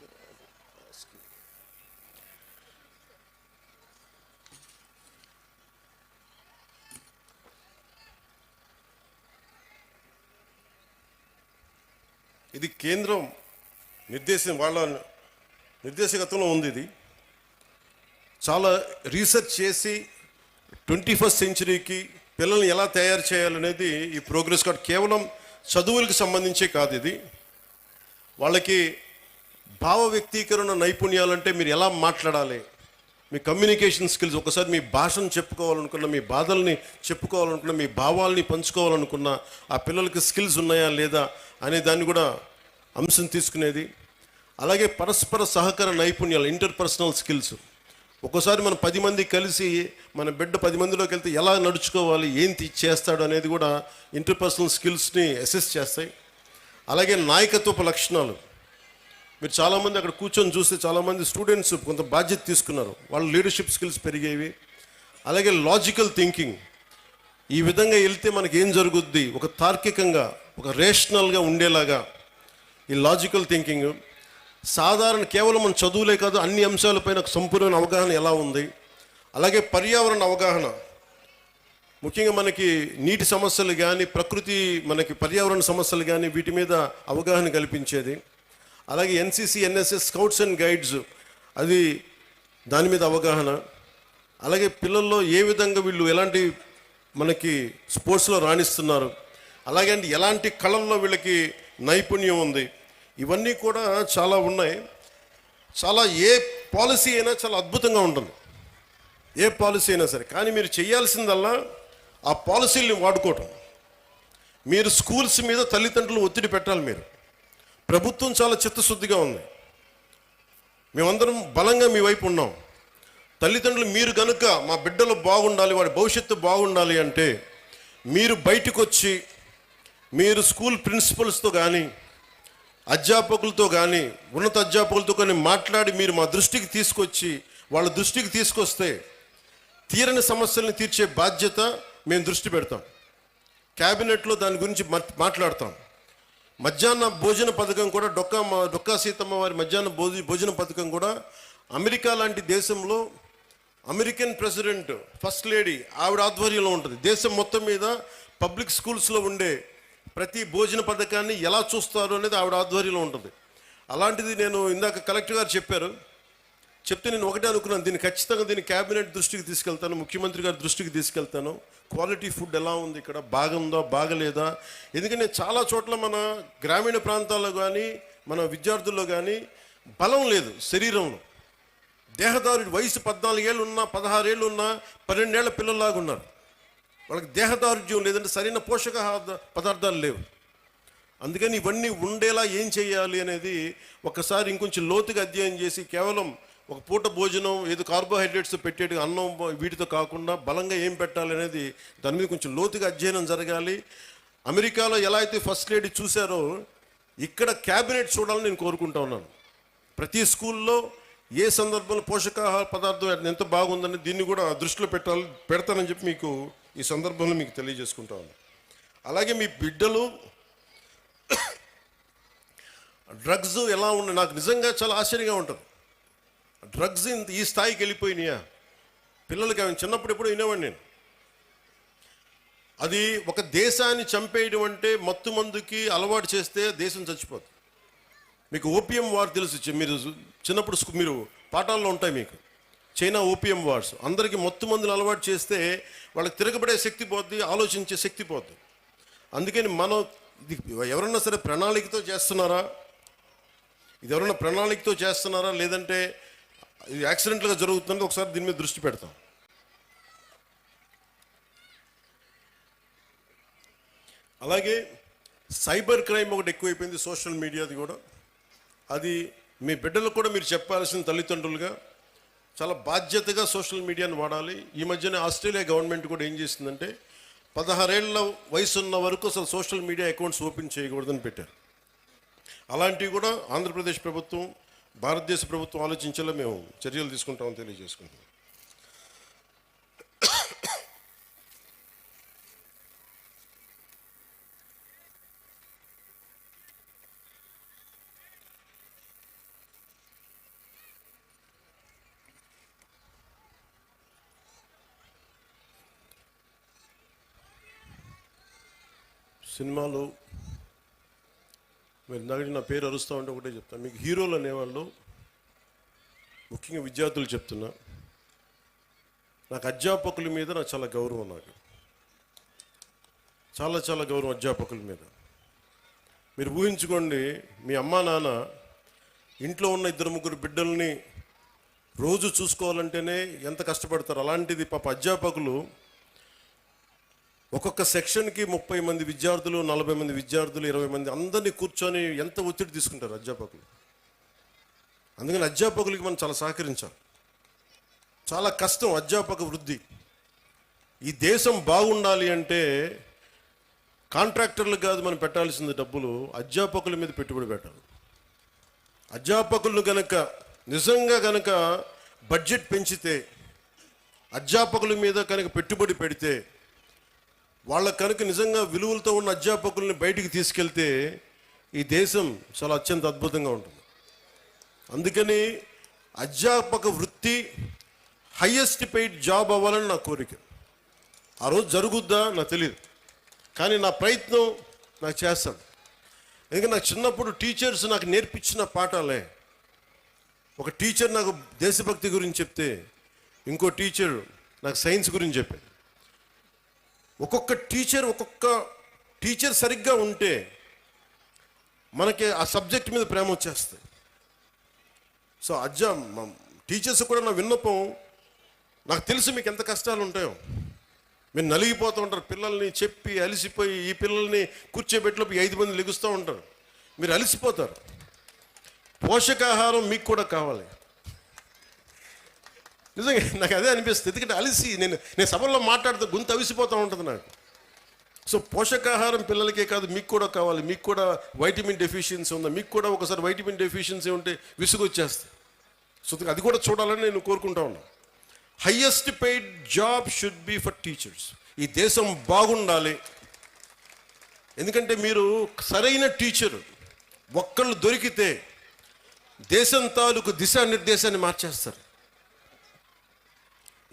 ఇది కేంద్రం వాళ్ళ నిర్దేశకత్వంలో ఉంది. ఇది చాలా రీసెర్చ్ చేసి 21st సెంచరీకి పిల్లల్ని ఎలా తయారు చేయాలనేది ఈ ప్రోగ్రెస్ కార్డ్ కేవలం చదువులకు సంబంధించే కాదు. ఇది వాళ్ళకి భావ వ్యక్తీకరణ నైపుణ్యాలంటే మీరు ఎలా మాట్లాడాలి, మీ కమ్యూనికేషన్ స్కిల్స్, ఒకసారి మీ భాషను చెప్పుకోవాలనుకున్న, మీ బాధల్ని చెప్పుకోవాలనుకున్న, మీ భావాల్ని పంచుకోవాలనుకున్న ఆ పిల్లలకి స్కిల్స్ ఉన్నాయా లేదా అనే దాన్ని కూడా అంశం తీసుకునేది. అలాగే పరస్పర సహకార నైపుణ్యాలు, ఇంటర్పర్సనల్ స్కిల్స్. ఒక్కోసారి మనం 10 మంది కలిసి మన బిడ్డ 10 మందిలోకి వెళ్తే ఎలా నడుచుకోవాలి, ఏం చేస్తాడు అనేది కూడా ఇంటర్పర్సనల్ స్కిల్స్ని అసెస్ చేస్తాయి. అలాగే నాయకత్వపు లక్షణాలు. మీరు చాలామంది అక్కడ కూర్చొని చూస్తే చాలామంది స్టూడెంట్స్ కొంత బాధ్యత తీసుకున్నారు, వాళ్ళ లీడర్షిప్ స్కిల్స్ పెరిగేవి. అలాగే లాజికల్ థింకింగ్. ఈ విధంగా వెళ్తే మనకి ఏం జరుగుద్ది, ఒక తార్కికంగా, ఒక రేషనల్గా ఉండేలాగా ఈ లాజికల్ థింకింగ్. సాధారణ కేవలం మన చదువులే కాదు, అన్ని అంశాలపైన సంపూర్ణ అవగాహన ఎలా ఉంది. అలాగే పర్యావరణ అవగాహన. ముఖ్యంగా మనకి నీటి సమస్యలు కానీ, ప్రకృతి మనకి పర్యావరణ సమస్యలు కానీ, వీటి మీద అవగాహన కల్పించేది. అలాగే NCC, NSS, scouts and guides, అది దాని మీద అవగాహన. అలాగే పిల్లల్లో ఏ విధంగా వీళ్ళు ఎలాంటి మనకి స్పోర్ట్స్లో రాణిస్తున్నారు, అలాగే ఎలాంటి కళల్లో వీళ్ళకి నైపుణ్యం ఉంది, ఇవన్నీ కూడా చాలా ఉన్నాయి. చాలా ఏ పాలసీ అయినా చాలా అద్భుతంగా ఉంటుంది, ఏ పాలసీ అయినా సరే. కానీ మీరు చేయాల్సిందల్లా ఆ పాలసీల్ని వాడుకోవటం. మీరు స్కూల్స్ మీద తల్లిదండ్రులు ఒత్తిడి పెట్టాలి. మీరు ప్రభుత్వం చాలా చిత్తశుద్ధిగా ఉంది, మేమందరం బలంగా మీ వైపు ఉన్నాం. తల్లిదండ్రులు మీరు కనుక మా బిడ్డలు బాగుండాలి, వాడి భవిష్యత్తు బాగుండాలి అంటే మీరు బయటకు వచ్చి మీరు స్కూల్ ప్రిన్సిపల్స్తో కానీ, అధ్యాపకులతో కానీ, ఉన్నత అధ్యాపకులతో కానీ మాట్లాడి మీరు మా దృష్టికి తీసుకొచ్చి, వాళ్ళ దృష్టికి తీసుకొస్తే తీరని సమస్యల్ని తీర్చే బాధ్యత మేము దృష్టి పెడతాం. క్యాబినెట్లో దాని గురించి మాట్లాడతాం. మధ్యాహ్న భోజన పథకం కూడా డొక్కా సీతమ్మ వారి మధ్యాహ్న భోజన పథకం కూడా అమెరికా లాంటి దేశంలో అమెరికన్ ప్రెసిడెంట్, ఫస్ట్ లేడీ, ఆవిడ ఆధ్వర్యంలో ఉంటుంది. దేశం మొత్తం మీద పబ్లిక్ స్కూల్స్లో ఉండే ప్రతి భోజన పథకాన్ని ఎలా చూస్తారు అనేది ఆవిడ ఆధ్వర్యంలో ఉంటుంది. అలాంటిది నేను ఇందాక కలెక్టర్ గారు చెప్తే నేను ఒకటే అనుకున్నాను, దీన్ని ఖచ్చితంగా క్యాబినెట్ దృష్టికి తీసుకెళ్తాను, ముఖ్యమంత్రి గారి దృష్టికి తీసుకెళ్తాను. క్వాలిటీ ఫుడ్ ఎలా ఉంది ఇక్కడ, బాగుందా బాగలేదా. ఎందుకంటే చాలా చోట్ల మన గ్రామీణ ప్రాంతాల్లో కానీ, మన విద్యార్థుల్లో కానీ బలం లేదు శరీరంలో. దేహదారుడి వయసు 14 ఏళ్ళు ఉన్నా, 16 ఏళ్ళు ఉన్నా 12 ఏళ్ల పిల్లల్లాగా ఉన్నారు. వాళ్ళకి దేహదారుఢ్యం లేదంటే సరైన పోషక పదార్థాలు లేవు. అందుకని ఇవన్నీ ఉండేలా ఏం చేయాలి అనేది ఒకసారి ఇంకొంచెం లోతుగా అధ్యయనం చేసి, కేవలం ఒక పూట భోజనం ఏదో కార్బోహైడ్రేట్స్ పెట్టేది అన్నం వీటితో కాకుండా బలంగా ఏం పెట్టాలి అనేది దాని మీద కొంచెం లోతుగా అధ్యయనం జరగాలి. అమెరికాలో ఎలా అయితే ఫస్ట్ లేడీ చూశారో ఇక్కడ క్యాబినెట్ చూడాలని నేను కోరుకుంటా ఉన్నాను. ప్రతి స్కూల్లో ఏ సందర్భంలో పోషకాహార పదార్థం ఎంత బాగుందని దీన్ని కూడా దృష్టిలో పెడతానని చెప్పి మీకు ఈ సందర్భంలో మీకు తెలియజేసుకుంటా ఉన్నాను. అలాగే మీ బిడ్డలు డ్రగ్స్ ఎలా ఉన్నాయి, నాకు నిజంగా చాలా ఆశ్చర్యంగా ఉంటుంది. డ్రగ్స్ ఈ స్థాయికి వెళ్ళిపోయినాయా పిల్లలకి? అవి చిన్నప్పుడు ఎప్పుడు వినేవాడిని నేను. అది ఒక దేశాన్ని చంపేయడం అంటే మత్తు మందుకి అలవాటు చేస్తే దేశం చచ్చిపోతుంది. మీకు ఓపియం వార్ తెలుసు, మీరు చిన్నప్పుడు మీరు పాఠాల్లో ఉంటాయి మీకు. చైనా ఓపియం వార్స్, అందరికీ మత్తు మందులు అలవాటు చేస్తే వాళ్ళకి తిరగబడే శక్తి పోద్ది, ఆలోచించే శక్తి పోద్ది. అందుకని మనం ఇది ఎవరన్నా సరే ప్రణాళికతో చేస్తున్నారా, ఇది ఎవరైనా ప్రణాళికతో చేస్తున్నారా లేదంటే ఇది యాక్సిడెంట్లుగా జరుగుతుందో ఒకసారి దీని మీద దృష్టి పెడతాం. అలాగే సైబర్ క్రైమ్ ఒకటి ఎక్కువైపోయింది, సోషల్ మీడియాది కూడా. అది మీ బిడ్డలకు కూడా మీరు చెప్పాల్సిన తల్లిదండ్రులుగా చాలా బాధ్యతగా సోషల్ మీడియాను వాడాలి. ఈ మధ్యనే ఆస్ట్రేలియా గవర్నమెంట్ కూడా ఏం చేసిందంటే 16 ఏళ్ల వయసు ఉన్న వరకు అసలు సోషల్ మీడియా అకౌంట్స్ ఓపెన్ చేయకూడదని పెట్టారు. అలాంటివి కూడా ఆంధ్రప్రదేశ్ ప్రభుత్వం, భారతదేశ ప్రభుత్వం ఆలోచించేలా మేము చర్యలు తీసుకుంటామని తెలియజేసుకుంటాం. సినిమాలు మీరు ఇందాక నా పేరు అరుస్తూ ఉంటే ఒకటే చెప్తాను, మీకు హీరోలు అనేవాళ్ళు ముఖ్యంగా విద్యార్థులు చెప్తున్నా, నాకు అధ్యాపకుల మీద నాకు చాలా గౌరవం, నాకు చాలా చాలా గౌరవం అధ్యాపకుల మీద. మీరు ఊహించుకోండి, మీ అమ్మా నాన్న ఇంట్లో ఉన్న 2-3 బిడ్డల్ని రోజు చూసుకోవాలంటేనే ఎంత కష్టపడతారు. అలాంటిది పాప అధ్యాపకులు ఒక్కొక్క సెక్షన్కి 30 మంది విద్యార్థులు, 40 మంది విద్యార్థులు, 20 మంది అందరినీ కూర్చొని ఎంత ఒత్తిడి తీసుకుంటారు అధ్యాపకులు. అందుకని అధ్యాపకులకి మనం చాలా సహకరించాలి. చాలా కష్టం అధ్యాపక వృద్ధి. ఈ దేశం బాగుండాలి అంటే కాంట్రాక్టర్లకు కాదు మనం పెట్టాల్సింది డబ్బులు, అధ్యాపకుల మీద పెట్టుబడి పెట్టాలి. అధ్యాపకులను గనక నిజంగా గనక బడ్జెట్ పెంచితే, అధ్యాపకుల మీద కనుక పెట్టుబడి పెడితే, వాళ్ళ కనుక నిజంగా విలువలతో ఉన్న అధ్యాపకుల్ని బయటికి తీసుకెళ్తే ఈ దేశం చాలా అత్యంత అద్భుతంగా ఉంటుంది. అందుకని అధ్యాపక వృత్తి హయ్యెస్ట్ పెయిడ్ జాబ్ అవ్వాలని నా కోరిక. ఆ రోజు జరుగుద్దా నాకు తెలియదు, కానీ నా ప్రయత్నం నాకు చేస్తాను. ఎందుకంటే నాకు చిన్నప్పుడు టీచర్స్ నాకు నేర్పించిన పాఠాలే. ఒక టీచర్ నాకు దేశభక్తి గురించి చెప్తే, ఇంకో టీచర్ నాకు సైన్స్ గురించి చెప్పాడు. ఒక్కొక్క టీచర్ సరిగ్గా ఉంటే మనకి ఆ సబ్జెక్ట్ మీద ప్రేమ వచ్చేస్తాయి. సో టీచర్స్ కూడా నా విన్నపం, నాకు తెలుసు మీకు ఎంత కష్టాలు ఉంటాయో. మీరు నలిగిపోతూ ఉంటారు, పిల్లల్ని చెప్పి అలసిపోయి ఈ పిల్లల్ని కూర్చోబెట్టిలోపు 5 మంది లెగుస్తూ ఉంటారు, మీరు అలసిపోతారు. పోషకాహారం మీకు కూడా కావాలి. నిజంగా నాకు అదే అనిపిస్తుంది. ఎందుకంటే అలసి నేను సభల్లో మాట్లాడుతూ గొంతు అవిసిపోతూ ఉంటుంది నాకు. సో పోషకాహారం పిల్లలకే కాదు, మీకు కూడా కావాలి. మీకు కూడా వైటమిన్ డెఫిషియన్సీ ఉందా, మీకు కూడా ఒకసారి వైటమిన్ డెఫిషియన్సీ ఉంటే విసుగు వచ్చేస్తుంది. సో అది కూడా చూడాలని నేను కోరుకుంటా ఉన్నాను. Highest paid job should be for teachers. ఈ దేశం బాగుండాలి. ఎందుకంటే మీరు సరైన టీచర్ ఒక్కళ్ళు దొరికితే దేశం తాలూకు దిశానిర్దేశాన్ని మార్చేస్తారు.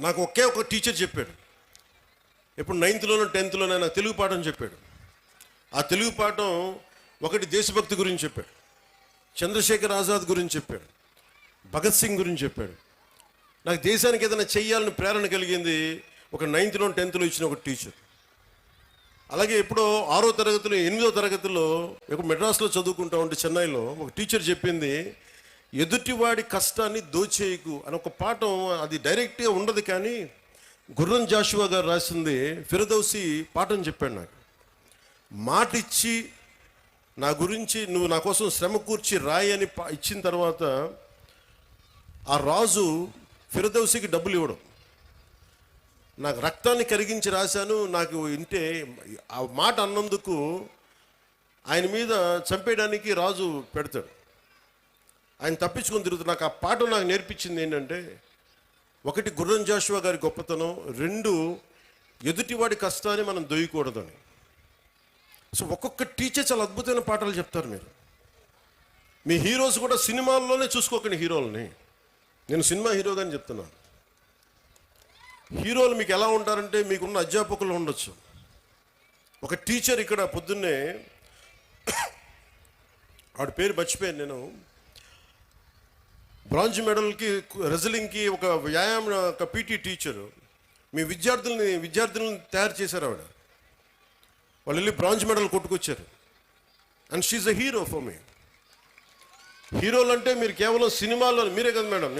నాకు ఒక టీచర్ చెప్పాడు, ఇప్పుడు 9th 10th నాకు తెలుగు పాఠం చెప్పాడు. ఆ తెలుగు పాఠం ఒకటి దేశభక్తి గురించి చెప్పాడు, చంద్రశేఖర్ ఆజాద్ గురించి చెప్పాడు, భగత్ సింగ్ గురించి చెప్పాడు. నాకు దేశానికి ఏదైనా చెయ్యాలని ప్రేరణ కలిగింది ఒక 9th 10th ఇచ్చిన ఒక టీచర్. అలాగే ఎప్పుడో 6వ తరగతిలో 8వ తరగతిలో ఇప్పుడు మెడ్రాస్లో చదువుకుంటా ఉంటే చెన్నైలో ఒక టీచర్ చెప్పింది, ఎదుటివాడి కష్టాన్ని దోచేయకు అని ఒక పాఠం. అది డైరెక్ట్గా ఉండదు, కానీ గుర్రం జాషువా గారు రాసింది ఫిరదౌసి పాఠం చెప్పాడు నాకు. మాట ఇచ్చి నా గురించి నువ్వు నా కోసం శ్రమ కూర్చి రాయి అని ఇచ్చిన తర్వాత ఆ రాజు ఫిరదౌసికి డబ్బులు ఇవ్వడం. నాకు రక్తాన్ని కరిగించి రాశాను, నాకు ఇంటే ఆ మాట అన్నందుకు ఆయన మీద చంపేయడానికి రాజు పెడతాడు. ఆయన తప్పించుకొని తిరుగుతాడు. నాకు ఆ పాఠం నాకు నేర్పించింది ఏంటంటే, ఒకటి గుర్రం జాషువా గారి గొప్పతనం, 2 ఎదుటివాడి కష్టాన్ని మనం దొయ్యకూడదని. సో ఒక్కొక్క టీచర్ చాలా అద్భుతమైన పాఠాలు చెప్తారు. మీ హీరోస్ కూడా సినిమాల్లోనే చూసుకోకండి హీరోలని. నేను సినిమా హీరోగాని చెప్తున్నాను. హీరోలు మీకు ఎలా ఉంటారంటే, మీకున్న అధ్యాపకులు ఉండొచ్చు. ఒక టీచర్ ఇక్కడ పొద్దున్నే ఆవిడ పేరు మర్చిపోయాను నేను, బ్రాంజ్ మెడల్కి రెజ్లింగ్కి ఒక వ్యాయామం ఒక పీటీ టీచరు మీ విద్యార్థులను తయారు చేశారు. ఆవిడ వాళ్ళు వెళ్ళి బ్రాంజ్ మెడల్ కొట్టుకొచ్చారు. And she a hero for me. హీరోలు అంటే మీరు కేవలం సినిమాల్లో మీరే కదా madam,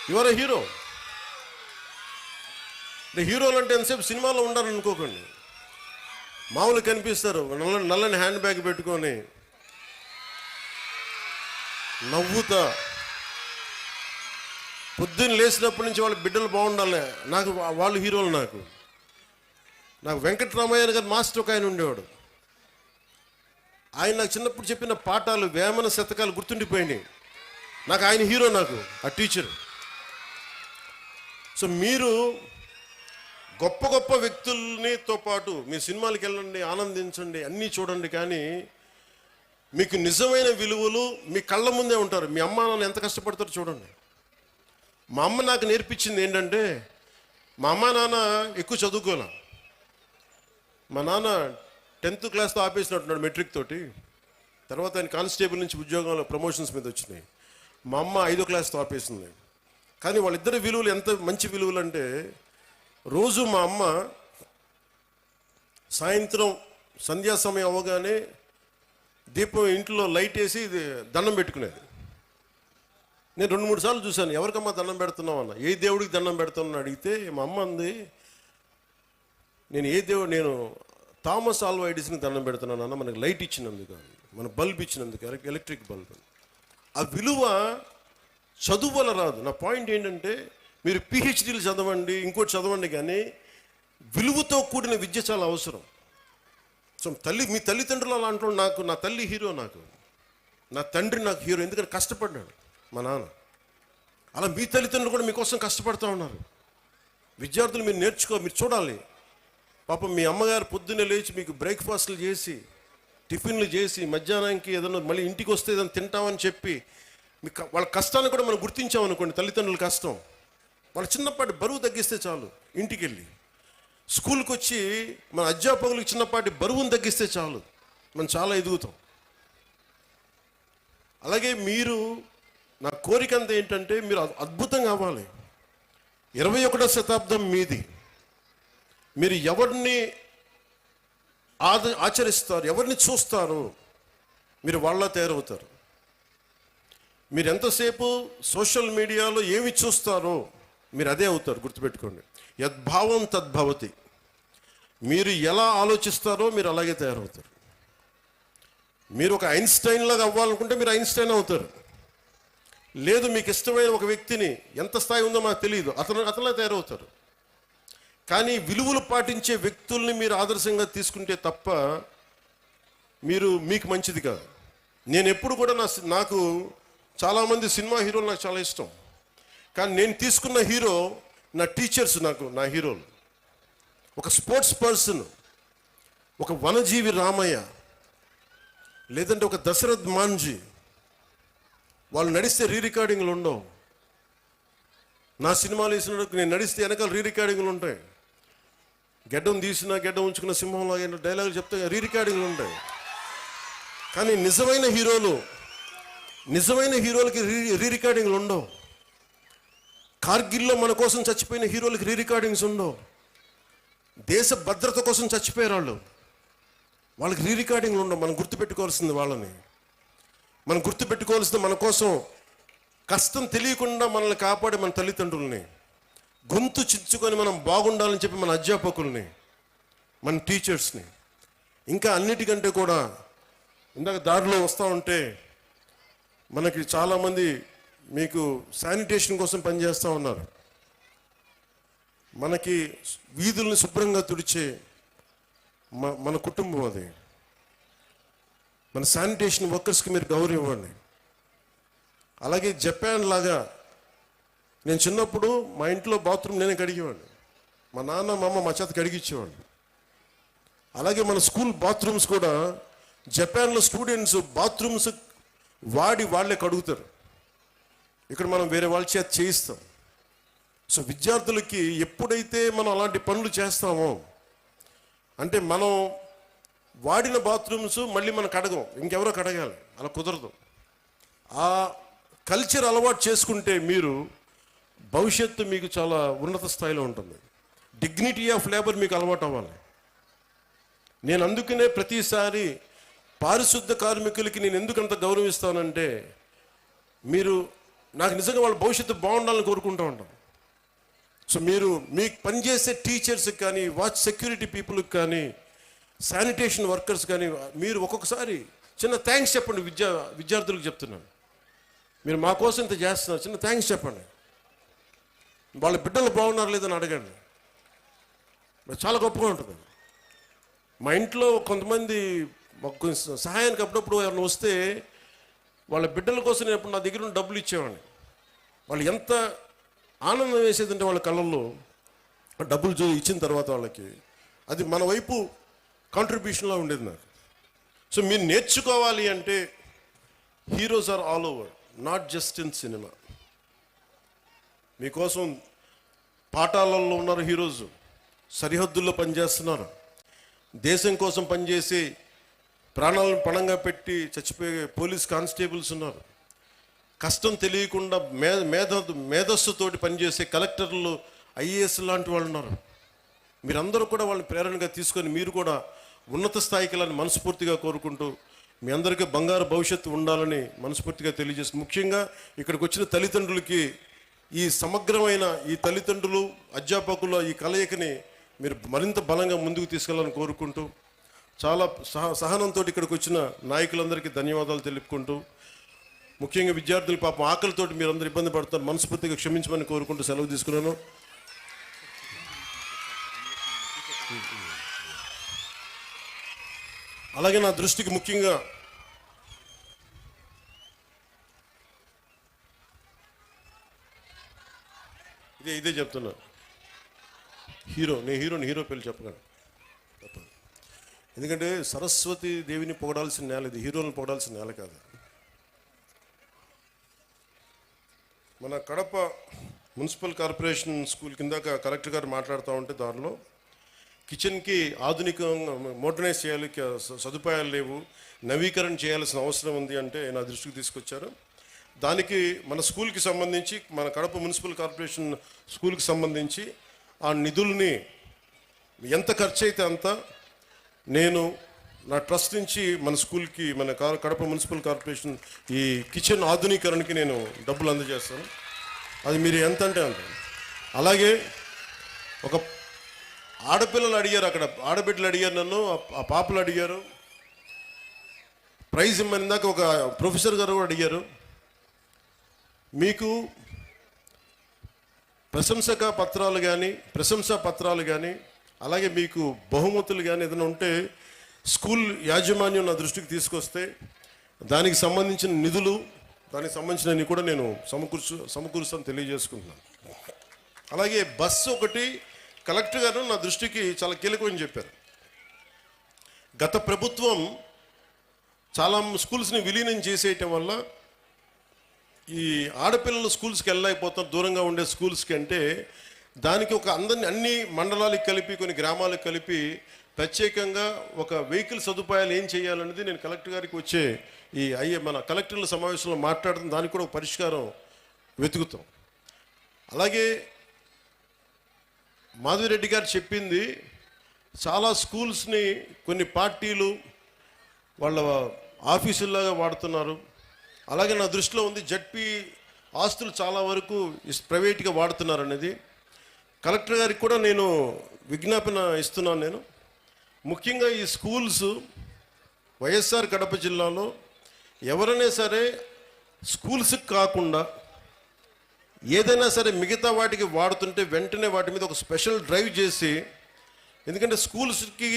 you are a hero. హీరోలు అంటే ఎంతసేపు సినిమాలో ఉండాలని అనుకోకండి. మామూలు కనిపిస్తారు, నల్లని హ్యాండ్ బ్యాగ్ పెట్టుకొని నవ్వుతా, పొద్దున్న లేచినప్పటి నుంచి వాళ్ళ బిడ్డలు బాగుండాలి. నాకు వాళ్ళు హీరోలు. నాకు వెంకటరామయ్య గారు మాస్టర్ ఒక ఆయన ఉండేవాడు. ఆయన నాకు చిన్నప్పుడు చెప్పిన పాఠాలు, వేమన శతకాలు గుర్తుండిపోయినాయి. నాకు ఆయన హీరో, నాకు ఆ టీచర్. సో మీరు గొప్ప గొప్ప వ్యక్తులతో పాటు మీ సినిమాలకు వెళ్ళండి, ఆనందించండి, అన్నీ చూడండి, కానీ మీకు నిజమైన విలువలు మీ కళ్ళ ముందే ఉంటారు. మీ అమ్మ నాన్న ఎంత కష్టపడతారో చూడండి. మా అమ్మ నాకు నేర్పించింది ఏంటంటే, మా అమ్మ నాన్న ఎక్కువ చదువుకోలే. మా నాన్న 10th క్లాస్తో ఆపేసినట్టున్నాడు, మెట్రిక్ తోటి. తర్వాత ఆయన కానిస్టేబుల్ నుంచి ఉద్యోగంలో ప్రమోషన్స్ మీద వచ్చినాయి. మా అమ్మ 5వ క్లాస్తో ఆపేసింది. కానీ వాళ్ళిద్దరి విలువలు ఎంత మంచి విలువలు అంటే, రోజు మా అమ్మ సాయంత్రం సంధ్యా సమయం అవ్వగానే దీపం ఇంట్లో లైట్ వేసి దండం పెట్టుకునేది. నేను 2-3 సార్లు చూశాను, ఎవరికమ్మా దండం పెడుతున్నావు అన్న. ఏ దేవుడికి దండం పెడుతున్నాను అడిగితే మా అమ్మ అంది, నేను థామస్ ఆల్వా ఎడిసన్కి దండం పెడుతున్నాను అన్న, మనకి లైట్ ఇచ్చినందుకు, మన బల్బ్ ఇచ్చినందుకు, ఎలక్ట్రిక్ బల్బ్. ఆ విలువ చదువు వల్ల రాదు. నా పాయింట్ ఏంటంటే, మీరు పిహెచ్డీలు చదవండి, ఇంకోటి చదవండి, కానీ విలువతో కూడిన విద్య చాలా అవసరం. సో మీ తల్లిదండ్రులు అలా అంటారు. నా తల్లి హీరో, నా తండ్రి నాకు హీరో. ఎందుకంటే కష్టపడ్డాడు మా నాన్న. అలా మీ తల్లిదండ్రులు కూడా మీకోసం కష్టపడుతూ ఉన్నారు. విద్యార్థులు మీరు మీరు చూడాలి. పాపం మీ అమ్మగారు పొద్దున్నే లేచి మీకు బ్రేక్ఫాస్ట్లు చేసి, టిఫిన్లు చేసి, మధ్యాహ్నానికి ఏదైనా మళ్ళీ ఇంటికి వస్తే ఏదైనా తింటామని చెప్పి, వాళ్ళ కష్టాన్ని కూడా మనం గుర్తించామనుకోండి. తల్లిదండ్రుల కష్టం, వాళ్ళ చిన్నపాటి బరువు తగ్గిస్తే చాలు. ఇంటికి వెళ్ళి స్కూల్కి వచ్చి మన అధ్యాపకులకు చిన్నపాటి బరువును తగ్గిస్తే చాలు, మనం చాలా ఎదుగుతాం. అలాగే మీరు, నా కోరిక అంతా ఏంటంటే, మీరు అద్భుతంగా అవ్వాలి. 21వ శతాబ్దం మీది. మీరు ఎవరిని ఆచరిస్తారు, ఎవరిని చూస్తారు, మీరు వాళ్ళ తయారవుతారు. మీరు ఎంతసేపు సోషల్ మీడియాలో ఏమి చూస్తారో మీరు అదే అవుతారు. గుర్తుపెట్టుకోండి, యద్భావం తద్భవతి. మీరు ఎలా ఆలోచిస్తారో మీరు అలాగే తయారవుతారు. మీరు ఒక ఐన్స్టైన్ లాగా అవ్వాలనుకుంటే మీరు ఐన్స్టైన్ అవుతారు. లేదు, మీకు ఇష్టమైన ఒక వ్యక్తిని, ఎంత స్థాయి ఉందో మాకు తెలియదు, అతలా తయారవుతారు. కానీ విలువలు పాటించే వ్యక్తుల్ని మీరు ఆదర్శంగా తీసుకుంటే తప్ప మీకు మంచిది కాదు. నేను ఎప్పుడు కూడా నాకు చాలామంది సినిమా హీరోలు నాకు చాలా ఇష్టం. కానీ నేను తీసుకున్న హీరో నా టీచర్స్, నా హీరోలు. ఒక స్పోర్ట్స్ పర్సన్, ఒక వనజీవి రామయ్య, లేదంటే ఒక దశరథ్ మాంజీ. వాళ్ళు నడిస్తే రికార్డింగ్లు ఉండవు. నా సినిమాలు వేసినప్పుడు నేను నడిస్తే వెనకాల రికార్డింగ్లు ఉంటాయి. గెడ్డం తీసినా గెడ్డం ఉంచుకున్న సింహంలో డైలాగులు చెప్తే రికార్డింగ్లు ఉంటాయి. కానీ నిజమైన హీరోలకి రికార్డింగ్లు ఉండవు. కార్గిల్లో మన కోసం చచ్చిపోయిన హీరోలకి రికార్డింగ్స్ ఉండవు. దేశ భద్రత కోసం చచ్చిపోయారు వాళ్ళకి రికార్డింగ్లు ఉండవు. మనం గుర్తుపెట్టుకోవాల్సింది వాళ్ళని. మనం గుర్తుపెట్టుకోవాల్సింది మన కోసం కష్టం తెలియకుండా మనల్ని కాపాడే మన తల్లిదండ్రుల్ని, గొంతు చించుకొని మనం బాగుండాలని చెప్పి మన అధ్యాపకుల్ని, మన టీచర్స్ని. ఇంకా అన్నిటికంటే కూడా, ఇందాక దారిలో వస్తూ ఉంటే మనకి చాలామంది మీకు శానిటేషన్ కోసం పనిచేస్తూ ఉన్నారు. మనకి వీధుల్ని శుభ్రంగా తుడిచే మన కుటుంబం అది. మన శానిటేషన్ వర్కర్స్కి మీరు గౌరవం ఇవ్వండి. అలాగే జపాన్ లాగా, నేను చిన్నప్పుడు మా ఇంట్లో బాత్రూమ్ నేనే కడిగేవాడిని. మా నాన్న మా అమ్మ మా చేత కడిగిచ్చేవాళ్ళు. అలాగే మన స్కూల్ బాత్రూమ్స్ కూడా జపాన్లో స్టూడెంట్స్ బాత్రూమ్స్ వాళ్ళే కడుగుతారు. ఇక్కడ మనం వేరే వాళ్ళ చేత చేయిస్తాం. సో విద్యార్థులకి ఎప్పుడైతే మనం అలాంటి పనులు చేస్తామో, అంటే మనం వాడిన బాత్రూమ్స్ మళ్ళీ మనం కడగం, ఇంకెవరో కడగాలి, అలా కుదరదు. ఆ కల్చర్ అలవాటు చేసుకుంటే మీరు భవిష్యత్తు మీకు చాలా ఉన్నత స్థాయిలో ఉంటుంది. డిగ్నిటీ ఆఫ్ లేబర్ మీకు అలవాటు అవ్వాలి. నేను అందుకనే ప్రతిసారి పారిశుద్ధ కార్మికులకి నేను ఎందుకు అంత గౌరవిస్తానంటే, నాకు నిజంగా వాళ్ళ భవిష్యత్తు బాగుండాలని కోరుకుంటూ ఉంటాను. సో మీకు పనిచేసే టీచర్స్కి కానీ, వాచ్ సెక్యూరిటీ పీపుల్కి కానీ, శానిటేషన్ వర్కర్స్ కానీ, మీరు ఒక్కొక్కసారి చిన్న థ్యాంక్స్ చెప్పండి. విద్యార్థులకు చెప్తున్నాను, మీరు మా కోసం ఇంత చేస్తున్నారు, చిన్న థ్యాంక్స్ చెప్పండి. వాళ్ళ బిడ్డలు బాగున్నారు లేదని అడగండి, చాలా గొప్పగా ఉంటుంది. మా ఇంట్లో కొంతమంది సహాయానికి అప్పుడప్పుడు ఎవరైనా వస్తే వాళ్ళ బిడ్డల కోసం నేను ఎప్పుడు నా దగ్గర ఉన్న డబ్బులు ఇచ్చేవాడిని. వాళ్ళు ఎంత ఆనందం వేసేదంటే వాళ్ళ కళ్ళల్లో డబ్బులు ఇచ్చిన తర్వాత వాళ్ళకి అది మన వైపు కాంట్రిబ్యూషన్లా ఉండేది నాకు. సో మీరు నేర్చుకోవాలి అంటే heroes are all over, not just in cinema. మీకోసం పాఠాలలో ఉన్నారు హీరోస్, సరిహద్దుల్లో పనిచేస్తున్నారు, దేశం కోసం పనిచేసి ప్రాణాలను పణంగా పెట్టి చచ్చిపోయే పోలీస్ కానిస్టేబుల్స్ ఉన్నారు, కష్టం తెలియకుండా మేధస్సుతోటి పనిచేసే కలెక్టర్లు, ఐఏఎస్ లాంటి వాళ్ళు ఉన్నారు. మీరందరూ కూడా వాళ్ళని ప్రేరణగా తీసుకొని మీరు కూడా ఉన్నత స్థాయికి వెళ్ళాలని మనస్ఫూర్తిగా కోరుకుంటూ మీ అందరికీ బంగారు భవిష్యత్తు ఉండాలని మనస్ఫూర్తిగా తెలియజేస్తుంది. ముఖ్యంగా ఇక్కడికి వచ్చిన తల్లిదండ్రులకి ఈ సమగ్రమైన ఈ తల్లిదండ్రులు అధ్యాపకుల ఈ కలయికని మీరు మరింత బలంగా ముందుకు తీసుకెళ్లాలని కోరుకుంటూ, చాలా సహనంతో ఇక్కడికి వచ్చిన నాయకులందరికీ ధన్యవాదాలు తెలుపుకుంటూ, ముఖ్యంగా విద్యార్థులు పాపం ఆకలితోటి మీరు అందరూ ఇబ్బంది పడతారు, మనస్ఫూర్తిగా క్షమించమని కోరుకుంటూ సెలవు తీసుకున్నాను. అలాగే నా దృష్టికి ముఖ్యంగా ఇదే చెప్తున్నా, హీరో పేరు చెప్పగలను. ఎందుకంటే సరస్వతి దేవిని పొగడాల్సిన నేల ఇది, హీరోలను పొగడాల్సిన నేల కాదు. మన కడప మున్సిపల్ కార్పొరేషన్ స్కూల్ కిందాక కలెక్టర్ గారు మాట్లాడుతూ ఉంటే దానిలో కిచెన్కి ఆధునికంగా మోడర్నైజ్ చేయాలి, సదుపాయాలు లేవు, నవీకరణ చేయాల్సిన అవసరం ఉంది అంటే నా దృష్టికి తీసుకొచ్చారు. దానికి మన స్కూల్కి సంబంధించి, మన కడప మున్సిపల్ కార్పొరేషన్ స్కూల్కి సంబంధించి ఆ నిధుల్ని ఎంత ఖర్చు అయితే అంత నేను నా ట్రస్ట్ నుంచి మన స్కూల్కి, మన కడప మున్సిపల్ కార్పొరేషన్ ఈ కిచెన్ ఆధునీకరణకి నేను డబ్బులు అందజేస్తాను. అది మీరు ఎంత అంటే అంత. అలాగే ఒక ఆడపిల్లలు అడిగారు, అక్కడ ఆడబిడ్డలు అడిగారు, నన్ను ఆ పాపలు అడిగారు, ప్రైజ్ ఇమ్మని దాకా ఒక ప్రొఫెసర్ గారు కూడా అడిగారు. మీకు ప్రశంసా పత్రాలు కానీ అలాగే మీకు బహుమతులు కానీ ఏదైనా ఉంటే స్కూల్ యాజమాన్యం నా దృష్టికి తీసుకొస్తే దానికి సంబంధించిన నిధులు, దానికి సంబంధించినవి కూడా నేను సమకూరుస్తాను తెలియజేసుకుంటున్నాను. అలాగే బస్సు ఒకటి కలెక్టర్ గారు నా దృష్టికి చాలా కీలకమని చెప్పారు. గత ప్రభుత్వం చాలా స్కూల్స్ని విలీనం చేసేయటం వల్ల ఈ ఆడపిల్లలు స్కూల్స్కి వెళ్ళలేకపోతారు, దూరంగా ఉండే స్కూల్స్కి. అంటే దానికి ఒక అన్ని మండలాలకు కలిపి, కొన్ని గ్రామాలకు కలిపి ప్రత్యేకంగా ఒక వెహికల్ సదుపాయాలు ఏం చేయాలనేది నేను కలెక్టర్ గారికి వచ్చే మన కలెక్టర్ల సమావేశంలో మాట్లాడుతున్న దానికి కూడా ఒక పరిష్కారం వెతుకుతాం. అలాగే మాధవిరెడ్డి గారు చెప్పింది, చాలా స్కూల్స్ని కొన్ని పార్టీలు వాళ్ళ ఆఫీసుల్లాగా వాడుతున్నారు. అలాగే నా దృష్టిలో ఉంది జడ్పీ ఆస్తులు చాలా వరకు ప్రైవేట్గా వాడుతున్నారు అనేది. కలెక్టర్ గారికి కూడా నేను విజ్ఞాపన ఇస్తున్నాను. నేను ముఖ్యంగా ఈ స్కూల్స్ వైఎస్ఆర్ కడప జిల్లాలో ఎవరైనా సరే స్కూల్స్కి కాకుండా ఏదైనా సరే మిగతా వాటికి వాడుతుంటే వెంటనే వాటి మీద ఒక స్పెషల్ డ్రైవ్ చేసి, ఎందుకంటే స్కూల్స్కి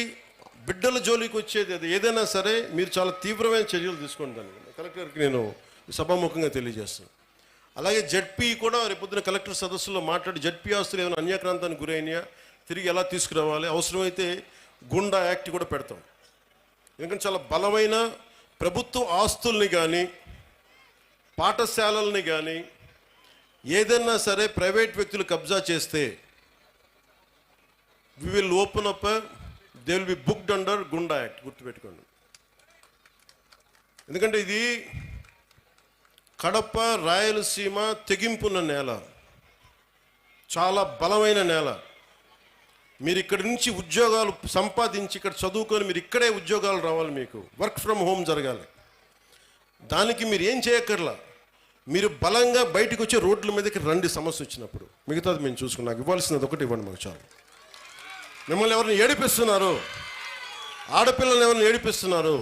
బిడ్డల జోలికి వచ్చేది అది ఏదైనా సరే మీరు చాలా తీవ్రమైన చర్యలు తీసుకోండి. దాన్ని కలెక్టర్కి నేను సభాముఖంగా తెలియజేస్తాను. అలాగే జడ్పీ కూడా రేపొద్దున కలెక్టర్ సదస్సులో మాట్లాడి జడ్పీ ఆస్తులు ఏమైనా అన్యాక్రాంతానికి గురైనాయా తిరిగి ఎలా తీసుకురావాలి, అవసరమైతే గుండా యాక్ట్ కూడా పెడతాం. ఎందుకంటే చాలా బలమైన ప్రభుత్వ ఆస్తుల్ని కానీ పాఠశాలల్ని కానీ ఏదైనా సరే ప్రైవేట్ వ్యక్తులు కబ్జా చేస్తే we will open up, they will be booked under goonda act, గుర్తుపెట్టుకోండి. ఎందుకంటే ఇది కడప రాయలసీమ తెగింపున్న నేల, చాలా బలమైన నేల. మీరు ఇక్కడి నుంచి ఉద్యోగాలు సంపాదించి ఇక్కడ చదువుకొని మీరు ఇక్కడే ఉద్యోగాలు రావాలి, మీకు వర్క్ ఫ్రమ్ హోమ్ జరగాలి. దానికి మీరు ఏం చేయక్కర్లా, మీరు బలంగా బయటకు వచ్చి రోడ్ల మీదకి రండి సమస్య వచ్చినప్పుడు. మిగతాది మేము చూసుకుని నాకు ఇవ్వాల్సినది ఒకటి ఇవ్వండి మాకు చాలు. మిమ్మల్ని ఎవరిని ఏడిపిస్తున్నారు, ఆడపిల్లల్ని ఎవరిని ఏడిపిస్తున్నారు,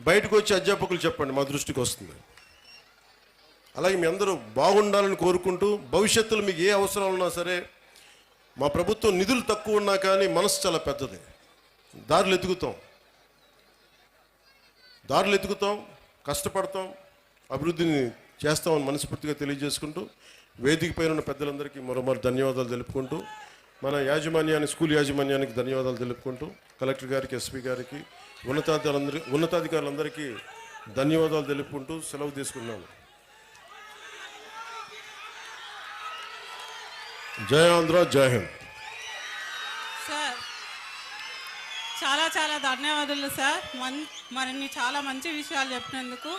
బయటకు వచ్చి అధ్యాపకులు చెప్పండి, మా దృష్టికి వస్తుంది. అలాగే మీ అందరూ బాగుండాలని కోరుకుంటూ, భవిష్యత్తులో మీకు ఏ అవసరాలు ఉన్నా సరే, మా ప్రభుత్వం నిధులు తక్కువ ఉన్నా కానీ మనసు చాలా పెద్దది, దారులు ఎత్తుకుతాం, కష్టపడతాం, అభివృద్ధిని చేస్తామని మనస్ఫూర్తిగా తెలియజేసుకుంటూ, వేదిక పైన ఉన్న పెద్దలందరికీ మరోమారు ధన్యవాదాలు తెలుపుకుంటూ, మన స్కూల్ యాజమాన్యానికి ధన్యవాదాలు తెలుపుకుంటూ, కలెక్టర్ గారికి, ఎస్పీ గారికి, ఉన్నతాధికారులందరికీ ధన్యవాదాలు తెలుపుకుంటూ సెలవు తీసుకున్నాను. జై ఆంధ్ర, జై హింద్. సార్ చాలా ధన్యవాదాలు సార్, మరి చాలా మంచి విషయాలు చెప్పినందుకు.